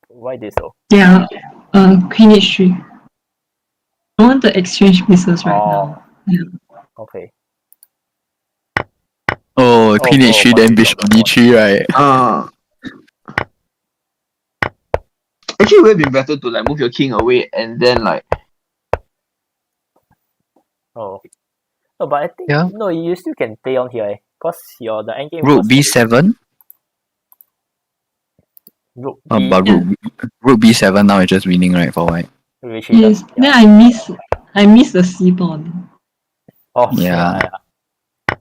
[SPEAKER 1] Why this though?
[SPEAKER 4] Yeah, Queen H3. I want to exchange pieces right now. Yeah.
[SPEAKER 1] Okay.
[SPEAKER 3] Oh, Queen
[SPEAKER 1] oh,
[SPEAKER 3] H3
[SPEAKER 1] but
[SPEAKER 3] then
[SPEAKER 1] we
[SPEAKER 3] Bishop
[SPEAKER 1] got that
[SPEAKER 3] D3, right?
[SPEAKER 2] Actually, it would have been better to like move your king away and then like.
[SPEAKER 1] Oh. No, but I think
[SPEAKER 3] Yeah.
[SPEAKER 1] no, you still can play on here, cause the endgame.
[SPEAKER 3] Rook B7.
[SPEAKER 1] Rook
[SPEAKER 3] Oh,
[SPEAKER 1] B.
[SPEAKER 3] but Rook B7 now is just winning, right, for white.
[SPEAKER 1] Which
[SPEAKER 4] Yes. Then I miss the C pawn.
[SPEAKER 1] Oh
[SPEAKER 3] Yeah.
[SPEAKER 1] yeah.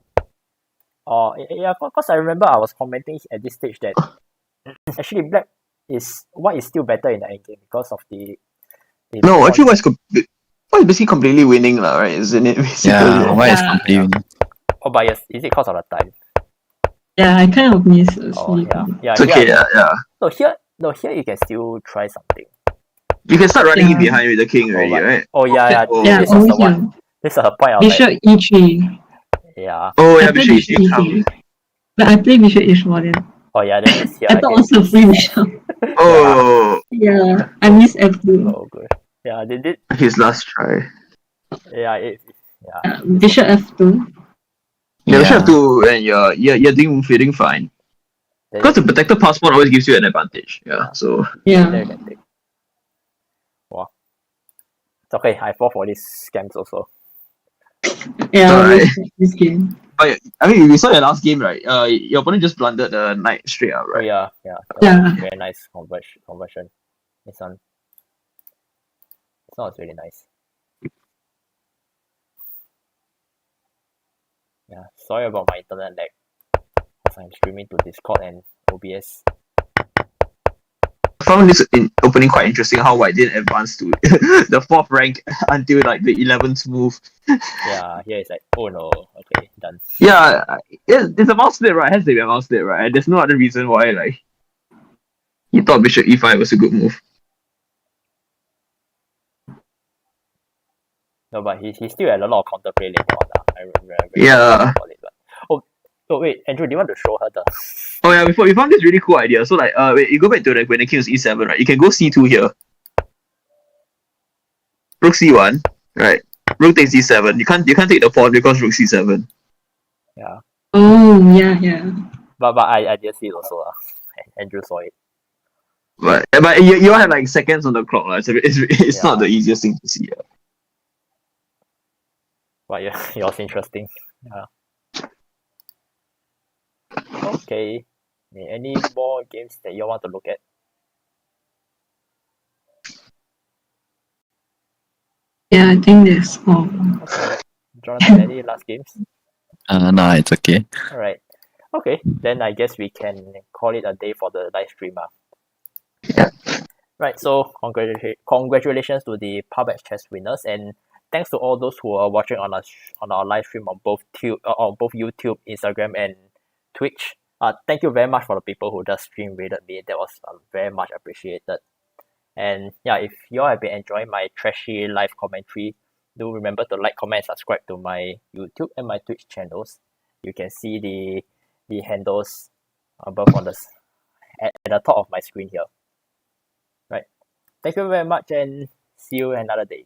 [SPEAKER 1] Oh yeah, cause I remember I was commenting at this stage that actually white is still better in the endgame because of the
[SPEAKER 2] No, actually, white is basically completely winning, right? Isn't it? Basically.
[SPEAKER 3] Yeah, white is
[SPEAKER 4] Yeah.
[SPEAKER 3] completely winning.
[SPEAKER 1] Oh, but yes, is it cause of the time?
[SPEAKER 4] Yeah, I kind of miss the
[SPEAKER 1] Oh
[SPEAKER 4] C
[SPEAKER 1] yeah,
[SPEAKER 4] pawn.
[SPEAKER 1] yeah.
[SPEAKER 2] It's okay,
[SPEAKER 1] Here,
[SPEAKER 2] yeah.
[SPEAKER 1] here you can still try something.
[SPEAKER 2] You can start running in
[SPEAKER 4] Yeah.
[SPEAKER 2] behind with the king already,
[SPEAKER 1] but-
[SPEAKER 2] right?
[SPEAKER 1] Oh yeah.
[SPEAKER 2] Oh.
[SPEAKER 4] Yeah,
[SPEAKER 1] This was
[SPEAKER 4] over
[SPEAKER 1] the one.
[SPEAKER 4] here.
[SPEAKER 1] This is the point. I was
[SPEAKER 4] Bishop
[SPEAKER 1] like,
[SPEAKER 4] E3.
[SPEAKER 1] yeah.
[SPEAKER 2] Oh, yeah,
[SPEAKER 4] I play
[SPEAKER 2] Bishop
[SPEAKER 4] Bishop
[SPEAKER 2] E3
[SPEAKER 4] E3. But I play Bishop H4 then.
[SPEAKER 1] Oh yeah. Then this here.
[SPEAKER 4] I thought also free Bishop.
[SPEAKER 2] Oh,
[SPEAKER 4] Yeah, I miss F2.
[SPEAKER 1] Oh good. Yeah, they did.
[SPEAKER 2] his last try.
[SPEAKER 1] Yeah, yeah.
[SPEAKER 4] Bishop F2.
[SPEAKER 2] Yeah,
[SPEAKER 3] Yeah.
[SPEAKER 2] Bishop 2, and you're doing fine.
[SPEAKER 1] Then
[SPEAKER 2] Because the protected passport always gives you an advantage. Yeah, so.
[SPEAKER 1] there
[SPEAKER 4] Yeah.
[SPEAKER 1] you can take. Wow. It's okay. I fall for these scams also.
[SPEAKER 4] Yeah, I
[SPEAKER 2] Alright.
[SPEAKER 4] miss this game.
[SPEAKER 2] But I mean, we saw your last game, right? Your opponent just blundered the knight straight up,
[SPEAKER 1] Oh
[SPEAKER 2] right?
[SPEAKER 1] yeah.
[SPEAKER 4] Yeah.
[SPEAKER 1] Very nice conversion. This one. This one was really nice. Yeah, sorry about my internet lag. Because I'm streaming to Discord and OBS.
[SPEAKER 2] I found this opening quite interesting. How white didn't advance to the 4th rank until like the 11th move.
[SPEAKER 1] Yeah, here it's like, oh no, okay, done.
[SPEAKER 2] Yeah, it's a mouse split, right? It has to be a mouse split, right? There's no other reason why like he thought Bishop E5 was a good move.
[SPEAKER 1] No, but he still had a lot of counterplay later on. I remember.
[SPEAKER 2] Yeah.
[SPEAKER 1] About it, but, oh wait, Andrew, do you want to show her the?
[SPEAKER 2] Oh yeah, we found this really cool idea. So like, wait, you go back to like when the king was e7, right? You can go c2 here. Rook c1, right? Rook takes d7. You can't take the pawn because rook c7.
[SPEAKER 1] Yeah.
[SPEAKER 4] Oh, yeah.
[SPEAKER 1] But I did see it also. Andrew saw it.
[SPEAKER 2] But you all have like seconds on the clock, right? So it's
[SPEAKER 1] Yeah.
[SPEAKER 2] not the easiest thing to see. Yeah.
[SPEAKER 1] But yeah, it was interesting. Yeah. Okay. Any more games that you want to look at?
[SPEAKER 4] Yeah, I think that's all.
[SPEAKER 1] Okay. Jonathan, any last games?
[SPEAKER 3] No, it's okay.
[SPEAKER 1] Alright. Okay, then I guess we can call it a day for the live stream.
[SPEAKER 2] Yeah.
[SPEAKER 1] Right, so congratulations to the PubXChess winners, and thanks to all those who are watching on our live stream on both YouTube, Instagram, and Twitch. Thank you very much for the people who just stream rated me. That was very much appreciated. And yeah, if you all have been enjoying my trashy live commentary, do remember to like, comment, and subscribe to my YouTube and my Twitch channels. You can see the handles above on at the top of my screen here. Right. Thank you very much, and see you another day.